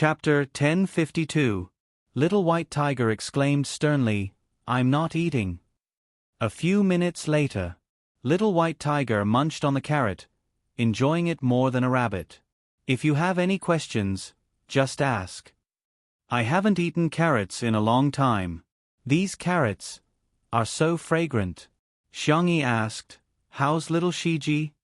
Chapter 1052. Little White Tiger exclaimed sternly, "I'm not eating." A few minutes later, Little White Tiger munched on the carrot, enjoying it more than a rabbit. "If you have any questions, just ask. I haven't eaten carrots in a long time. These carrots are so fragrant." Xiangyi asked, "How's little Shiji?"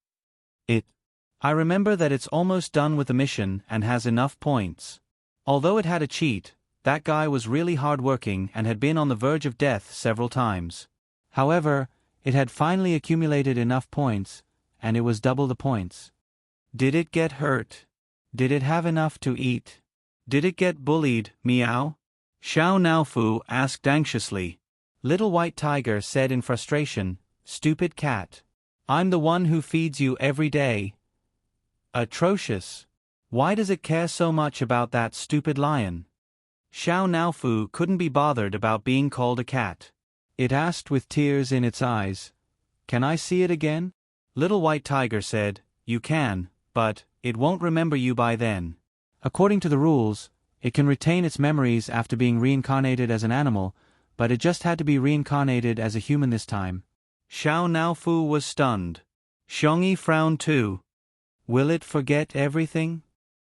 I remember that it's almost done with the mission and has enough points. Although it had a cheat, that guy was really hardworking and had been on the verge of death several times. However, it had finally accumulated enough points, and it was double the points. Did it get hurt? Did it have enough to eat? Did it get bullied, meow? Xiao Naofu asked anxiously. Little White Tiger said in frustration, "Stupid cat. I'm the one who feeds you every day." Atrocious. Why does it care so much about that stupid lion? Xiao Naofu couldn't be bothered about being called a cat. It asked with tears in its eyes, "Can I see it again?" Little White Tiger said, "You can, but it won't remember you by then. According to the rules, it can retain its memories after being reincarnated as an animal, but it just had to be reincarnated as a human this time." Xiao Naofu was stunned. Xiangyi frowned too. Will it forget everything?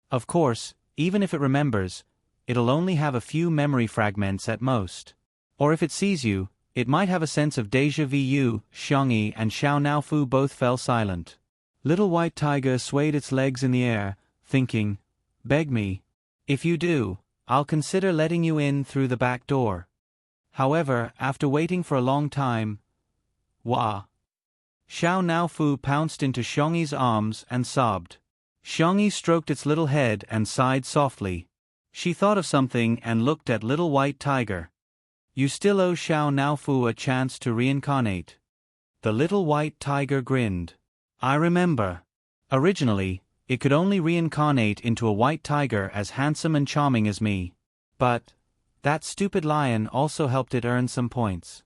Of course, even if it remembers, it'll only have a few memory fragments at most. Or if it sees you, it might have a sense of déjà vu. Xiangyi and Xiao Naofu both fell silent. Little White Tiger swayed its legs in the air, thinking, "Beg me. If you do, I'll consider letting you in through the back door." However, after waiting for a long time, wah! Xiao Naofu pounced into Xiangyi's arms and sobbed. Xiangyi stroked its little head and sighed softly. She thought of something and looked at Little White Tiger. "You still owe Xiao Naofu a chance to reincarnate." The Little White Tiger grinned. "I remember. Originally, it could only reincarnate into a white tiger as handsome and charming as me. But that stupid lion also helped it earn some points."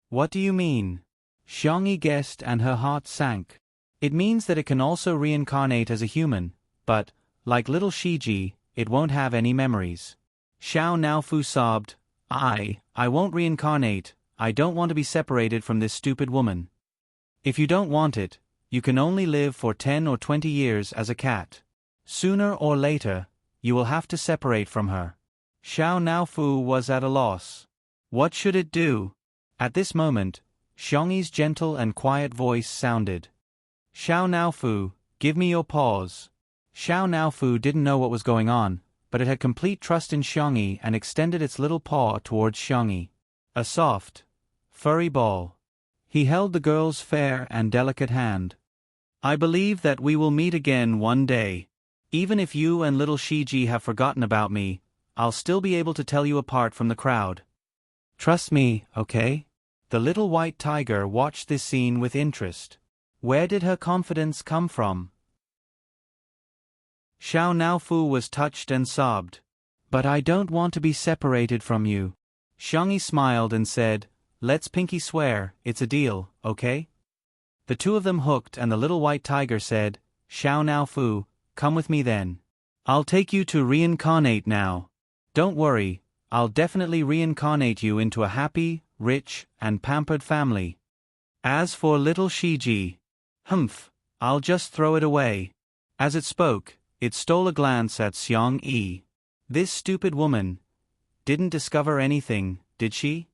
"What do you mean?" Xiangyi guessed and her heart sank. "It means that it can also reincarnate as a human, but, like little Shiji, it won't have any memories." Xiao Naofu sobbed, I won't reincarnate. I don't want to be separated from this stupid woman." "If you don't want it, you can only live for 10 or 20 years as a cat. Sooner or later, you will have to separate from her." Xiao Naofu was at a loss. What should it do? At this moment, Xiangyi's gentle and quiet voice sounded. "Xiao Naofu, give me your paws." Xiao Naofu didn't know what was going on, but it had complete trust in Xiangyi and extended its little paw towards Xiangyi. A soft, furry ball. He held the girl's fair and delicate hand. "I believe that we will meet again one day. Even if you and little Shiji have forgotten about me, I'll still be able to tell you apart from the crowd. Trust me, okay?" The Little White Tiger watched this scene with interest. Where did her confidence come from? Xiao Naofu was touched and sobbed. "But I don't want to be separated from you." Xiangyi smiled and said, "Let's pinky swear, it's a deal, okay?" The two of them hooked and the Little White Tiger said, "Xiao Naofu, come with me then. I'll take you to reincarnate now. Don't worry, I'll definitely reincarnate you into a happy, rich, and pampered family. As for little Shiji, I'll just throw it away." As it spoke, it stole a glance at Xiangyi. This stupid woman didn't discover anything, did she?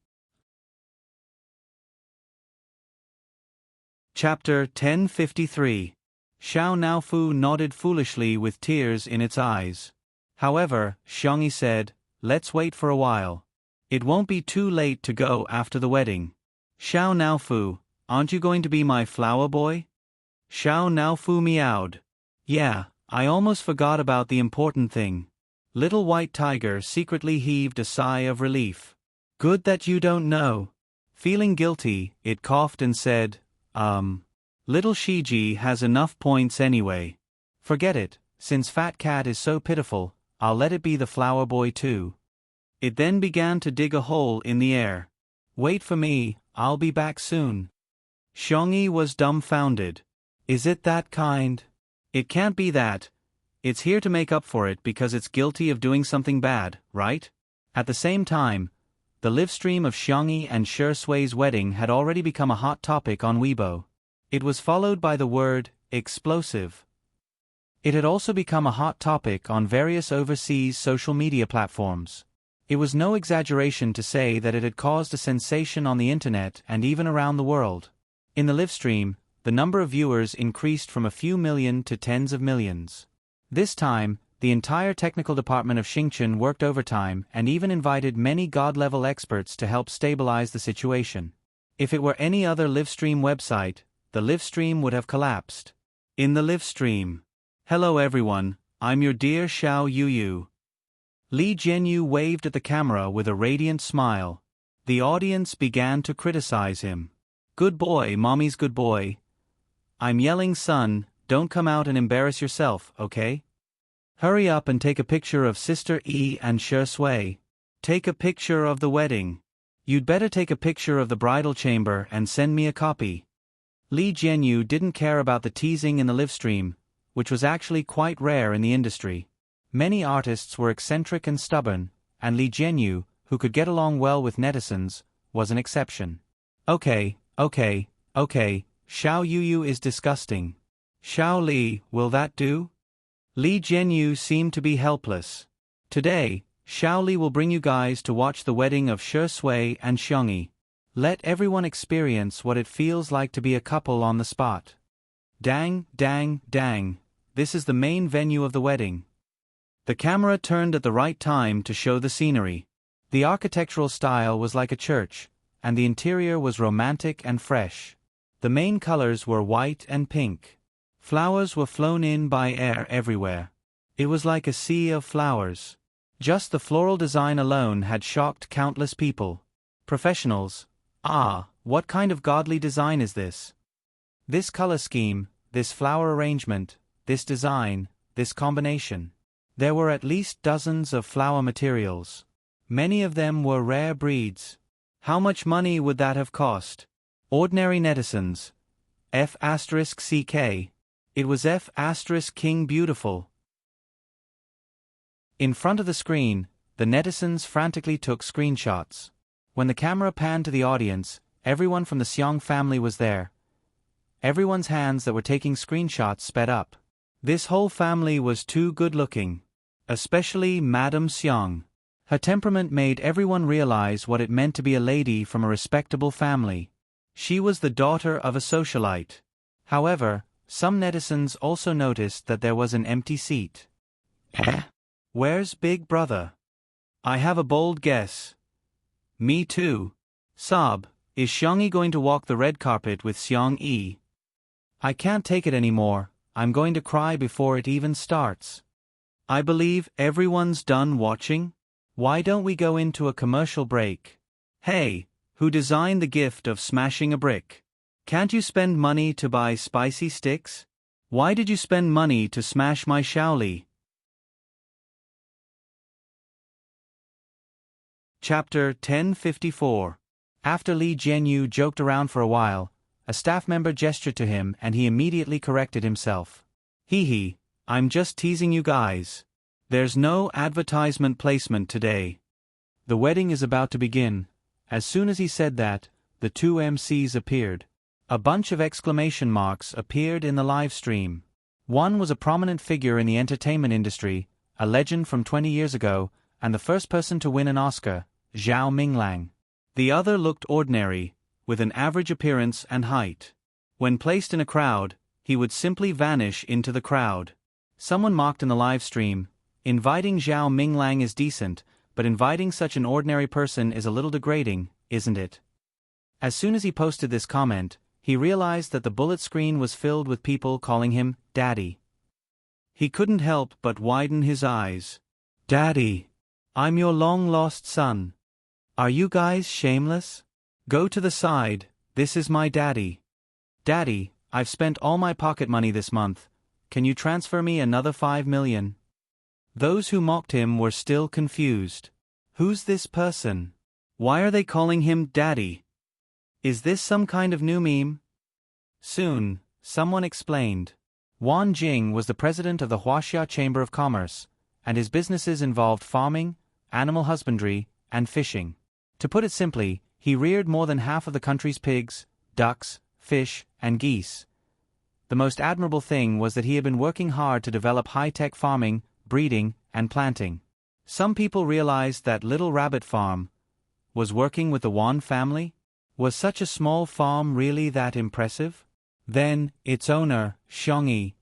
Chapter 1053. Xiao Naofu nodded foolishly with tears in its eyes. However, Xiangyi said, "Let's wait for a while. It won't be too late to go after the wedding." "Xiao Naofu, aren't you going to be my flower boy?" Xiao Naofu meowed. "Yeah, I almost forgot about the important thing." Little White Tiger secretly heaved a sigh of relief. "Good that you don't know." Feeling guilty, it coughed and said, Little Shiji has enough points anyway. Forget it, since Fat Cat is so pitiful, I'll let it be the flower boy too." It then began to dig a hole in the air. "Wait for me, I'll be back soon." Xiangyi was dumbfounded. "Is it that kind? It can't be that. It's here to make up for it because it's guilty of doing something bad, right? At the same time, the livestream of Xiangyi and Shi Sui's wedding had already become a hot topic on Weibo. It was followed by the word, explosive. It had also become a hot topic on various overseas social media platforms. It was no exaggeration to say that it had caused a sensation on the internet and even around the world. In the livestream, the number of viewers increased from a few million to tens of millions. This time, the entire technical department of Xingchen worked overtime and even invited many God-level experts to help stabilize the situation. If it were any other livestream website, the livestream would have collapsed. In the livestream. Hello everyone, I'm your dear Xiao Yuyu. Li Jianyu waved at the camera with a radiant smile. The audience began to criticize him. Good boy, mommy's good boy. I'm yelling, son, don't come out and embarrass yourself, okay? Hurry up and take a picture of Sister Yi and Shi Sui. Take a picture of the wedding. You'd better take a picture of the bridal chamber and send me a copy. Li Jianyu didn't care about the teasing in the livestream, which was actually quite rare in the industry. Many artists were eccentric and stubborn, and Li Jianyu, who could get along well with netizens, was an exception. Okay, Xiao Yuyu is disgusting. Xiao Li, will that do? Li Jianyu seemed to be helpless. Today, Xiao Li will bring you guys to watch the wedding of Shi Sui and Xiangyi. Let everyone experience what it feels like to be a couple on the spot. Dang, this is the main venue of the wedding. The camera turned at the right time to show the scenery. The architectural style was like a church, and the interior was romantic and fresh. The main colors were white and pink. Flowers were flown in by air everywhere. It was like a sea of flowers. Just the floral design alone had shocked countless people. Professionals. What kind of godly design is this? This color scheme, this flower arrangement, this design, this combination. There were at least dozens of flower materials. Many of them were rare breeds. How much money would that have cost? Ordinary netizens. F*CK. It was F*King Beautiful. In front of the screen, the netizens frantically took screenshots. When the camera panned to the audience, everyone from the Xiang family was there. Everyone's hands that were taking screenshots sped up. This whole family was too good-looking. Especially Madame Xiang. Her temperament made everyone realize what it meant to be a lady from a respectable family. She was the daughter of a socialite. However, some netizens also noticed that there was an empty seat. Where's Big Brother? I have a bold guess. Me too. Sob, is Xiangyi going to walk the red carpet with Xiangyi? I can't take it anymore, I'm going to cry before it even starts. I believe everyone's done watching? Why don't we go into a commercial break? Hey, who designed the gift of smashing a brick? Can't you spend money to buy spicy sticks? Why did you spend money to smash my Shaoli? Chapter 1054. After Li Jianyu joked around for a while, a staff member gestured to him and he immediately corrected himself. Hee, I'm just teasing you guys. There's no advertisement placement today. The wedding is about to begin. As soon as he said that, the two MCs appeared. A bunch of exclamation marks appeared in the live stream. One was a prominent figure in the entertainment industry, a legend from 20 years ago, and the first person to win an Oscar, Zhao Minglang. The other looked ordinary, with an average appearance and height. When placed in a crowd, he would simply vanish into the crowd. Someone mocked in the live stream, inviting Zhao Minglang is decent, but inviting such an ordinary person is a little degrading, isn't it? As soon as he posted this comment, he realized that the bullet screen was filled with people calling him Daddy. He couldn't help but widen his eyes. Daddy, I'm your long-lost son. Are you guys shameless? Go to the side, this is my daddy. Daddy, I've spent all my pocket money this month. Can you transfer me another 5 million? Those who mocked him were still confused. Who's this person? Why are they calling him Daddy? Is this some kind of new meme? Soon, someone explained. Wang Jing was the president of the Huaxia Chamber of Commerce, and his businesses involved farming, animal husbandry, and fishing. To put it simply, he reared more than half of the country's pigs, ducks, fish, and geese. The most admirable thing was that he had been working hard to develop high-tech farming, breeding, and planting. Some people realized that Little Rabbit Farm was working with the Wan family. Was such a small farm really that impressive? Then, its owner, Xiangyi.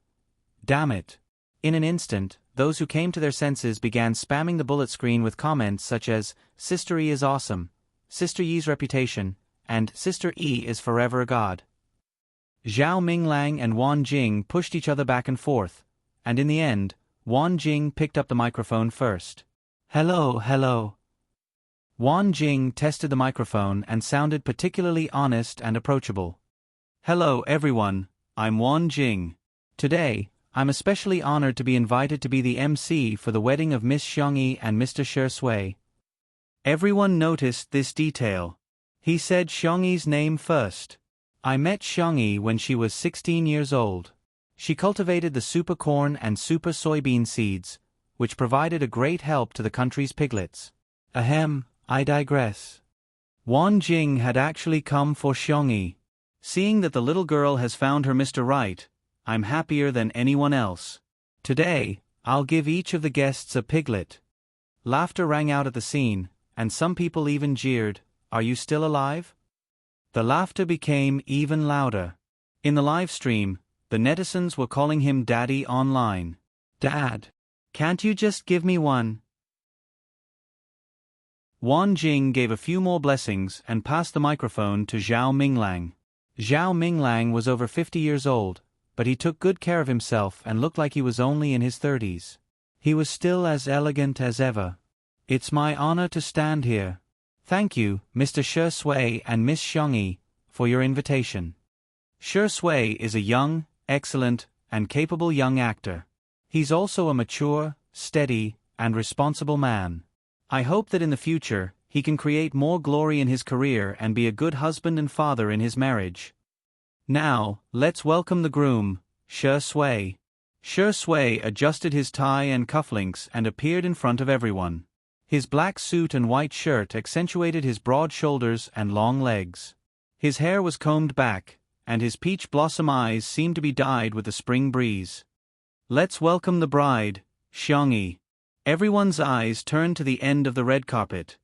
Damn it. In an instant, those who came to their senses began spamming the bullet screen with comments such as, Sister E is awesome, Sister Yi's reputation, and Sister E is forever a god. Zhao Minglang and Wan Jing pushed each other back and forth, and in the end, Wan Jing picked up the microphone first. Hello. Wan Jing tested the microphone and sounded particularly honest and approachable. Hello everyone, I'm Wan Jing. Today, I'm especially honored to be invited to be the MC for the wedding of Miss Xiangyi and Mr. Shi Sui. Everyone noticed this detail. He said Xiangyi's name first. I met Xiangyi when she was 16 years old. She cultivated the super corn and super soybean seeds, which provided a great help to the country's piglets. Ahem, I digress. Wan Jing had actually come for Xiangyi. Seeing that the little girl has found her Mr. Right, I'm happier than anyone else. Today, I'll give each of the guests a piglet. Laughter rang out at the scene, and some people even jeered, Are you still alive? The laughter became even louder. In the live stream, the netizens were calling him Daddy online. Dad, can't you just give me one? Wan Jing gave a few more blessings and passed the microphone to Zhao Minglang. Zhao Minglang was over 50 years old, but he took good care of himself and looked like he was only in his 30s. He was still as elegant as ever. It's my honor to stand here. Thank you, Mr. Shi Sui and Miss Xiangyi, for your invitation. Shi Sui is a young, excellent, and capable young actor. He's also a mature, steady, and responsible man. I hope that in the future, he can create more glory in his career and be a good husband and father in his marriage. Now, let's welcome the groom, Shi Sui. Shi Sui adjusted his tie and cufflinks and appeared in front of everyone. His black suit and white shirt accentuated his broad shoulders and long legs. His hair was combed back, and his peach blossom eyes seemed to be dyed with the spring breeze. Let's welcome the bride, Xiangyi. Everyone's eyes turned to the end of the red carpet.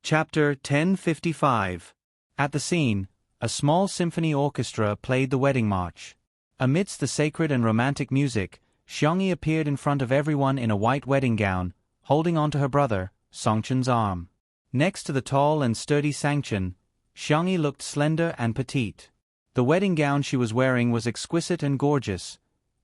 Chapter 1055. At the scene, a small symphony orchestra played the wedding march. Amidst the sacred and romantic music, Xiangyi appeared in front of everyone in a white wedding gown, holding onto her brother, Songchen's arm. Next to the tall and sturdy Sangchen, Xiangyi looked slender and petite. The wedding gown she was wearing was exquisite and gorgeous,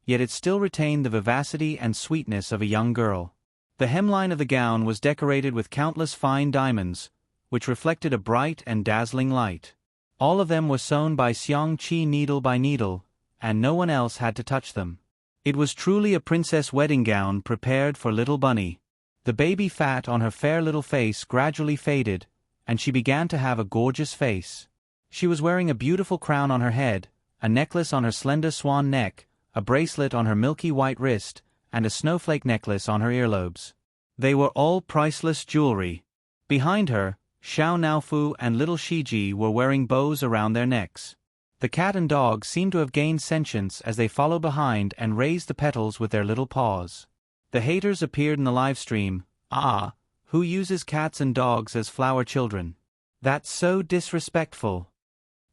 yet it still retained the vivacity and sweetness of a young girl. The hemline of the gown was decorated with countless fine diamonds, which reflected a bright and dazzling light. All of them were sewn by Xiang Qi needle by needle, and no one else had to touch them. It was truly a princess wedding gown prepared for little Bunny. The baby fat on her fair little face gradually faded, and she began to have a gorgeous face. She was wearing a beautiful crown on her head, a necklace on her slender swan neck, a bracelet on her milky white wrist, and a snowflake necklace on her earlobes. They were all priceless jewelry. Behind her, Xiao Naofu and little Shiji were wearing bows around their necks. The cat and dog seemed to have gained sentience as they followed behind and raised the petals with their little paws. The haters appeared in the live stream. Ah, who uses cats and dogs as flower children? That's so disrespectful.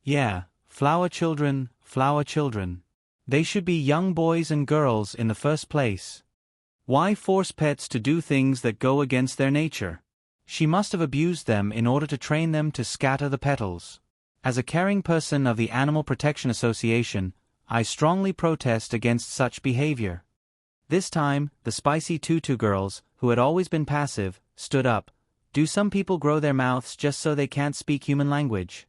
Yeah, flower children. They should be young boys and girls in the first place. Why force pets to do things that go against their nature? She must have abused them in order to train them to scatter the petals. As a caring person of the Animal Protection Association, I strongly protest against such behavior. This time, the spicy tutu girls, who had always been passive, stood up. Do some people grow their mouths just so they can't speak human language?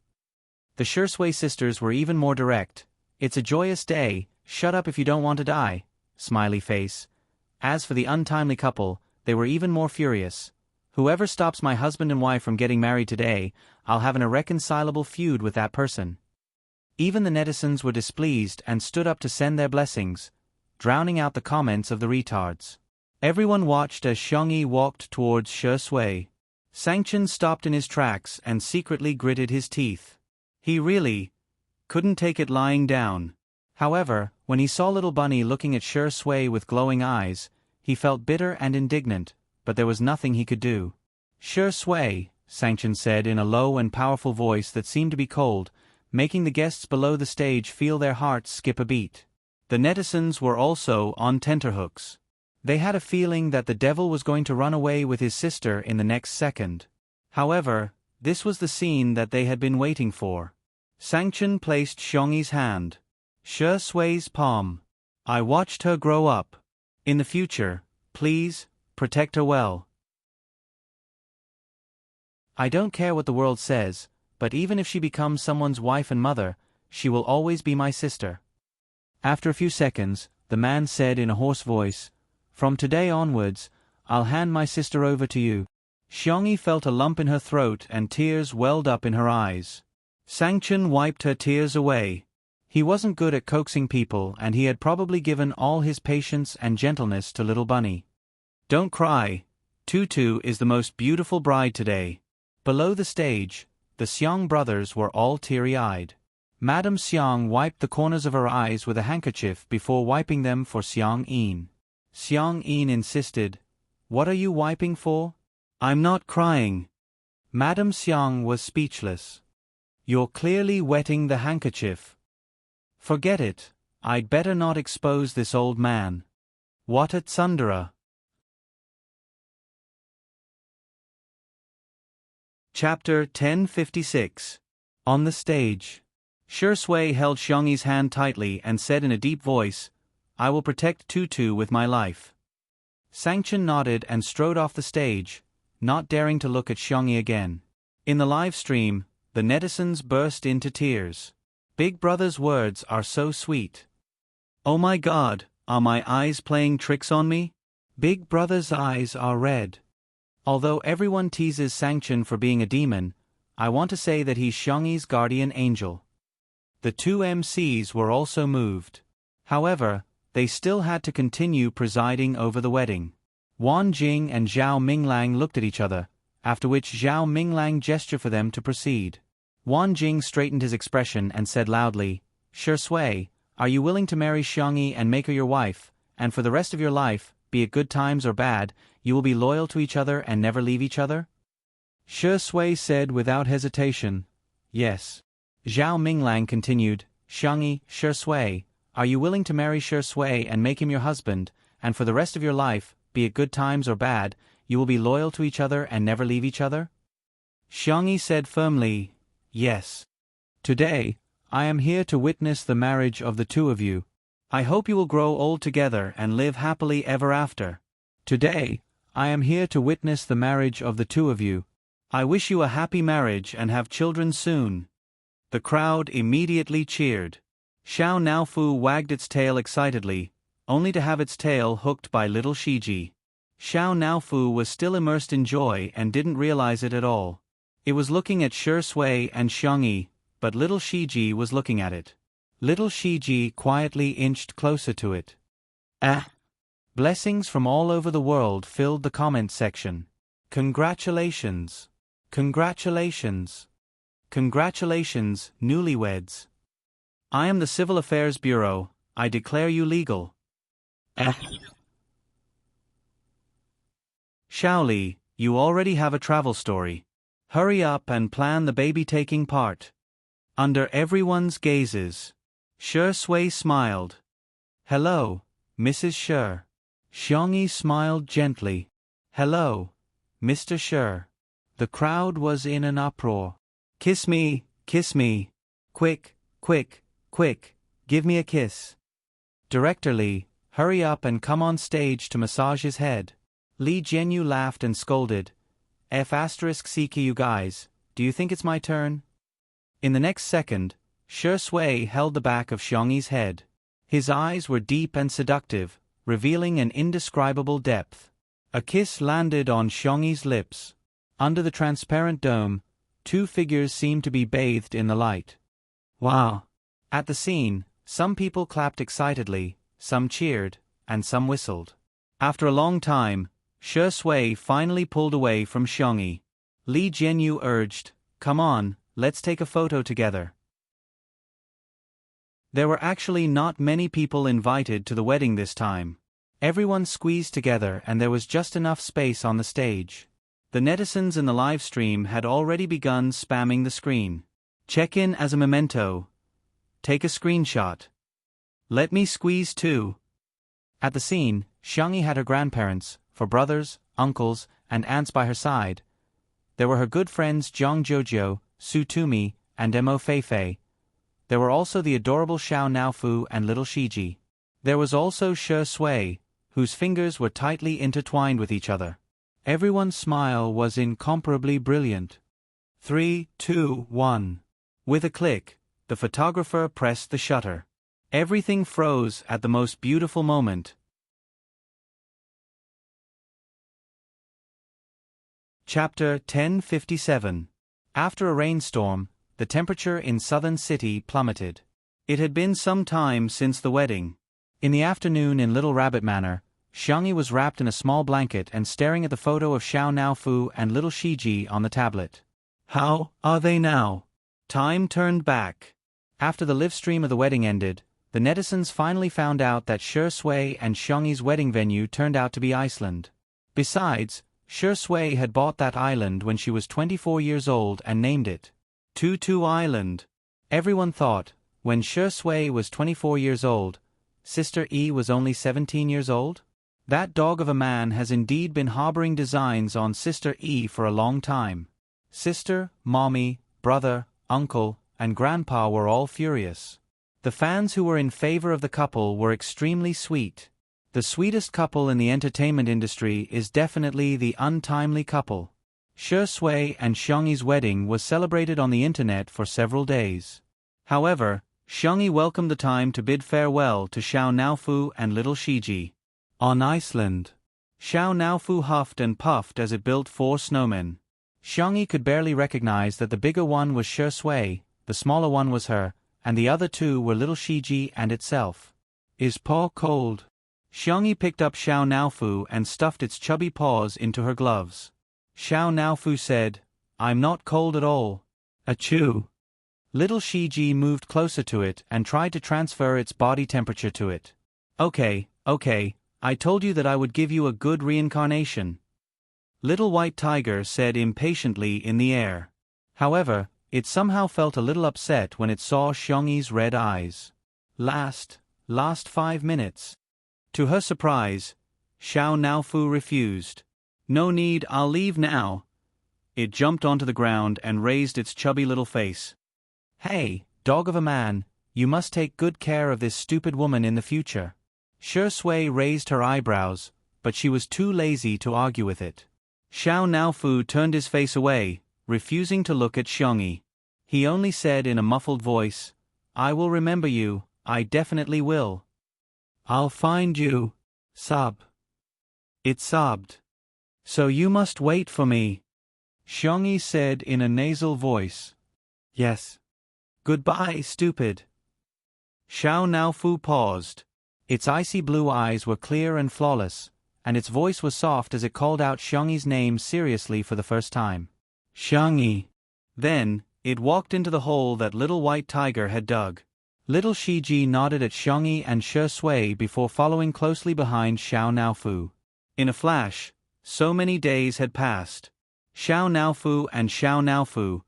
The Shi Sui sisters were even more direct. It's a joyous day, shut up if you don't want to die, smiley face. As for the untimely couple, they were even more furious. Whoever stops my husband and wife from getting married today, I'll have an irreconcilable feud with that person. Even the netizens were displeased and stood up to send their blessings, drowning out the comments of the retards. Everyone watched as Xiangyi walked towards Shi Sui. Sangchen stopped in his tracks and secretly gritted his teeth. He really couldn't take it lying down. However, when he saw little Bunny looking at Shi Sui with glowing eyes, he felt bitter and indignant, but there was nothing he could do. Shi Sui, Sangchen said in a low and powerful voice that seemed to be cold, making the guests below the stage feel their hearts skip a beat. The netizens were also on tenterhooks. They had a feeling that the devil was going to run away with his sister in the next second. However, this was the scene that they had been waiting for. Sangchen placed Xiangyi's hand. Shi Sui's palm. I watched her grow up. In the future, please, protect her well. I don't care what the world says, but even if she becomes someone's wife and mother, she will always be my sister. After a few seconds, the man said in a hoarse voice, From today onwards, I'll hand my sister over to you. Xiangyi felt a lump in her throat and tears welled up in her eyes. Sangchen wiped her tears away. He wasn't good at coaxing people and he had probably given all his patience and gentleness to little Bunny. Don't cry. Tutu is the most beautiful bride today. Below the stage, the Xiang brothers were all teary-eyed. Madame Xiang wiped the corners of her eyes with a handkerchief before wiping them for Xiang Yin. Xiang Yin insisted, What are you wiping for? I'm not crying. Madame Xiang was speechless. You're clearly wetting the handkerchief. Forget it, I'd better not expose this old man. What a tsundere. Chapter 1056. On the stage. Shi Sui held Xiangyi's hand tightly and said in a deep voice, I will protect Tutu with my life. Sangchen nodded and strode off the stage, not daring to look at Xiangyi again. In the live stream, the netizens burst into tears. Big Brother's words are so sweet. Oh my God, are my eyes playing tricks on me? Big Brother's eyes are red. Although everyone teases Sangchen for being a demon, I want to say that he's Xiangyi's guardian angel. The two MCs were also moved. However, they still had to continue presiding over the wedding. Wan Jing and Zhao Minglang looked at each other, after which Zhao Minglang gestured for them to proceed. Wan Jing straightened his expression and said loudly, Shi Sui, are you willing to marry Xiangyi and make her your wife, and for the rest of your life, be it good times or bad, you will be loyal to each other and never leave each other? Shi Sui said without hesitation, Yes. Zhao Minglang continued, Xiangyi, Shi Sui, are you willing to marry Shi Sui and make him your husband, and for the rest of your life, be it good times or bad, you will be loyal to each other and never leave each other? Xiangyi said firmly, Yes. Today, I am here to witness the marriage of the two of you. I hope you will grow old together and live happily ever after. Today, I am here to witness the marriage of the two of you. I wish you a happy marriage and have children soon. The crowd immediately cheered. Xiao Naofu wagged its tail excitedly, only to have its tail hooked by little Shiji. Xiao Naofu was still immersed in joy and didn't realize it at all. It was looking at Shi Sui and Xiangyi, but little Shiji was looking at it. Little Shiji quietly inched closer to it. Blessings from all over the world filled the comment section. Congratulations. Congratulations. Congratulations, newlyweds. I am the Civil Affairs Bureau, I declare you legal. Shaoli, you already have a travel story. Hurry up and plan the baby-taking part. Under everyone's gazes. Shi Sui smiled. Hello, Mrs. Shi. Xiangyi smiled gently. Hello, Mr. Shi. The crowd was in an uproar. Kiss me, quick, quick, quick, give me a kiss. Director Li, hurry up and come on stage to massage his head. Li Jianyu laughed and scolded. F***ck you guys, do you think it's my turn? In the next second, Shi Sui held the back of Xiangyi's head. His eyes were deep and seductive, revealing an indescribable depth. A kiss landed on Xiangyi's lips. Under the transparent dome, two figures seemed to be bathed in the light. Wow! At the scene, some people clapped excitedly, some cheered, and some whistled. After a long time, Shi Sui finally pulled away from Xiangyi. Li Jianyu urged, "Come on, let's take a photo together." There were actually not many people invited to the wedding this time. Everyone squeezed together and there was just enough space on the stage. The netizens in the live stream had already begun spamming the screen. "Check in as a memento. Take a screenshot. Let me squeeze too." At the scene, Xiangyi had her grandparents, four brothers, uncles, and aunts by her side. There were her good friends Jiang Jojo, Su Tumi, and Mo Feifei. There were also the adorable Xiao Naofu and little Shiji. There was also Shi Sui, whose fingers were tightly intertwined with each other. Everyone's smile was incomparably brilliant. 3, 2, 1. With a click, the photographer pressed the shutter. Everything froze at the most beautiful moment. Chapter 1057. After a rainstorm, the temperature in southern city plummeted. It had been some time since the wedding. In the afternoon in Little Rabbit Manor, Xiangyi was wrapped in a small blanket and staring at the photo of Xiao Naofu and little Shiji on the tablet. How are they now? Time turned back. After the live stream of the wedding ended, the netizens finally found out that Shi Sui and Xiangyi's wedding venue turned out to be Iceland. Besides, Shi Sui had bought that island when she was 24 years old and named it Tutu Island. Everyone thought, when Shi Sui was 24 years old, Sister E was only 17 years old? That dog of a man has indeed been harboring designs on Sister E for a long time. Sister, mommy, brother, uncle, and grandpa were all furious. The fans who were in favor of the couple were extremely sweet. The sweetest couple in the entertainment industry is definitely the untimely couple. Shi Sui and Xiangyi's wedding was celebrated on the internet for several days. However, Xiangyi welcomed the time to bid farewell to Xiao Naofu and little Shiji. On Iceland, Xiao Naofu huffed and puffed as it built 4 snowmen. Xiangyi could barely recognize that the bigger one was Shi Sui, the smaller one was her, and the other 2 were little Shiji and itself. "Is paw cold?" Xiangyi picked up Xiao Naofu and stuffed its chubby paws into her gloves. Xiao Naofu said, "I'm not cold at all." Achoo! Little Shiji moved closer to it and tried to transfer its body temperature to it. Okay, I told you that I would give you a good reincarnation," Little White Tiger said impatiently in the air. However, it somehow felt a little upset when it saw Xiangyi's red eyes. Last 5 minutes. To her surprise, Xiao Naofu refused. "No need, I'll leave now." It jumped onto the ground and raised its chubby little face. "Hey, dog of a man, you must take good care of this stupid woman in the future." Shi Sui raised her eyebrows, but she was too lazy to argue with it. Xiao Naofu turned his face away, refusing to look at Xiangyi. He only said in a muffled voice, "I will remember you, I definitely will." "I'll find you." Sob. It sobbed. "So you must wait for me," Xiangyi said in a nasal voice. "Yes." "Goodbye, stupid." Xiao Naofu paused. Its icy blue eyes were clear and flawless, and its voice was soft as it called out Xiangyi's name seriously for the first time. "Xiangyi." Then, it walked into the hole that Little White Tiger had dug. Little Shiji nodded at Xiangyi and Shi Sui before following closely behind Xiao Naofu. In a flash, so many days had passed. Xiao Naofu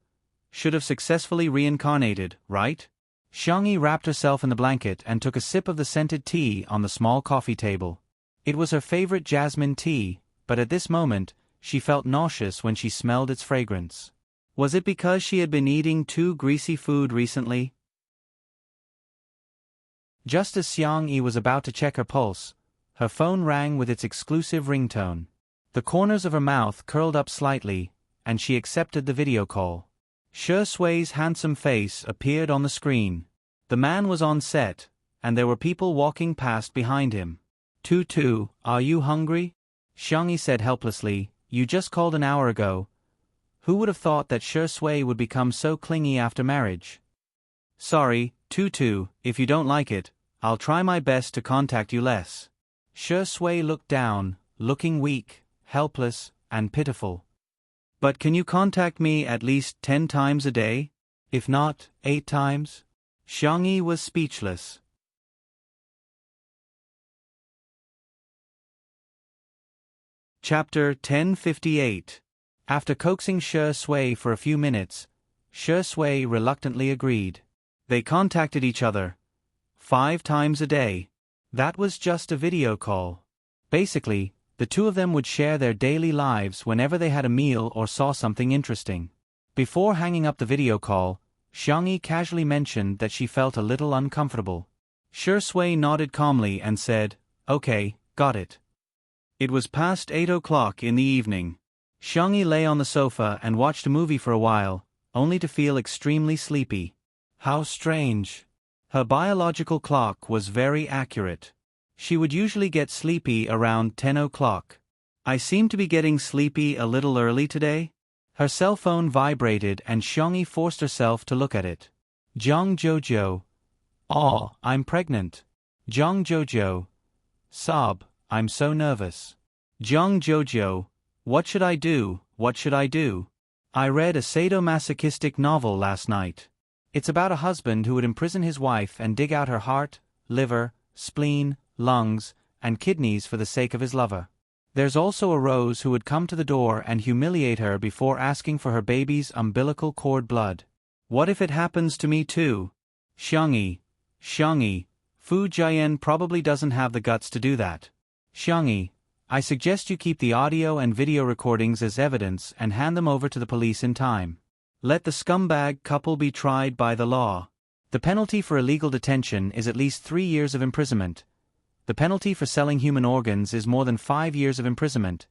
should have successfully reincarnated, right? Xiangyi wrapped herself in the blanket and took a sip of the scented tea on the small coffee table. It was her favorite jasmine tea, but at this moment, she felt nauseous when she smelled its fragrance. Was it because she had been eating too greasy food recently? Just as Xiangyi was about to check her pulse, her phone rang with its exclusive ringtone. The corners of her mouth curled up slightly, and she accepted the video call. Shi Sui's handsome face appeared on the screen. The man was on set, and there were people walking past behind him. "Tutu, are you hungry?" Xiangyi said helplessly, "You just called an hour ago. Who would have thought that Shi Sui would become so clingy after marriage?" "Sorry, Tutu, if you don't like it, I'll try my best to contact you less. Shi Sui looked down, looking weak, helpless, and pitiful. But can you contact me at least 10 times a day? If not, 8 times? Xiangyi was speechless. Chapter 1058. After coaxing Shi Sui for a few minutes, Shi Sui reluctantly agreed. They contacted each other 5 times a day. That was just a video call. Basically, the two of them would share their daily lives whenever they had a meal or saw something interesting. Before hanging up the video call, Xiangyi casually mentioned that she felt a little uncomfortable. Shi Sui nodded calmly and said, "Okay, got it." It was past 8 o'clock in the evening. Xiangyi lay on the sofa and watched a movie for a while, only to feel extremely sleepy. How strange. Her biological clock was very accurate. She would usually get sleepy around 10 o'clock. I seem to be getting sleepy a little early today? Her cell phone vibrated and Xiangyi forced herself to look at it. Zhang Jojo. Oh, I'm pregnant. Zhang Jojo. Sob, I'm so nervous. Zhang Jojo. What should I do, what should I do? I read a sadomasochistic novel last night. It's about a husband who would imprison his wife and dig out her heart, liver, spleen, lungs, and kidneys for the sake of his lover. There's also a Rose who would come to the door and humiliate her before asking for her baby's umbilical cord blood. What if it happens to me too? Xiangyi, Fu Jian probably doesn't have the guts to do that. Xiangyi, I suggest you keep the audio and video recordings as evidence and hand them over to the police in time. Let the scumbag couple be tried by the law. The penalty for illegal detention is at least 3 years of imprisonment. The penalty for selling human organs is more than 5 years of imprisonment.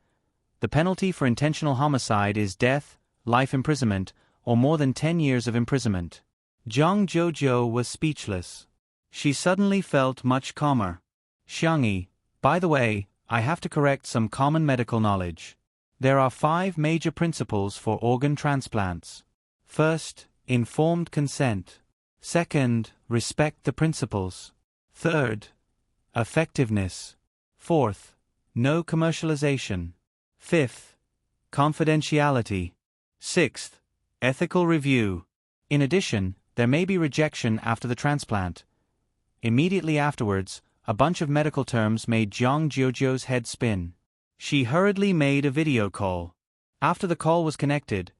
The penalty for intentional homicide is death, life imprisonment, or more than 10 years of imprisonment. Zhang Jojo was speechless. She suddenly felt much calmer. Xiangyi, by the way, I have to correct some common medical knowledge. There are 5 major principles for organ transplants. First, informed consent. Second, respect the principles. Third, effectiveness. Fourth, no commercialization. Fifth, confidentiality. Sixth, ethical review. In addition, there may be rejection after the transplant. Immediately afterwards, a bunch of medical terms made Zhang Jojo's head spin. She hurriedly made a video call. After the call was connected,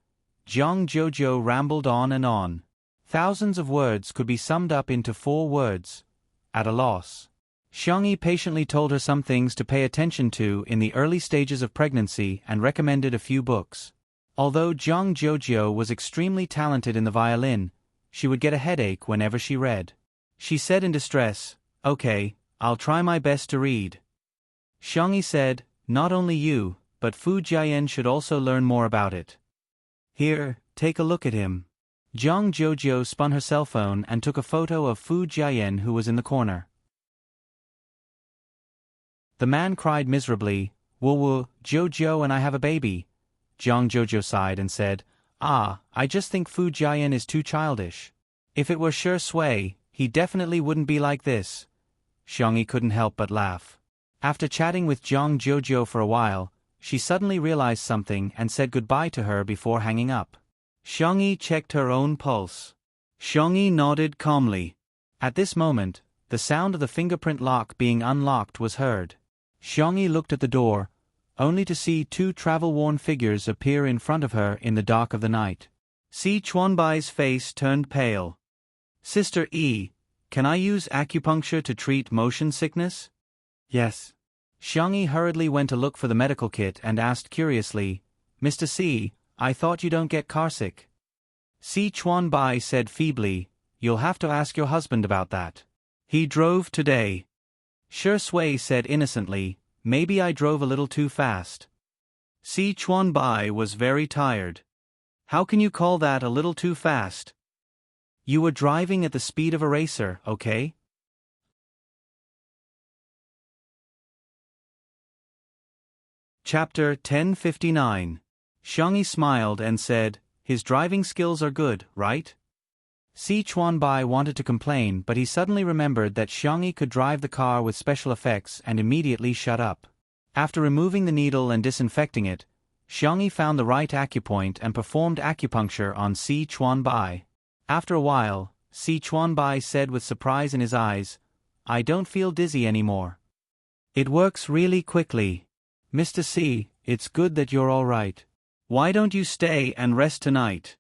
Zhang Jojo rambled on and on. Thousands of words could be summed up into 4 words. At a loss. Xiangyi patiently told her some things to pay attention to in the early stages of pregnancy and recommended a few books. Although Zhang Jojo was extremely talented in the violin, she would get a headache whenever she read. She said in distress, "Okay, I'll try my best to read." Xiangyi said, "Not only you, but Fu Jian should also learn more about it. Here, take a look at him." Zhang Jojo spun her cell phone and took a photo of Fu Jian who was in the corner. The man cried miserably, "Woo, Jojo and I have a baby." Zhang Jojo sighed and said, I just think Fu Jian is too childish. If it were Shi Sui, he definitely wouldn't be like this." Xiangyi couldn't help but laugh. After chatting with Zhang Jojo for a while, she suddenly realized something and said goodbye to her before hanging up. Xiangyi checked her own pulse. Xiangyi nodded calmly. At this moment, the sound of the fingerprint lock being unlocked was heard. Xiangyi looked at the door, only to see 2 travel-worn figures appear in front of her in the dark of the night. Si Chuanbai's face turned pale. "Sister E, can I use acupuncture to treat motion sickness?" "Yes." Xiangyi hurriedly went to look for the medical kit and asked curiously, "Mr. C, I thought you don't get carsick." Si Chuanbai said feebly, "You'll have to ask your husband about that. He drove today." Shi Sui said innocently, "Maybe I drove a little too fast." Si Chuanbai was very tired. "How can you call that a little too fast? You were driving at the speed of a racer, okay?" Chapter 1059. Xiangyi smiled and said, "His driving skills are good, right?" Si Chuanbai wanted to complain, but he suddenly remembered that Xiangyi could drive the car with special effects and immediately shut up. After removing the needle and disinfecting it, Xiangyi found the right acupoint and performed acupuncture on Si Chuanbai. After a while, Si Chuanbai said with surprise in his eyes, "I don't feel dizzy anymore. It works really quickly. Mr. Si, it's good that you're all right. Why don't you stay and rest tonight?"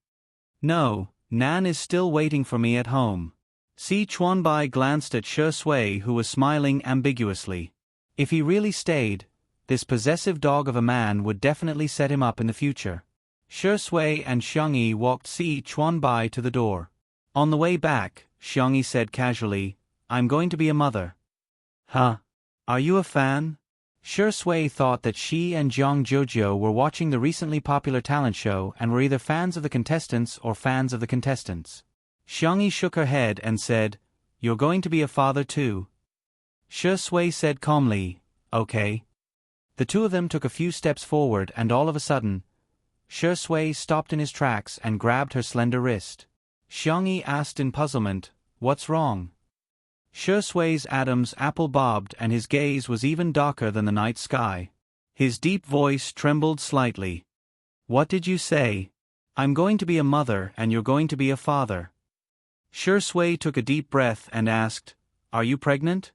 "No, Nan is still waiting for me at home." Si Chuanbai glanced at Shi Sui, who was smiling ambiguously. If he really stayed, this possessive dog of a man would definitely set him up in the future. Shi Sui and Xiangyi walked Si Chuanbai to the door. On the way back, Xiangyi said casually, "I'm going to be a mother." "Huh? Are you a fan?" Shi Sui thought that she and Jiang Jojo were watching the recently popular talent show and were either fans of the contestants or fans of the contestants. Xiangyi shook her head and said, "You're going to be a father too?" Shi Sui said calmly, "Okay." The two of them took a few steps forward and all of a sudden, Shi Sui stopped in his tracks and grabbed her slender wrist. Xiangyi asked in puzzlement, "What's wrong?" Shi Sui's Adam's apple bobbed and his gaze was even darker than the night sky. His deep voice trembled slightly. "What did you say?" "I'm going to be a mother and you're going to be a father." Shi Sui took a deep breath and asked, "Are you pregnant?"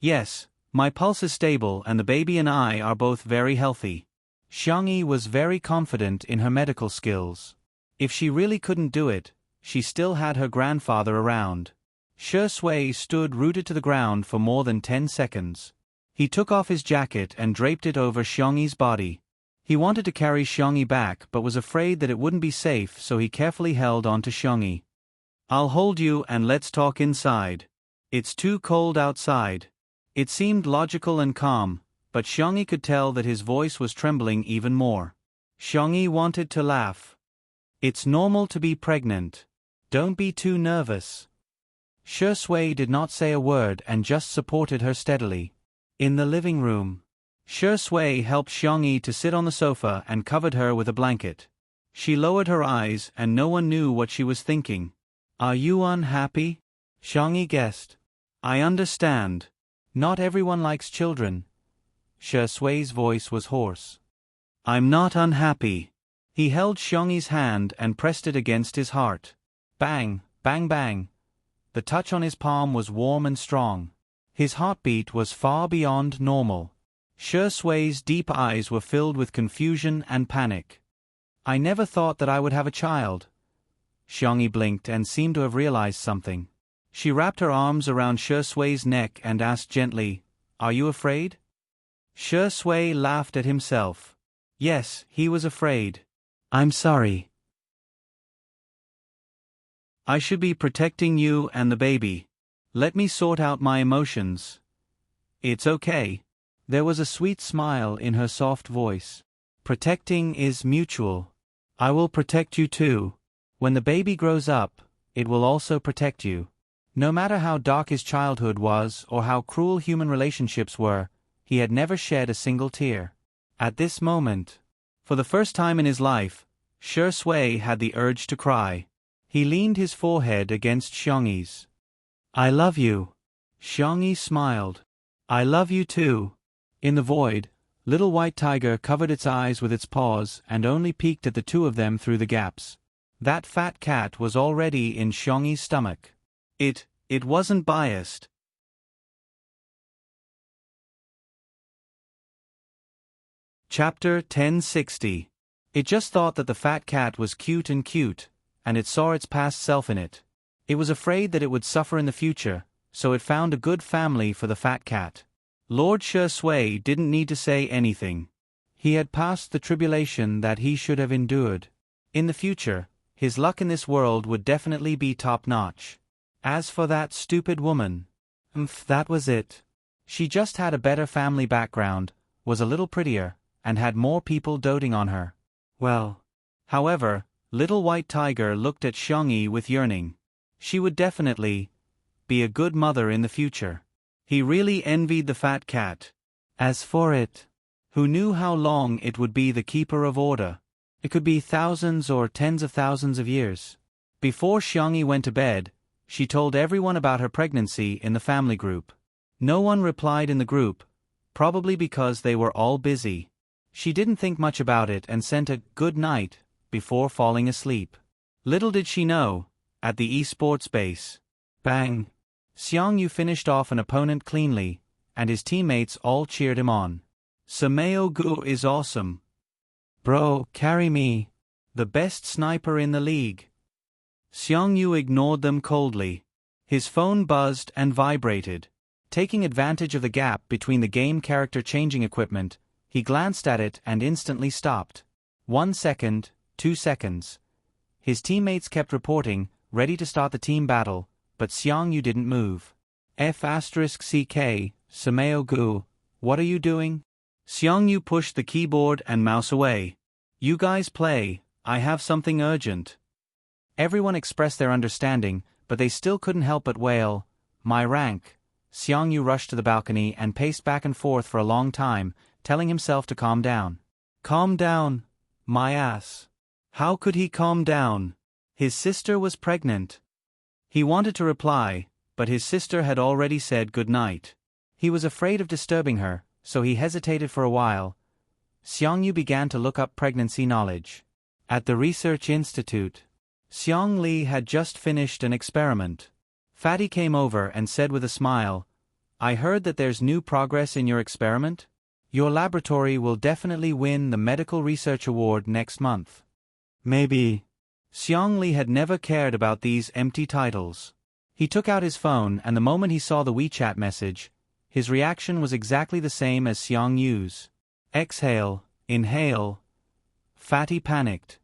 "Yes, my pulse is stable and the baby and I are both very healthy." Xiangyi was very confident in her medical skills. If she really couldn't do it, she still had her grandfather around. Shi Sui stood rooted to the ground for more than 10 seconds. He took off his jacket and draped it over Xiangyi's body. He wanted to carry Xiangyi back but was afraid that it wouldn't be safe, so he carefully held on to Xiangyi. "I'll hold you and let's talk inside. It's too cold outside." It seemed logical and calm, but Xiangyi could tell that his voice was trembling even more. Xiangyi wanted to laugh. "It's normal to be pregnant. Don't be too nervous." Shi Sui did not say a word and just supported her steadily. In the living room, Shi Sui helped Xiangyi to sit on the sofa and covered her with a blanket. She lowered her eyes and no one knew what she was thinking. "Are you unhappy?" Xiangyi guessed. "I understand. Not everyone likes children." Shi Sui's voice was hoarse. "I'm not unhappy." He held Xiangyi's hand and pressed it against his heart. Bang, bang, bang. The touch on his palm was warm and strong. His heartbeat was far beyond normal. Shi Sui's deep eyes were filled with confusion and panic. "I never thought that I would have a child." Xiangyi blinked and seemed to have realized something. She wrapped her arms around Shi Sui's neck and asked gently, "Are you afraid?" Shi Sui laughed at himself. Yes, he was afraid. "I'm sorry. I should be protecting you and the baby. Let me sort out my emotions." "It's okay." There was a sweet smile in her soft voice. "Protecting is mutual. I will protect you too. When the baby grows up, it will also protect you." No matter how dark his childhood was or how cruel human relationships were, he had never shed a single tear. At this moment, for the first time in his life, Shi Sui had the urge to cry. He leaned his forehead against Xiangyi's. "I love you." Xiangyi smiled. "I love you too." In the void, little white tiger covered its eyes with its paws and only peeked at the two of them through the gaps. That fat cat was already in Xiangyi's stomach. It wasn't biased. Chapter 1060. It just thought that the fat cat was cute, and it saw its past self in it. It was afraid that it would suffer in the future, so it found a good family for the fat cat. Lord Shi Sui didn't need to say anything. He had passed the tribulation that he should have endured. In the future, his luck in this world would definitely be top-notch. As for that stupid woman, that was it. She just had a better family background, was a little prettier, and had more people doting on her. Well. However, little white tiger looked at Xiangyi with yearning. She would definitely be a good mother in the future. He really envied the fat cat. As for it, who knew how long it would be the keeper of order? It could be thousands or tens of thousands of years. Before Xiangyi went to bed, she told everyone about her pregnancy in the family group. No one replied in the group, probably because they were all busy. She didn't think much about it and sent a good night before falling asleep. Little did she know, at the esports base, bang! Xiangyu finished off an opponent cleanly, and his teammates all cheered him on. Sameo Gu is awesome. Bro, carry me. The best sniper in the league. Xiangyu ignored them coldly. His phone buzzed and vibrated. Taking advantage of the gap between the game character changing equipment, he glanced at it and instantly stopped. 1 second, 2 seconds. His teammates kept reporting, ready to start the team battle, but Xiangyu didn't move. F***CK, Sameo Gu, what are you doing? Xiangyu pushed the keyboard and mouse away. You guys play, I have something urgent. Everyone expressed their understanding, but they still couldn't help but wail, my rank. Xiangyu rushed to the balcony and paced back and forth for a long time, telling himself to calm down. Calm down, my ass. How could he calm down? His sister was pregnant. He wanted to reply, but his sister had already said good night. He was afraid of disturbing her, so he hesitated for a while. Xiangyu began to look up pregnancy knowledge. At the research institute, Xiang Li had just finished an experiment. Fatty came over and said with a smile, I heard that there's new progress in your experiment. Your laboratory will definitely win the Medical Research Award next month. Maybe. Xiang Li had never cared about these empty titles. He took out his phone and the moment he saw the WeChat message, his reaction was exactly the same as Xiang Yu's. Exhale, inhale. Fatty panicked.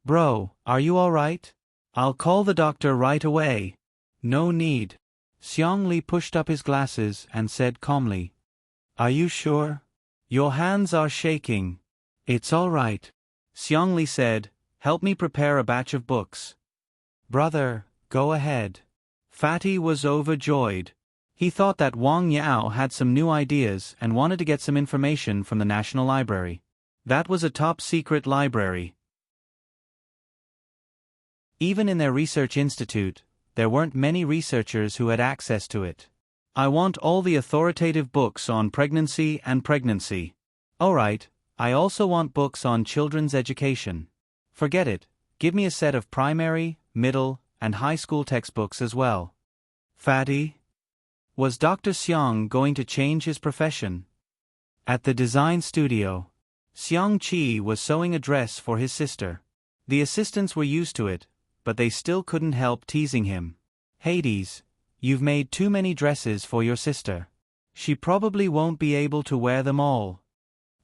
Bro, are you alright? I'll call the doctor right away. No need. Xiang Li pushed up his glasses and said calmly. Are you sure? Your hands are shaking. It's alright. Xiang Li said, help me prepare a batch of books. Brother, go ahead. Fatty was overjoyed. He thought that Wang Yao had some new ideas and wanted to get some information from the National Library. That was a top-secret library. Even in their research institute, there weren't many researchers who had access to it. I want all the authoritative books on pregnancy and pregnancy. Alright, I also want books on children's education. Forget it, give me a set of primary, middle, and high school textbooks as well. Fatty? Was Dr. Xiang going to change his profession? At the design studio, Xiang Qi was sewing a dress for his sister. The assistants were used to it, but they still couldn't help teasing him. Hades, you've made too many dresses for your sister. She probably won't be able to wear them all.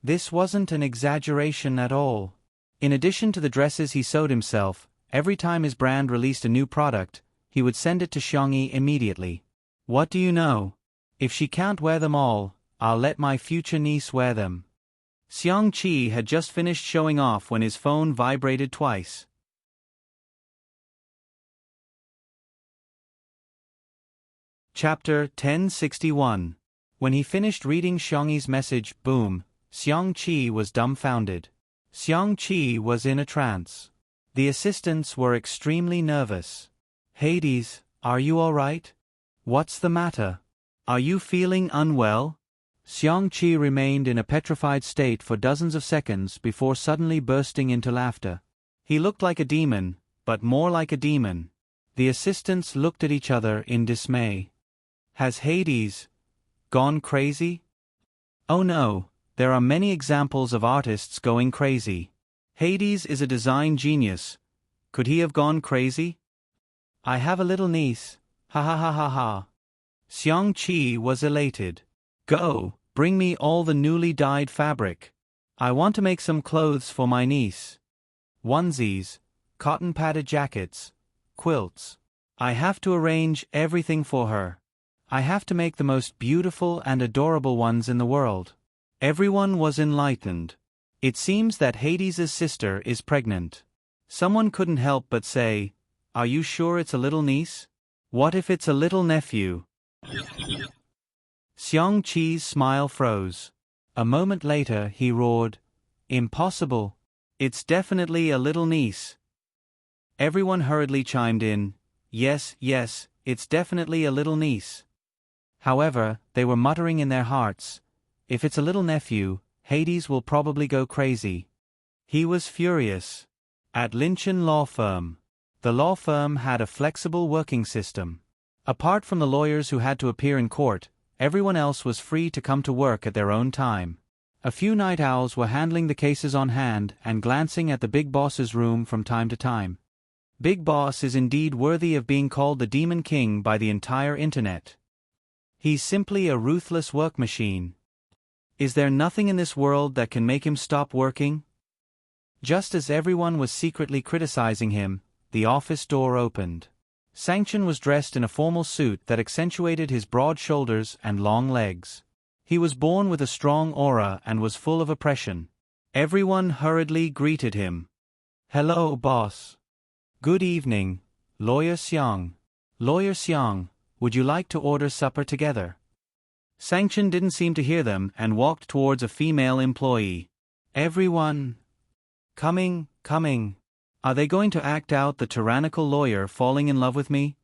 This wasn't an exaggeration at all. In addition to the dresses he sewed himself, every time his brand released a new product, he would send it to Xiangyi immediately. What do you know? If she can't wear them all, I'll let my future niece wear them. Xiang Qi had just finished showing off when his phone vibrated twice. Chapter 1061. When he finished reading Xiangyi's message, boom, Xiang Qi was dumbfounded. Xiang Qi was in a trance. The assistants were extremely nervous. Hades, are you alright? What's the matter? Are you feeling unwell? Xiang Qi remained in a petrified state for dozens of seconds before suddenly bursting into laughter. He looked like a demon, but more like a demon. The assistants looked at each other in dismay. Has Hades gone crazy? Oh no, there are many examples of artists going crazy. Hades is a design genius. Could he have gone crazy? I have a little niece. Ha ha ha ha ha. Xiang Qi was elated. Go, bring me all the newly dyed fabric. I want to make some clothes for my niece. Onesies, cotton padded jackets, quilts. I have to arrange everything for her. I have to make the most beautiful and adorable ones in the world. Everyone was enlightened. It seems that Hades' sister is pregnant. Someone couldn't help but say, are you sure it's a little niece? What if it's a little nephew? Xiang Qi's smile froze. A moment later he roared, impossible. It's definitely a little niece. Everyone hurriedly chimed in, yes, yes, it's definitely a little niece. However, they were muttering in their hearts, if it's a little nephew, Hades will probably go crazy. He was furious. At Lynchen Law Firm. The law firm had a flexible working system. Apart from the lawyers who had to appear in court, everyone else was free to come to work at their own time. A few night owls were handling the cases on hand and glancing at the Big Boss's room from time to time. Big Boss is indeed worthy of being called the Demon King by the entire internet. He's simply a ruthless work machine. Is there nothing in this world that can make him stop working? Just as everyone was secretly criticizing him, the office door opened. Sanction was dressed in a formal suit that accentuated his broad shoulders and long legs. He was born with a strong aura and was full of oppression. Everyone hurriedly greeted him. Hello, boss. Good evening, Lawyer Xiang. Lawyer Xiang, would you like to order supper together? Sanction didn't seem to hear them and walked towards a female employee. Everyone. Coming. Are they going to act out the tyrannical lawyer falling in love with me?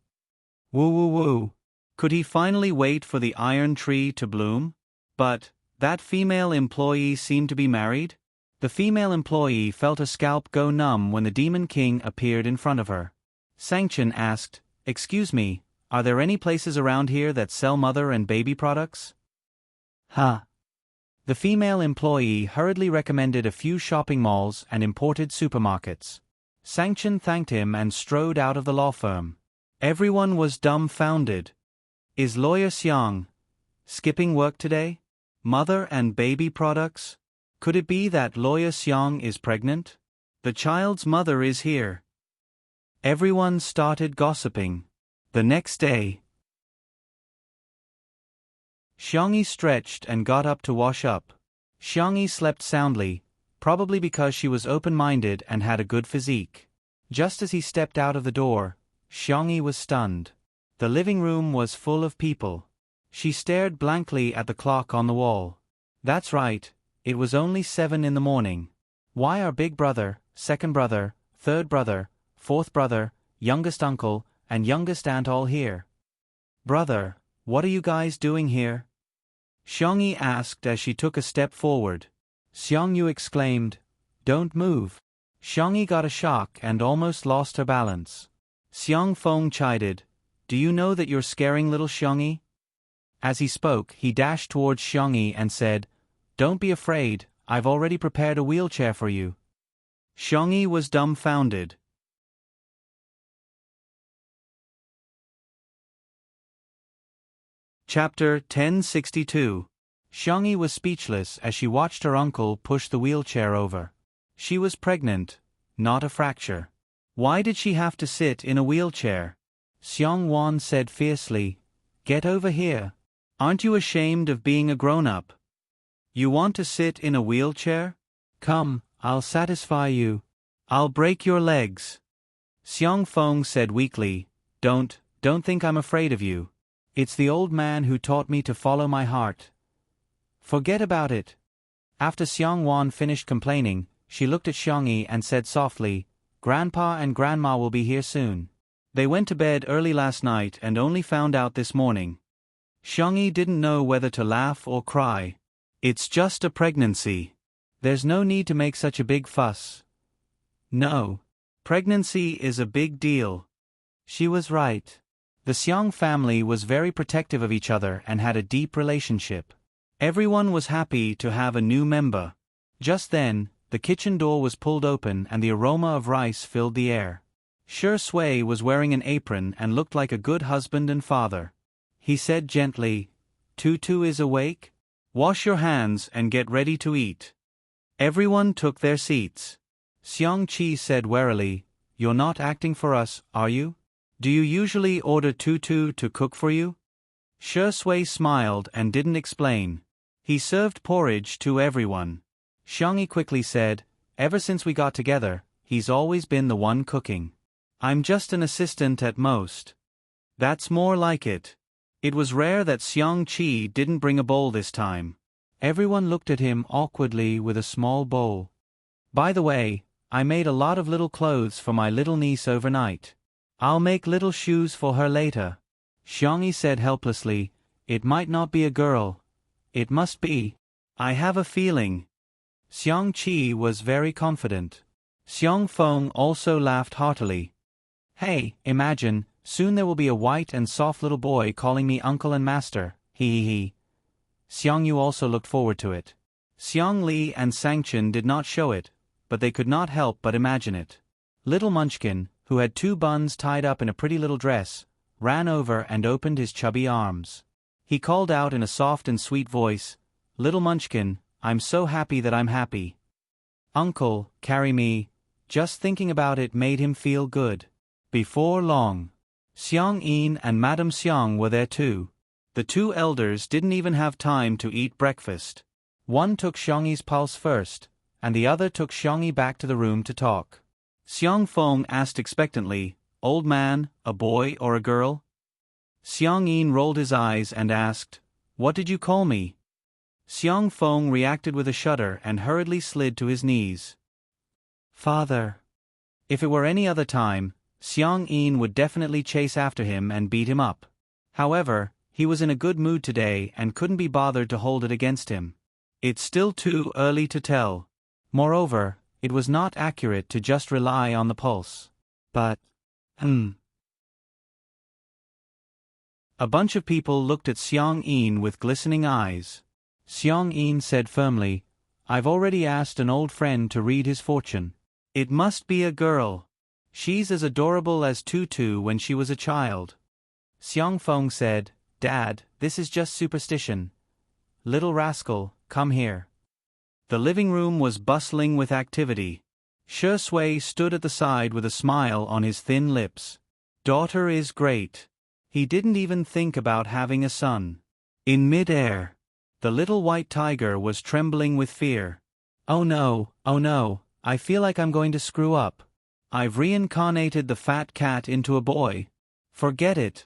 Woo woo woo. Could he finally wait for the iron tree to bloom? But, that female employee seemed to be married? The female employee felt a scalp go numb when the Demon King appeared in front of her. Sanction asked, excuse me, are there any places around here that sell mother and baby products? Huh. The female employee hurriedly recommended a few shopping malls and imported supermarkets. Sanction thanked him and strode out of the law firm. Everyone was dumbfounded. Is Lawyer Xiang skipping work today? Mother and baby products? Could it be that Lawyer Xiang is pregnant? The child's mother is here. Everyone started gossiping. The next day, Xiangyi stretched and got up to wash up. Xiangyi slept soundly, probably because she was open-minded and had a good physique. Just as he stepped out of the door, Xiangyi was stunned. The living room was full of people. She stared blankly at the clock on the wall. That's right, it was only 7 in the morning. Why are big brother, second brother, third brother, fourth brother, youngest uncle, and youngest aunt all here? Brother, what are you guys doing here? Xiangyi asked as she took a step forward. Xiangyu exclaimed, don't move. Xiangyi got a shock and almost lost her balance. Xiang Feng chided, do you know that you're scaring little Xiangyi? As he spoke, he dashed towards Xiangyi and said, don't be afraid, I've already prepared a wheelchair for you. Xiangyi was dumbfounded. Chapter 1062. Xiangyi was speechless as she watched her uncle push the wheelchair over. She was pregnant, not a fracture. Why did she have to sit in a wheelchair? Xiang Wan said fiercely, get over here. Aren't you ashamed of being a grown-up? You want to sit in a wheelchair? Come, I'll satisfy you. I'll break your legs. Xiang Feng said weakly, don't think I'm afraid of you. It's the old man who taught me to follow my heart. Forget about it. After Xiang Wan finished complaining, she looked at Xiangyi and said softly, Grandpa and Grandma will be here soon. They went to bed early last night and only found out this morning. Xiangyi didn't know whether to laugh or cry. It's just a pregnancy. There's no need to make such a big fuss. No. Pregnancy is a big deal. She was right. The Xiang family was very protective of each other and had a deep relationship. Everyone was happy to have a new member. Just then, the kitchen door was pulled open and the aroma of rice filled the air. Shi Sui was wearing an apron and looked like a good husband and father. He said gently, Tutu is awake? Wash your hands and get ready to eat. Everyone took their seats. Xiang Qi said warily, You're not acting for us, are you? Do you usually order Tutu to cook for you? Shi Sui smiled and didn't explain. He served porridge to everyone. Xiangyi quickly said, Ever since we got together, he's always been the one cooking. I'm just an assistant at most. That's more like it. It was rare that Xiang Qi didn't bring a bowl this time. Everyone looked at him awkwardly with a small bowl. By the way, I made a lot of little clothes for my little niece overnight. I'll make little shoes for her later. Xiangyi said helplessly, it might not be a girl. It must be. I have a feeling. Xiang Qi was very confident. Xiang Feng also laughed heartily. Hey, imagine, soon there will be a white and soft little boy calling me uncle and master, he. Xiang Yu also looked forward to it. Xiang Li and Sangchen did not show it, but they could not help but imagine it. Little Munchkin, who had 2 buns tied up in a pretty little dress, ran over and opened his chubby arms. He called out in a soft and sweet voice, Little Munchkin, I'm so happy that I'm happy. Uncle, carry me. Just thinking about it made him feel good. Before long, Xiang Yin and Madame Xiang were there too. The 2 elders didn't even have time to eat breakfast. One took Xiangyi's pulse first, and the other took Xiangyi back to the room to talk. Xiang Feng asked expectantly, Old man, a boy or a girl? Xiang Yin rolled his eyes and asked, What did you call me? Xiang Feng reacted with a shudder and hurriedly slid to his knees. Father. If it were any other time, Xiang Yin would definitely chase after him and beat him up. However, he was in a good mood today and couldn't be bothered to hold it against him. It's still too early to tell. Moreover, it was not accurate to just rely on the pulse. But, A bunch of people looked at Xiang Yin with glistening eyes. Xiang Yin said firmly, I've already asked an old friend to read his fortune. It must be a girl. She's as adorable as Tutu when she was a child. Xiang Feng said, Dad, this is just superstition. Little rascal, come here. The living room was bustling with activity. Shi Sui stood at the side with a smile on his thin lips. Daughter is great. He didn't even think about having a son. In mid-air, the little white tiger was trembling with fear. Oh no, I feel like I'm going to screw up. I've reincarnated the fat cat into a boy. Forget it,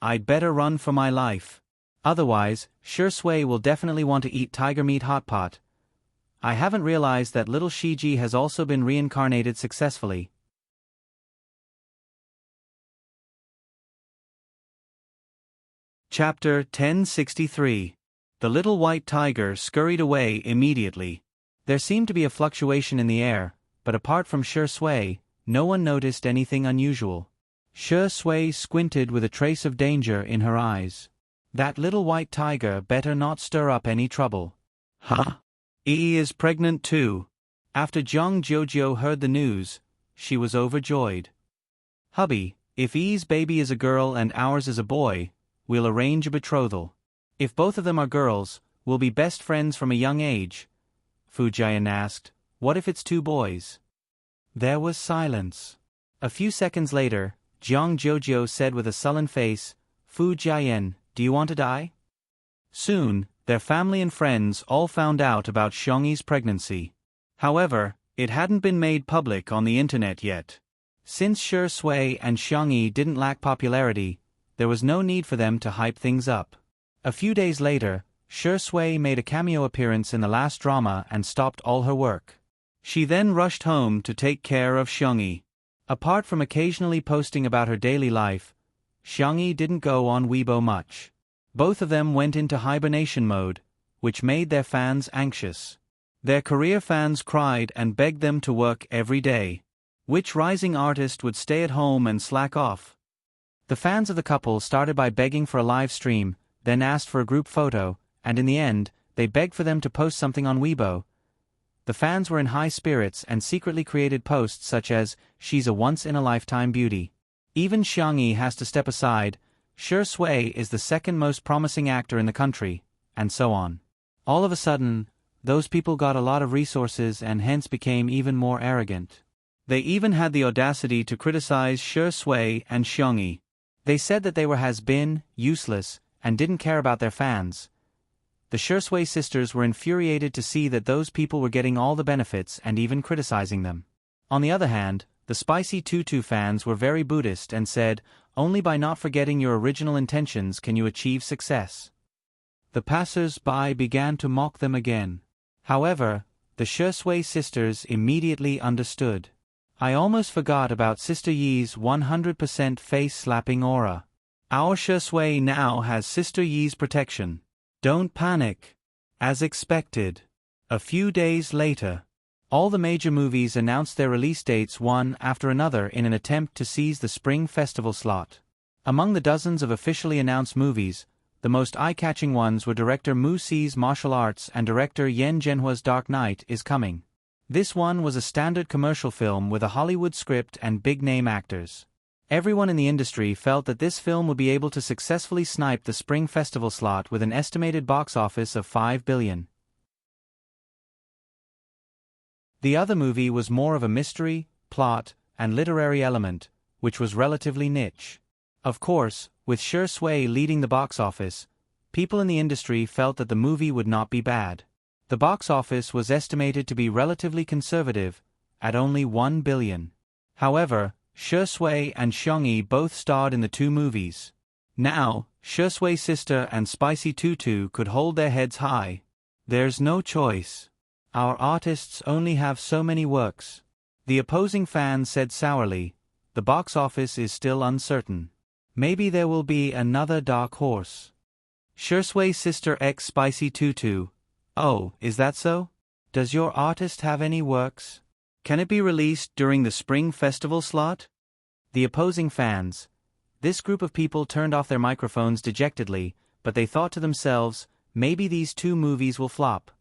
I'd better run for my life. Otherwise, Shi Sui will definitely want to eat tiger meat hot pot. I haven't realized that little Shiji has also been reincarnated successfully. Chapter 1063. The little white tiger scurried away immediately. There seemed to be a fluctuation in the air, but apart from Shi Sui, no one noticed anything unusual. Shi Sui squinted with a trace of danger in her eyes. That little white tiger better not stir up any trouble. Huh? Yi is pregnant too. After Jiang Jojo heard the news, she was overjoyed. Hubby, if Yi's baby is a girl and ours is a boy, we'll arrange a betrothal. If both of them are girls, we'll be best friends from a young age. Fu Jian asked, What if it's 2 boys? There was silence. A few seconds later, Jiang Jojo said with a sullen face, Fu Jian, do you want to die? Soon, their family and friends all found out about Xiangyi's pregnancy. However, it hadn't been made public on the internet yet. Since Shi Sui and Xiangyi didn't lack popularity, there was no need for them to hype things up. A few days later, Shi Sui made a cameo appearance in the last drama and stopped all her work. She then rushed home to take care of Xiangyi. Apart from occasionally posting about her daily life, Xiangyi didn't go on Weibo much. Both of them went into hibernation mode, which made their fans anxious. Their career fans cried and begged them to work every day. Which rising artist would stay at home and slack off? The fans of the couple started by begging for a live stream, then asked for a group photo, and in the end, they begged for them to post something on Weibo. The fans were in high spirits and secretly created posts such as, She's a once-in-a-lifetime beauty. Even Xiangyi has to step aside, Shi Sui is the second most promising actor in the country, and so on. All of a sudden, those people got a lot of resources and hence became even more arrogant. They even had the audacity to criticize Shi Sui and Xiangyi. They said that they were has-been, useless, and didn't care about their fans. The Shi Sui sisters were infuriated to see that those people were getting all the benefits and even criticizing them. On the other hand, the spicy Tutu fans were very Buddhist and said, only by not forgetting your original intentions can you achieve success. The passers-by began to mock them again. However, The Shui sisters immediately understood. I almost forgot about Sister Yi's 100% face-slapping aura. Our Shui now has Sister Yi's protection. Don't panic. As expected. A few days later, all the major movies announced their release dates one after another in an attempt to seize the Spring Festival slot. Among the dozens of officially announced movies, the most eye-catching ones were director Mu Si's Martial Arts and director Yen Zhenhua's Dark Knight is Coming. This one was a standard commercial film with a Hollywood script and big-name actors. Everyone in the industry felt that this film would be able to successfully snipe the Spring Festival slot with an estimated box office of $5 billion. The other movie was more of a mystery, plot, and literary element, which was relatively niche. Of course, with Shui leading the box office, people in the industry felt that the movie would not be bad. The box office was estimated to be relatively conservative, at only $1 billion. However, Shui and Xiangyi both starred in the two movies. Now, Shui sister and Spicy Tutu could hold their heads high. There's no choice. Our artists only have so many works. The opposing fans said sourly, the box office is still uncertain. Maybe there will be another dark horse. Shui sister x Spicy Tutu. Oh, is that so? Does your artist have any works? Can it be released during the Spring Festival slot? The opposing fans. This group of people turned off their microphones dejectedly, but they thought to themselves, maybe these two movies will flop.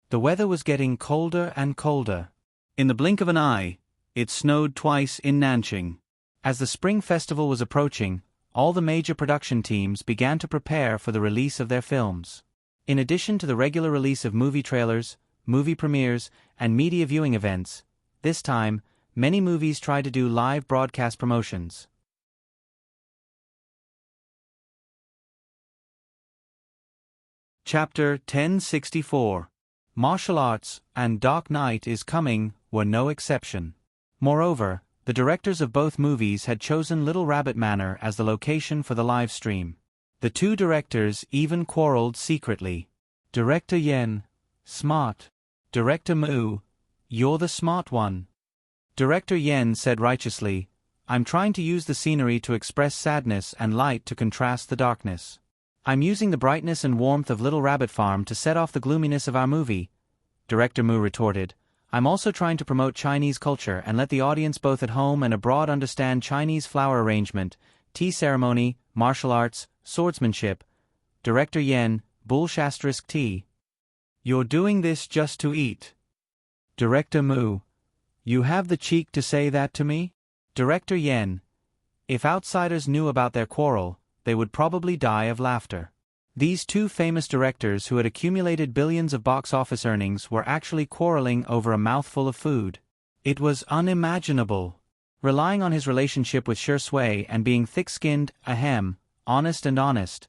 The weather was getting colder and colder. In the blink of an eye, it snowed twice in Nanjing. As the Spring Festival was approaching, all the major production teams began to prepare for the release of their films. In addition to the regular release of movie trailers, movie premieres, and media viewing events, this time, many movies tried to do live broadcast promotions. Chapter 1064. Martial Arts and Dark Knight is Coming were no exception. Moreover, the directors of both movies had chosen Little Rabbit Manor as the location for the live stream. The two directors even quarreled secretly. Director Yen, smart. Director Mu, you're the smart one. Director Yen said righteously, I'm trying to use the scenery to express sadness and light to contrast the darkness. I'm using the brightness and warmth of Little Rabbit Farm to set off the gloominess of our movie. Director Mu retorted, I'm also trying to promote Chinese culture and let the audience both at home and abroad understand Chinese flower arrangement, tea ceremony, martial arts, swordsmanship. Director Yen, **** tea. You're doing this just to eat. Director Mu, you have the cheek to say that to me? Director Yen, if outsiders knew about their quarrel, they would probably die of laughter. These two famous directors who had accumulated billions of box office earnings were actually quarreling over a mouthful of food. It was unimaginable. Relying on his relationship with Shui and being thick-skinned, honest,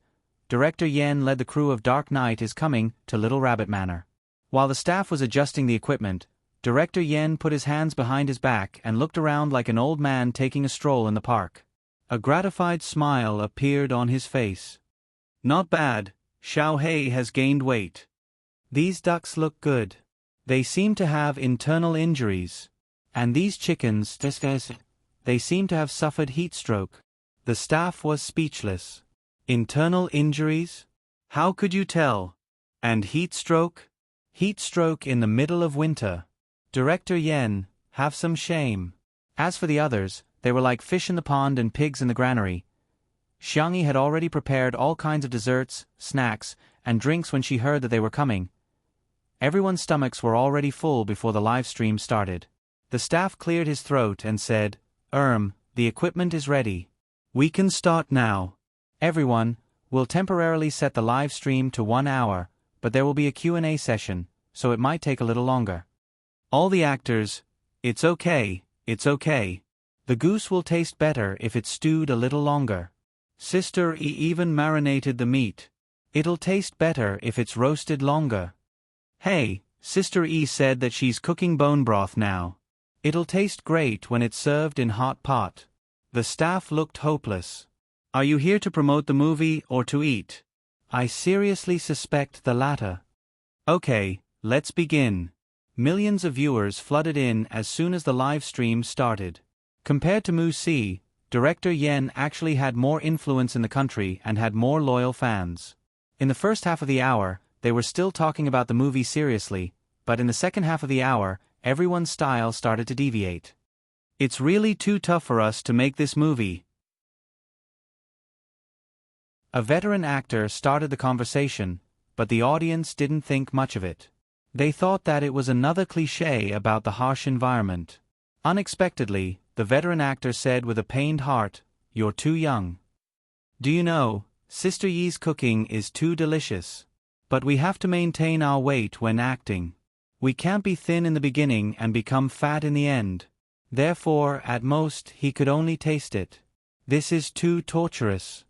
Director Yen led the crew of Dark Knight is Coming to Little Rabbit Manor. While the staff was adjusting the equipment, Director Yen put his hands behind his back and looked around like an old man taking a stroll in the park. A gratified smile appeared on his face. Not bad, Xiao Hei has gained weight. These ducks look good. They seem to have internal injuries. And these chickens, they seem to have suffered heat stroke. The staff was speechless. Internal injuries? How could you tell? And heat stroke? Heat stroke in the middle of winter. Director Yen, have some shame. As for the others, they were like fish in the pond and pigs in the granary. Xiangyi had already prepared all kinds of desserts, snacks, and drinks when she heard that they were coming. Everyone's stomachs were already full before the live stream started. The staff cleared his throat and said, the equipment is ready. We can start now. Everyone, will temporarily set the live stream to 1 hour, but there will be a Q&A session, so it might take a little longer. All the actors, it's okay. The goose will taste better if it's stewed a little longer. Sister E even marinated the meat. It'll taste better if it's roasted longer. Hey, Sister E said that she's cooking bone broth now. It'll taste great when it's served in hot pot. The staff looked hopeless. Are you here to promote the movie or to eat? I seriously suspect the latter. Okay, let's begin. Millions of viewers flooded in as soon as the live stream started. Compared to Mu Si, director Yen actually had more influence in the country and had more loyal fans. In the first half of the hour, they were still talking about the movie seriously, but in the second half of the hour, everyone's style started to deviate. It's really too tough for us to make this movie. A veteran actor started the conversation, but the audience didn't think much of it. They thought that it was another cliché about the harsh environment. Unexpectedly, the veteran actor said with a pained heart, "You're too young. Do you know, Sister Yi's cooking is too delicious. But we have to maintain our weight when acting. We can't be thin in the beginning and become fat in the end. Therefore, at most, he could only taste it. This is too torturous."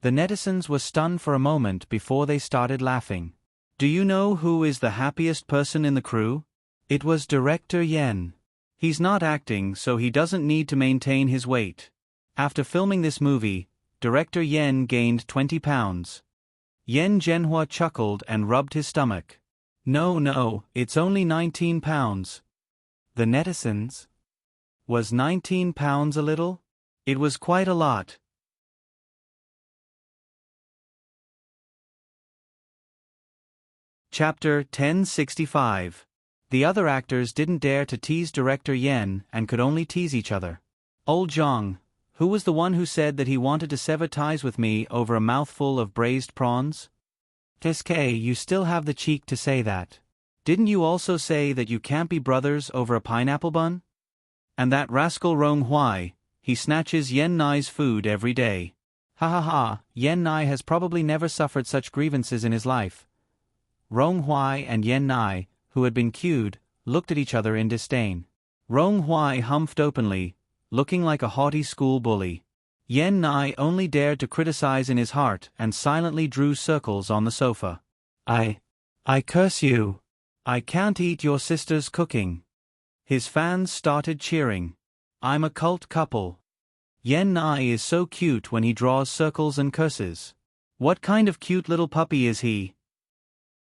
The netizens were stunned for a moment before they started laughing. Do you know who is the happiest person in the crew? It was director Yen. He's not acting, so he doesn't need to maintain his weight. After filming this movie, director Yen gained 20 pounds. Yen Zhenhua chuckled and rubbed his stomach. No, it's only 19 pounds. The netizens? Was 19 pounds a little? It was quite a lot. Chapter 1065. The other actors didn't dare to tease director Yen and could only tease each other. Old Zhang, who was the one who said that he wanted to sever ties with me over a mouthful of braised prawns? SK, you still have the cheek to say that. Didn't you also say that you can't be brothers over a pineapple bun? And that rascal Rong Huai, he snatches Yen Nai's food every day. Ha ha ha, Yen Nai has probably never suffered such grievances in his life. Rong Huai and Yen Nai, who had been cued, looked at each other in disdain. Rong Huai humphed openly, looking like a haughty school bully. Yen Nai only dared to criticize in his heart and silently drew circles on the sofa. I curse you. I can't eat your sister's cooking. His fans started cheering. I'm a cult couple. Yen Nai is so cute when he draws circles and curses. What kind of cute little puppy is he?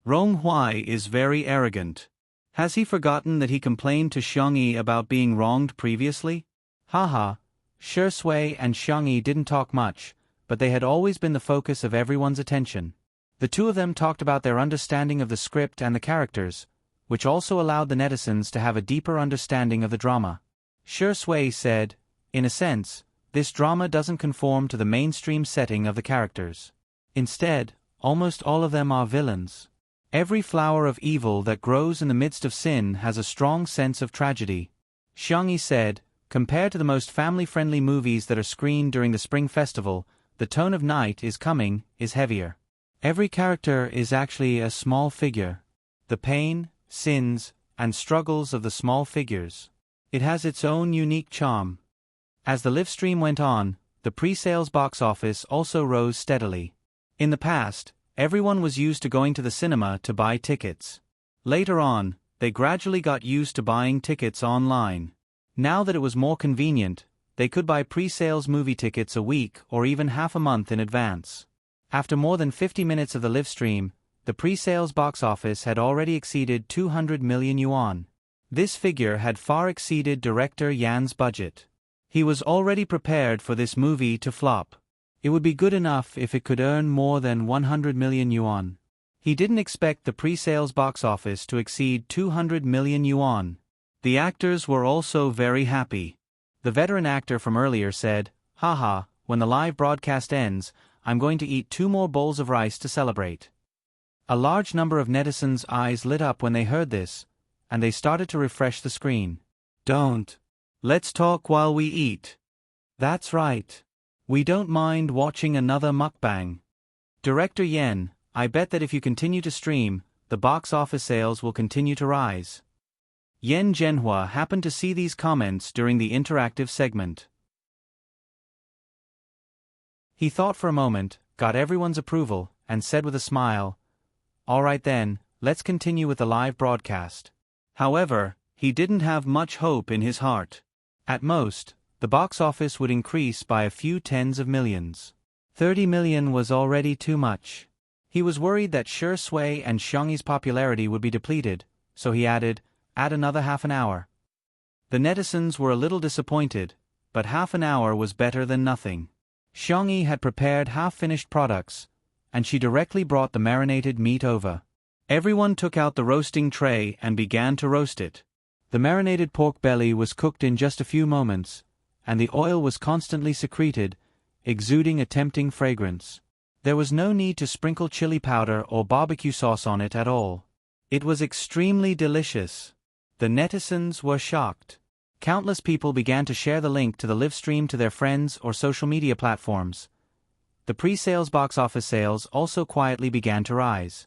Rong Huai is very arrogant. Has he forgotten that he complained to Xiangyi about being wronged previously? Haha, Shi Sui and Xiangyi didn't talk much, but they had always been the focus of everyone's attention. The two of them talked about their understanding of the script and the characters, which also allowed the netizens to have a deeper understanding of the drama. Shi Sui said, in a sense, this drama doesn't conform to the mainstream setting of the characters. Instead, almost all of them are villains. Every flower of evil that grows in the midst of sin has a strong sense of tragedy. Xiangyi said, compared to the most family-friendly movies that are screened during the Spring Festival, the tone of Night is Coming is heavier. Every character is actually a small figure. The pain, sins, and struggles of the small figures. It has its own unique charm. As the live stream went on, the pre-sales box office also rose steadily. In the past, everyone was used to going to the cinema to buy tickets. Later on, they gradually got used to buying tickets online. Now that it was more convenient, they could buy pre-sales movie tickets a week or even half a month in advance. After more than 50 minutes of the live stream, the pre-sales box office had already exceeded 200 million yuan. This figure had far exceeded director Yan's budget. He was already prepared for this movie to flop. It would be good enough if it could earn more than 100 million yuan. He didn't expect the pre-sales box office to exceed 200 million yuan. The actors were also very happy. The veteran actor from earlier said, haha, when the live broadcast ends, I'm going to eat 2 more bowls of rice to celebrate. A large number of netizens' eyes lit up when they heard this, and they started to refresh the screen. Don't. Let's talk while we eat. That's right. We don't mind watching another mukbang. Director Yen, I bet that if you continue to stream, the box office sales will continue to rise. Yen Zhenhua happened to see these comments during the interactive segment. He thought for a moment, got everyone's approval, and said with a smile, all right then, let's continue with the live broadcast. However, he didn't have much hope in his heart. At most, the box office would increase by a few tens of millions. 30 million was already too much. He was worried that Shi Sui and Xiangyi's popularity would be depleted, so he added, add another half an hour. The netizens were a little disappointed, but half an hour was better than nothing. Xiangyi had prepared half-finished products, and she directly brought the marinated meat over. Everyone took out the roasting tray and began to roast it. The marinated pork belly was cooked in just a few moments, and the oil was constantly secreted, exuding a tempting fragrance. There was no need to sprinkle chili powder or barbecue sauce on it at all. It was extremely delicious. The netizens were shocked. Countless people began to share the link to the live stream to their friends or social media platforms. The pre-sales box office sales also quietly began to rise.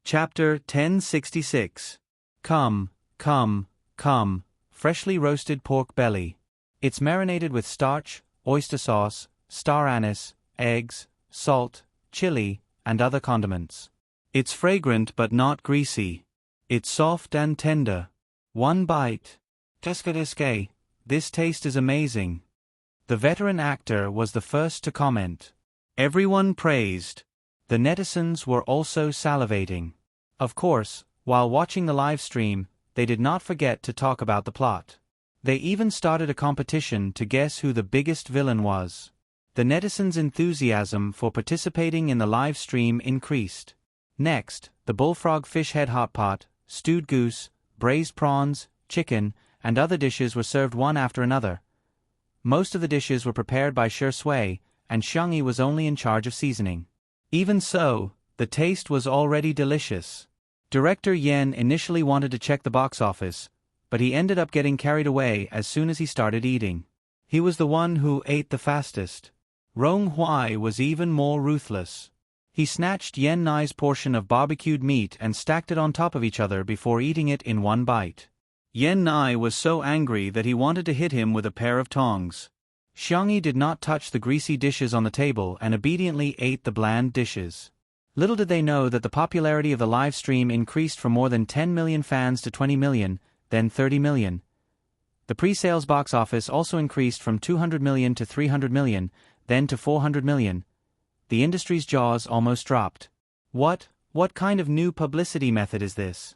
Chapter 1066. Come, come, come, freshly roasted pork belly. It's marinated with starch, oyster sauce, star anise, eggs, salt, chili, and other condiments. It's fragrant but not greasy. It's soft and tender. One bite. Tescadeske, this taste is amazing. The veteran actor was the first to comment. Everyone praised. The netizens were also salivating. Of course, while watching the live stream, they did not forget to talk about the plot. They even started a competition to guess who the biggest villain was. The netizens' enthusiasm for participating in the live stream increased. Next, the bullfrog fish head hot pot, stewed goose, braised prawns, chicken, and other dishes were served one after another. Most of the dishes were prepared by Shui, and Xiangyi was only in charge of seasoning. Even so, the taste was already delicious. Director Yen initially wanted to check the box office, but he ended up getting carried away as soon as he started eating. He was the one who ate the fastest. Rong Hui was even more ruthless. He snatched Yen Nai's portion of barbecued meat and stacked it on top of each other before eating it in one bite. Yen Nai was so angry that he wanted to hit him with a pair of tongs. Xiangyi did not touch the greasy dishes on the table and obediently ate the bland dishes. Little did they know that the popularity of the live stream increased from more than 10 million fans to 20 million, then 30 million. The pre-sales box office also increased from 200 million to 300 million, then to 400 million. The industry's jaws almost dropped. What kind of new publicity method is this?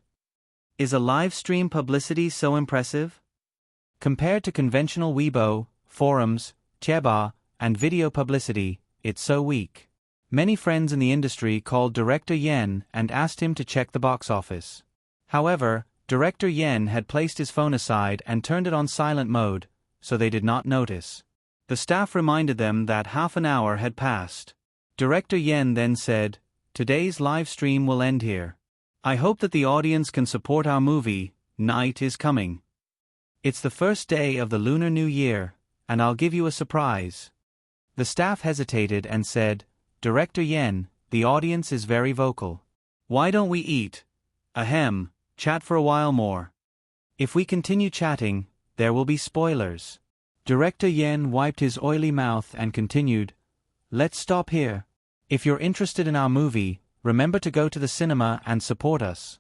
Is a live stream publicity so impressive? Compared to conventional Weibo, forums, Cheba, and video publicity, it's so weak. Many friends in the industry called Director Yen and asked him to check the box office. However, Director Yen had placed his phone aside and turned it on silent mode, so they did not notice. The staff reminded them that half an hour had passed. Director Yen then said, "Today's live stream will end here. I hope that the audience can support our movie, Night is Coming. It's the first day of the Lunar New Year, and I'll give you a surprise." The staff hesitated and said, "Director Yen, the audience is very vocal. Why don't we eat? Ahem, chat for a while more. If we continue chatting, there will be spoilers." Director Yen wiped his oily mouth and continued, "Let's stop here. If you're interested in our movie, remember to go to the cinema and support us."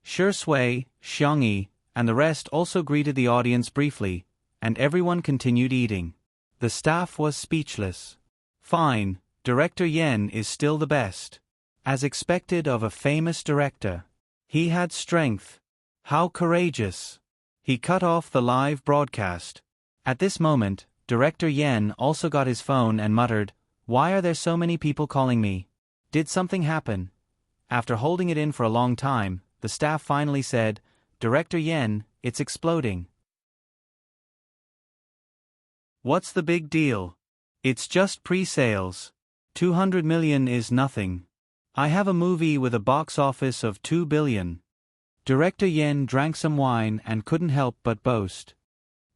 Shui, Xiangyi, and the rest also greeted the audience briefly, and everyone continued eating. The staff was speechless. Fine, Director Yen is still the best. As expected of a famous director. He had strength. How courageous. He cut off the live broadcast. At this moment, Director Yen also got his phone and muttered, "Why are there so many people calling me? Did something happen?" After holding it in for a long time, the staff finally said, "Director Yen, it's exploding." What's the big deal? It's just pre-sales. 200 million is nothing. I have a movie with a box office of 2 billion. Director Yen drank some wine and couldn't help but boast.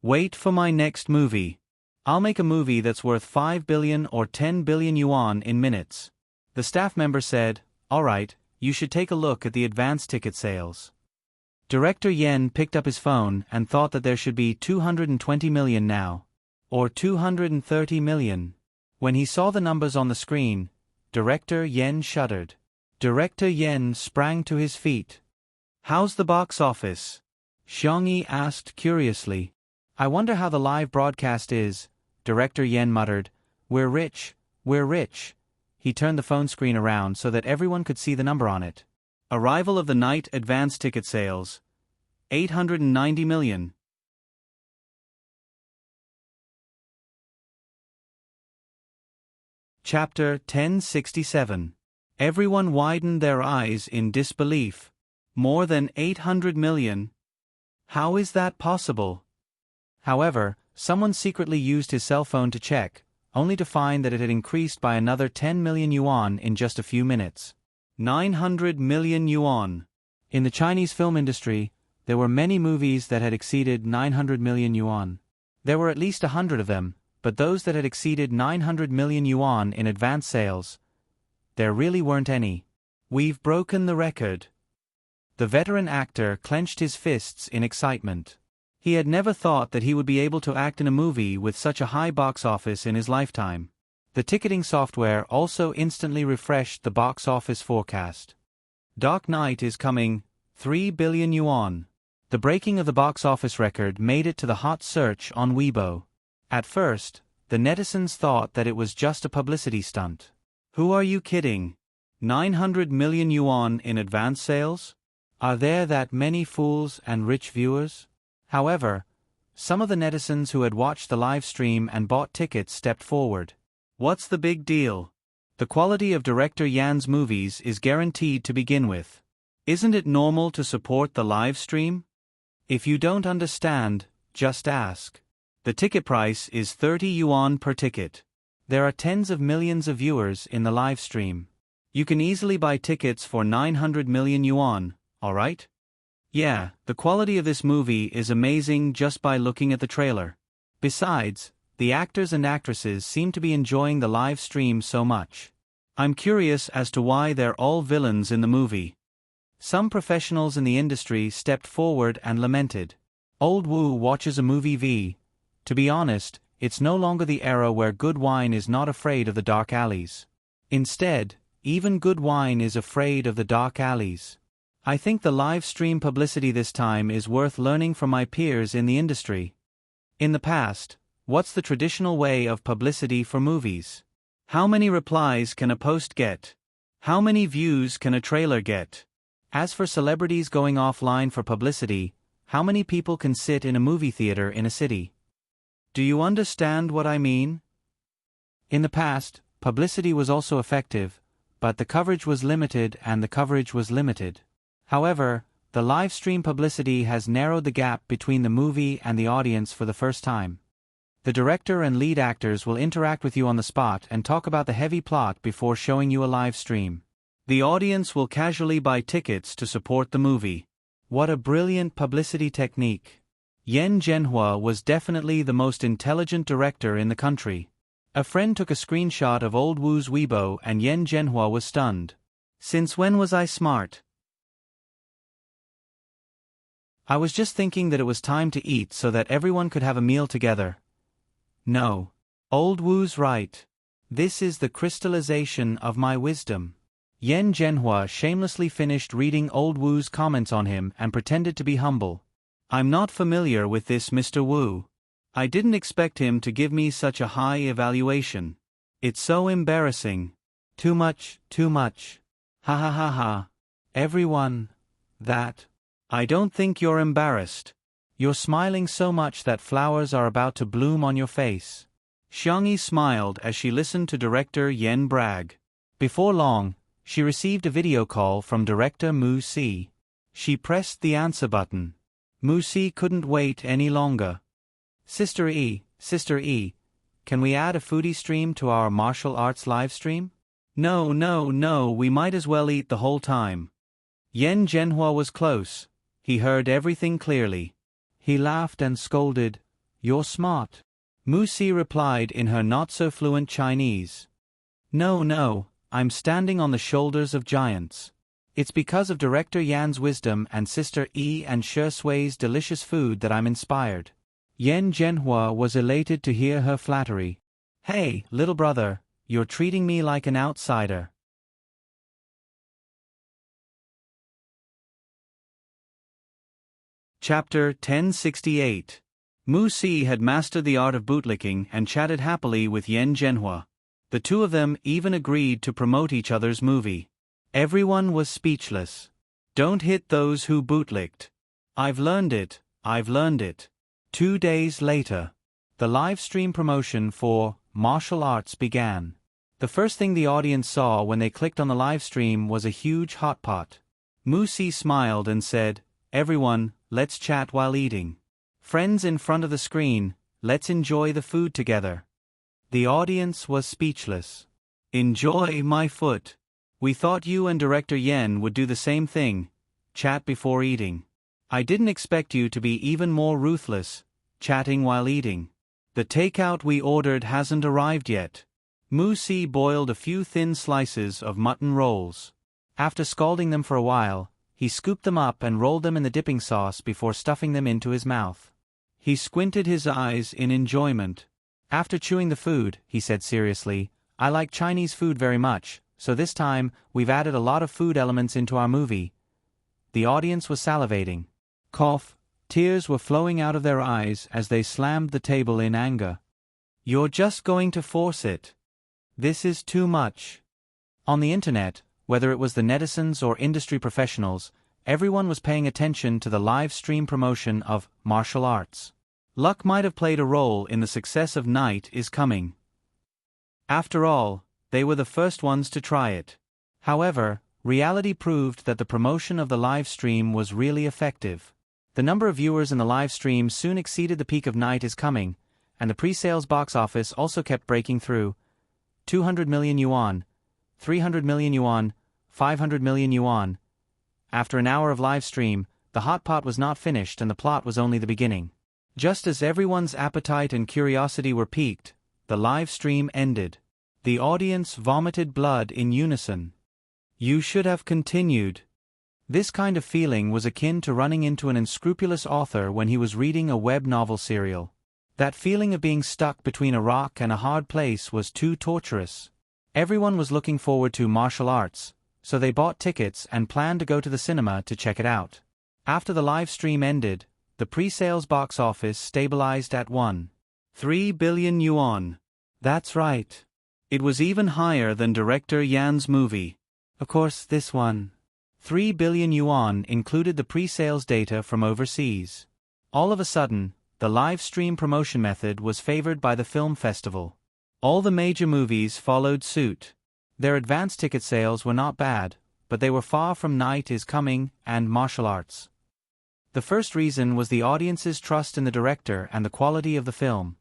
Wait for my next movie. I'll make a movie that's worth 5 billion or 10 billion yuan in minutes. The staff member said, "Alright, you should take a look at the advance ticket sales." Director Yen picked up his phone and thought that there should be 220 million now. Or 230 million. When he saw the numbers on the screen, Director Yen shuddered. Director Yen sprang to his feet. "How's the box office?" Xiangyi asked curiously. "I wonder how the live broadcast is," Director Yen muttered. We're rich. he turned the phone screen around so that everyone could see the number on it. Arrival of the night advance ticket sales. 890 million. Chapter 1067. Everyone widened their eyes in disbelief. More than 800 million? How is that possible? However, someone secretly used his cell phone to check, only to find that it had increased by another 10 million yuan in just a few minutes. 900 million yuan. In the Chinese film industry, there were many movies that had exceeded 900 million yuan. There were at least 100 of them, but those that had exceeded 900 million yuan in advance sales, there really weren't any. We've broken the record. The veteran actor clenched his fists in excitement. He had never thought that he would be able to act in a movie with such a high box office in his lifetime. The ticketing software also instantly refreshed the box office forecast. Dark Knight is coming, 3 billion yuan. The breaking of the box office record made it to the hot search on Weibo. At first, the netizens thought that it was just a publicity stunt. Who are you kidding? 900 million yuan in advance sales? Are there that many fools and rich viewers? However, some of the netizens who had watched the live stream and bought tickets stepped forward. What's the big deal? The quality of director Yan's movies is guaranteed to begin with. Isn't it normal to support the live stream? If you don't understand, just ask. The ticket price is 30 yuan per ticket. There are tens of millions of viewers in the live stream. You can easily buy tickets for 900 million yuan, alright? Yeah, the quality of this movie is amazing just by looking at the trailer. Besides, the actors and actresses seem to be enjoying the live stream so much. I'm curious as to why they're all villains in the movie. Some professionals in the industry stepped forward and lamented. Old Wu watches a movie v. To be honest, it's no longer the era where good wine is not afraid of the dark alleys. Instead, even good wine is afraid of the dark alleys. I think the live stream publicity this time is worth learning from my peers in the industry. In the past, what's the traditional way of publicity for movies? How many replies can a post get? How many views can a trailer get? As for celebrities going offline for publicity, how many people can sit in a movie theater in a city? Do you understand what I mean? In the past, publicity was also effective, but the coverage was limited. However, the live stream publicity has narrowed the gap between the movie and the audience for the first time. The director and lead actors will interact with you on the spot and talk about the heavy plot before showing you a live stream. The audience will casually buy tickets to support the movie. What a brilliant publicity technique. Yen Zhenhua was definitely the most intelligent director in the country. A friend took a screenshot of old Wu's Weibo and Yen Zhenhua was stunned. Since when was I smart? I was just thinking that it was time to eat so that everyone could have a meal together. No. Old Wu's right. This is the crystallization of my wisdom. Yen Zhenhua shamelessly finished reading old Wu's comments on him and pretended to be humble. I'm not familiar with this Mr. Wu. I didn't expect him to give me such a high evaluation. It's so embarrassing. Too much. Ha ha ha ha. Everyone. That. I don't think you're embarrassed. You're smiling so much that flowers are about to bloom on your face. Xiangyi smiled as she listened to director Yen brag. Before long, she received a video call from director Mu Si. She pressed the answer button. Mu Si couldn't wait any longer. Sister E, can we add a foodie stream to our martial arts live stream? No, we might as well eat the whole time. Yen Zhenhua was close. He heard everything clearly. He laughed and scolded, "You're smart." Mu Si replied in her not-so-fluent Chinese. No, I'm standing on the shoulders of giants. It's because of Director Yan's wisdom and Sister E and Shi Sui's delicious food that I'm inspired. Yen Zhenhua was elated to hear her flattery. Hey, little brother, you're treating me like an outsider. Chapter 1068. Mu Si had mastered the art of bootlicking and chatted happily with Yen Zhenhua. The two of them even agreed to promote each other's movie. Everyone was speechless. Don't hit those who bootlicked. I've learned it, I've learned it. 2 days later, the live stream promotion for martial arts began. The first thing the audience saw when they clicked on the live stream was a huge hot pot. Musi smiled and said, "Everyone, let's chat while eating. Friends in front of the screen, let's enjoy the food together." The audience was speechless. "Enjoy my foot. We thought you and Director Yen would do the same thing, chat before eating. I didn't expect you to be even more ruthless, chatting while eating. The takeout we ordered hasn't arrived yet." Musi boiled a few thin slices of mutton rolls. After scalding them for a while, he scooped them up and rolled them in the dipping sauce before stuffing them into his mouth. He squinted his eyes in enjoyment. After chewing the food, he said seriously, "I like Chinese food very much, so this time, we've added a lot of food elements into our movie." The audience was salivating. Cough, tears were flowing out of their eyes as they slammed the table in anger. "You're just going to force it. This is too much." On the internet, whether it was the netizens or industry professionals, everyone was paying attention to the live stream promotion of martial arts. Luck might have played a role in the success of Night is Coming. After all, they were the first ones to try it. However, reality proved that the promotion of the live stream was really effective. The number of viewers in the live stream soon exceeded the peak of Night is Coming, and the pre-sales box office also kept breaking through. 200 million yuan, 300 million yuan, 500 million yuan. After an hour of live stream, the hot pot was not finished and the plot was only the beginning. Just as everyone's appetite and curiosity were piqued, the live stream ended. The audience vomited blood in unison. "You should have continued." This kind of feeling was akin to running into an unscrupulous author when he was reading a web novel serial. That feeling of being stuck between a rock and a hard place was too torturous. Everyone was looking forward to martial arts, so they bought tickets and planned to go to the cinema to check it out. After the live stream ended, the pre-sales box office stabilized at 1.3 billion yuan. That's right. It was even higher than Director Yan's movie. Of course, this 1.3 billion yuan included the pre-sales data from overseas. All of a sudden, the live stream promotion method was favored by the film festival. All the major movies followed suit. Their advance ticket sales were not bad, but they were far from Night is Coming and martial arts. The first reason was the audience's trust in the director and the quality of the film.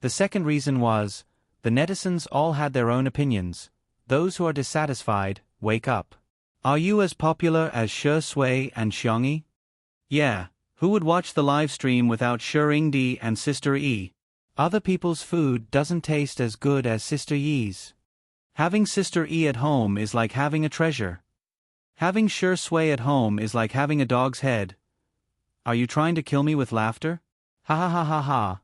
The second reason was, the netizens all had their own opinions. Those who are dissatisfied, wake up. Are you as popular as Shi Sui and Xiangyi? Yeah, who would watch the live stream without Shi Yingdi and Sister Yi? Other people's food doesn't taste as good as Sister Yi's. Having Sister Yi at home is like having a treasure. Having Shi Sui at home is like having a dog's head. Are you trying to kill me with laughter? Ha ha ha ha ha.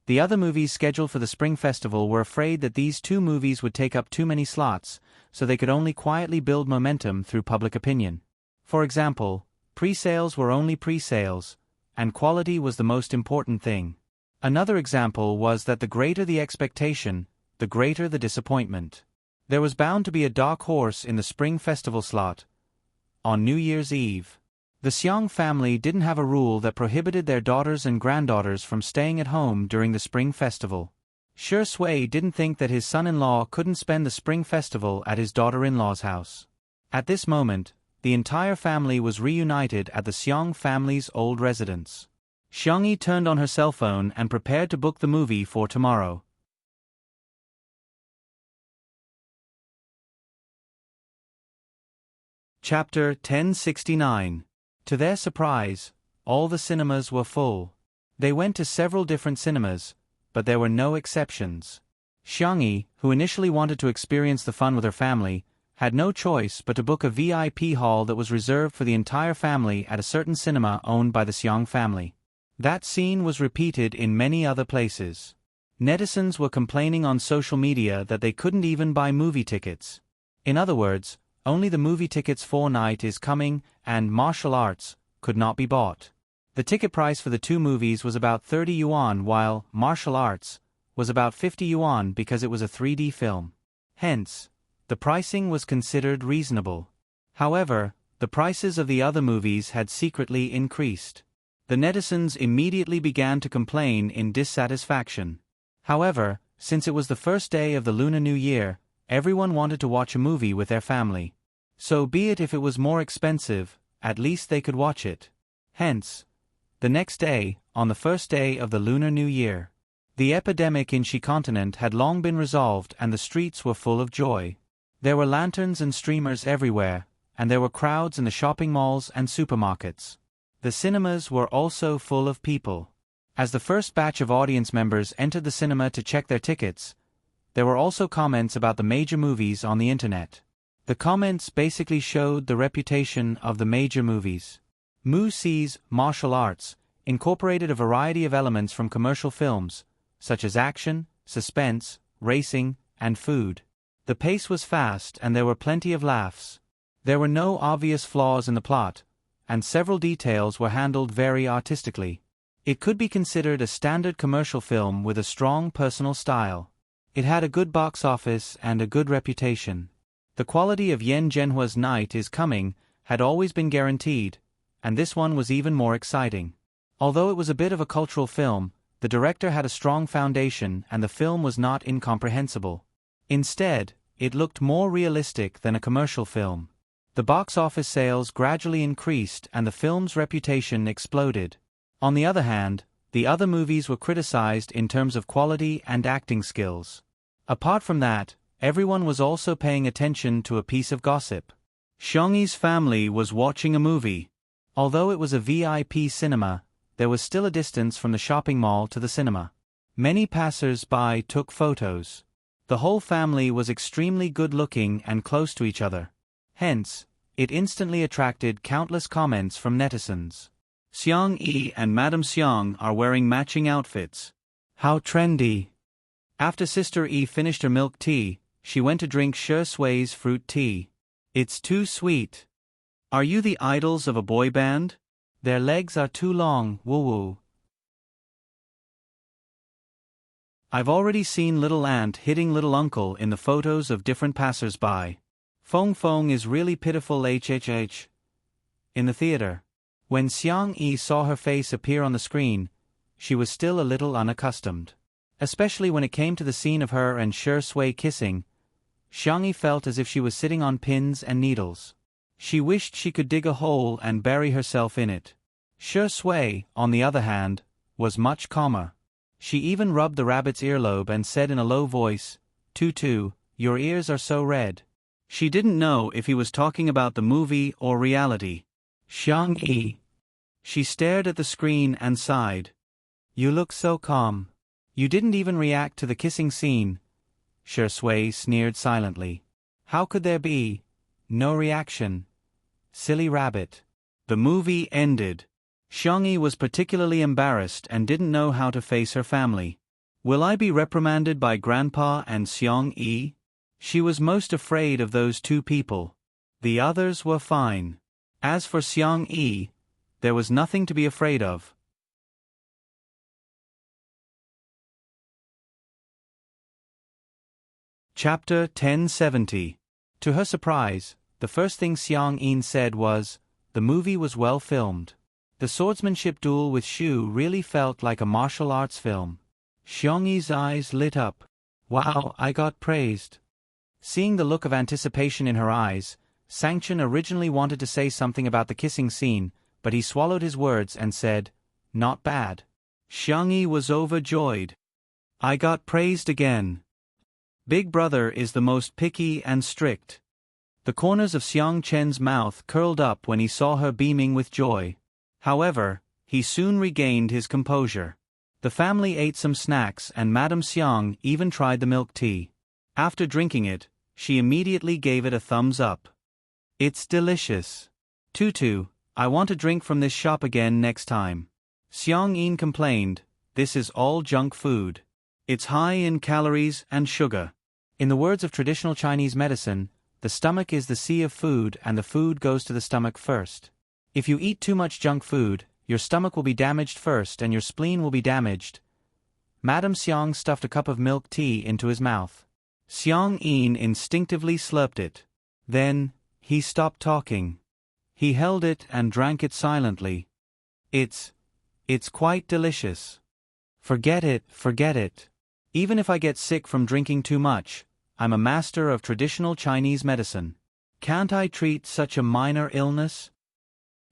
The other movies scheduled for the Spring Festival were afraid that these two movies would take up too many slots, so they could only quietly build momentum through public opinion. For example, pre-sales were only pre-sales, and quality was the most important thing. Another example was that the greater the expectation, the greater the disappointment. There was bound to be a dark horse in the Spring Festival slot. On New Year's Eve, the Xiang family didn't have a rule that prohibited their daughters and granddaughters from staying at home during the Spring Festival. Shi Sui didn't think that his son-in-law couldn't spend the Spring Festival at his daughter-in-law's house. At this moment, the entire family was reunited at the Xiang family's old residence. Xiangyi turned on her cell phone and prepared to book the movie for tomorrow. Chapter 1069. To their surprise, all the cinemas were full. They went to several different cinemas, but there were no exceptions. Xiangyi, who initially wanted to experience the fun with her family, had no choice but to book a VIP hall that was reserved for the entire family at a certain cinema owned by the Xiang family. That scene was repeated in many other places. Netizens were complaining on social media that they couldn't even buy movie tickets. In other words, only the movie tickets for Night is Coming and martial arts could not be bought. The ticket price for the two movies was about 30 yuan, while martial arts was about 50 yuan because it was a 3D film. Hence, the pricing was considered reasonable. However, the prices of the other movies had secretly increased. The netizens immediately began to complain in dissatisfaction. However, since it was the first day of the Lunar New Year, everyone wanted to watch a movie with their family. So be it if it was more expensive, at least they could watch it. Hence, the next day, on the first day of the Lunar New Year, the epidemic in Xi continent had long been resolved and the streets were full of joy. There were lanterns and streamers everywhere, and there were crowds in the shopping malls and supermarkets. The cinemas were also full of people. As the first batch of audience members entered the cinema to check their tickets, there were also comments about the major movies on the internet. The comments basically showed the reputation of the major movies. Mu Si's martial arts incorporated a variety of elements from commercial films, such as action, suspense, racing, and food. The pace was fast and there were plenty of laughs. There were no obvious flaws in the plot, and several details were handled very artistically. It could be considered a standard commercial film with a strong personal style. It had a good box office and a good reputation. The quality of Yan Zhenhua's Night is Coming had always been guaranteed, and this one was even more exciting. Although it was a bit of a cultural film, the director had a strong foundation and the film was not incomprehensible. Instead, it looked more realistic than a commercial film. The box office sales gradually increased and the film's reputation exploded. On the other hand, the other movies were criticized in terms of quality and acting skills. Apart from that, everyone was also paying attention to a piece of gossip. Xiangyi's family was watching a movie. Although it was a VIP cinema, there was still a distance from the shopping mall to the cinema. Many passers-by took photos. The whole family was extremely good-looking and close to each other. Hence, it instantly attracted countless comments from netizens. Xiang Yi and Madame Xiang are wearing matching outfits. How trendy. After Sister Yi finished her milk tea, she went to drink Shi Sui's fruit tea. It's too sweet. Are you the idols of a boy band? Their legs are too long, woo-woo. I've already seen little aunt hitting little uncle in the photos of different passers-by. Feng Feng is really pitiful hhh. In the theater. When Xiang Yi saw her face appear on the screen, she was still a little unaccustomed. Especially when it came to the scene of her and Shi Sui kissing, Xiang Yi felt as if she was sitting on pins and needles. She wished she could dig a hole and bury herself in it. Shi Sui, on the other hand, was much calmer. She even rubbed the rabbit's earlobe and said in a low voice, "Tutu, your ears are so red." She didn't know if he was talking about the movie or reality. Xiang Yi. She stared at the screen and sighed. You look so calm. You didn't even react to the kissing scene. Shi Sui sneered silently. How could there be no reaction? Silly rabbit. The movie ended. Xiang Yi was particularly embarrassed and didn't know how to face her family. Will I be reprimanded by Grandpa and Xiang Yi? She was most afraid of those two people. The others were fine. As for Xiang Yi, there was nothing to be afraid of. Chapter 1070. To her surprise, the first thing Xiang Yi said was, the movie was well filmed. The swordsmanship duel with Shu really felt like a martial arts film. Xiang Yi's eyes lit up. Wow, I got praised. Seeing the look of anticipation in her eyes, Sangchen originally wanted to say something about the kissing scene, but he swallowed his words and said, not bad. Xiang Yi was overjoyed. I got praised again. Big Brother is the most picky and strict. The corners of Xiang Chen's mouth curled up when he saw her beaming with joy. However, he soon regained his composure. The family ate some snacks and Madame Xiang even tried the milk tea. After drinking it, she immediately gave it a thumbs up. It's delicious. Tutu, I want to drink from this shop again next time. Xiang Yi complained, this is all junk food. It's high in calories and sugar. In the words of traditional Chinese medicine, the stomach is the sea of food and the food goes to the stomach first. If you eat too much junk food, your stomach will be damaged first and your spleen will be damaged. Madam Xiang stuffed a cup of milk tea into his mouth. Xiang Yin instinctively slurped it. Then, he stopped talking. He held it and drank it silently. It's quite delicious. Forget it. Even if I get sick from drinking too much, I'm a master of traditional Chinese medicine. Can't I treat such a minor illness?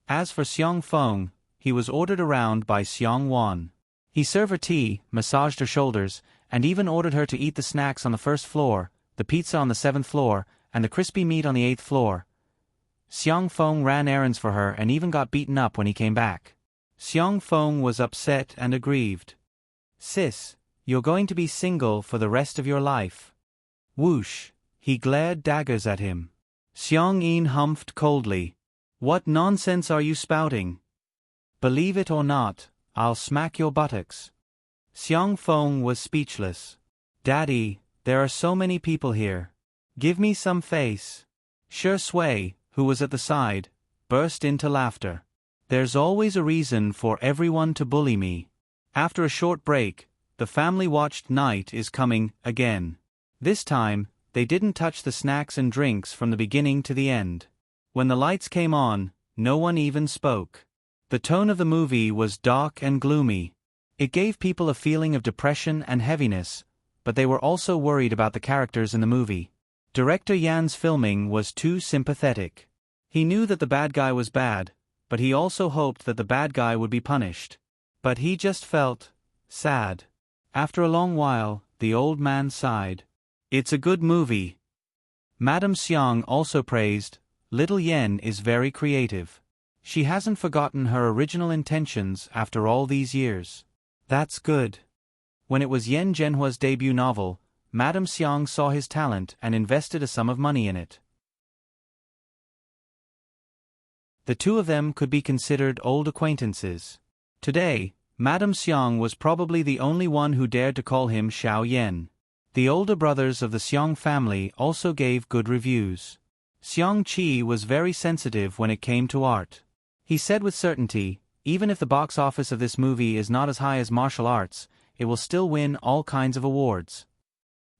As for Xiang Feng, he was ordered around by Xiang Wan. He served her tea, massaged her shoulders, and even ordered her to eat the snacks on the first floor, the pizza on the 7th floor, and the crispy meat on the 8th floor. Xiang Feng ran errands for her and even got beaten up when he came back. Xiang Feng was upset and aggrieved. Sis, you're going to be single for the rest of your life. Whoosh, he glared daggers at him. Xiang Yin humphed coldly. What nonsense are you spouting? Believe it or not, I'll smack your buttocks. Xiang Feng was speechless. Daddy, there are so many people here. Give me some face. Shi Sui, who was at the side, burst into laughter. There's always a reason for everyone to bully me. After a short break, the family watched Night is Coming again. This time, they didn't touch the snacks and drinks from the beginning to the end. When the lights came on, no one even spoke. The tone of the movie was dark and gloomy. It gave people a feeling of depression and heaviness, but they were also worried about the characters in the movie. Director Yan's filming was too sympathetic. He knew that the bad guy was bad, but he also hoped that the bad guy would be punished. But he just felt sad. After a long while, the old man sighed. It's a good movie. Madam Xiang also praised, Little Yen is very creative. She hasn't forgotten her original intentions after all these years. That's good. When it was Yen Zhenhua's debut novel, Madam Xiang saw his talent and invested a sum of money in it. The two of them could be considered old acquaintances. Today, Madam Xiang was probably the only one who dared to call him Xiao Yan. The older brothers of the Xiang family also gave good reviews. Xiang Qi was very sensitive when it came to art. He said with certainty, even if the box office of this movie is not as high as martial arts, it will still win all kinds of awards.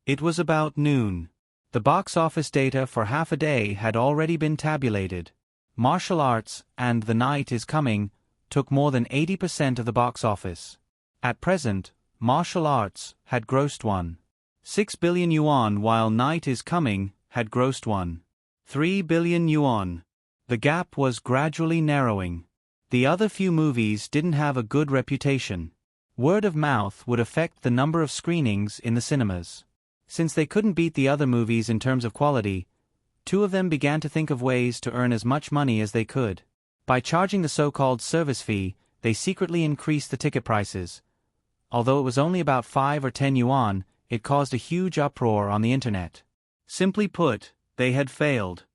It was about noon. The box office data for half a day had already been tabulated. Martial arts and The Night is Coming took more than 80% of the box office. At present, martial arts had grossed 1.6 billion yuan while Night is Coming had grossed 1.3 billion yuan. The gap was gradually narrowing. The other few movies didn't have a good reputation. Word of mouth would affect the number of screenings in the cinemas. Since they couldn't beat the other movies in terms of quality, two of them began to think of ways to earn as much money as they could. By charging the so-called service fee, they secretly increased the ticket prices. Although it was only about 5 or 10 yuan, it caused a huge uproar on the internet. Simply put, they had failed.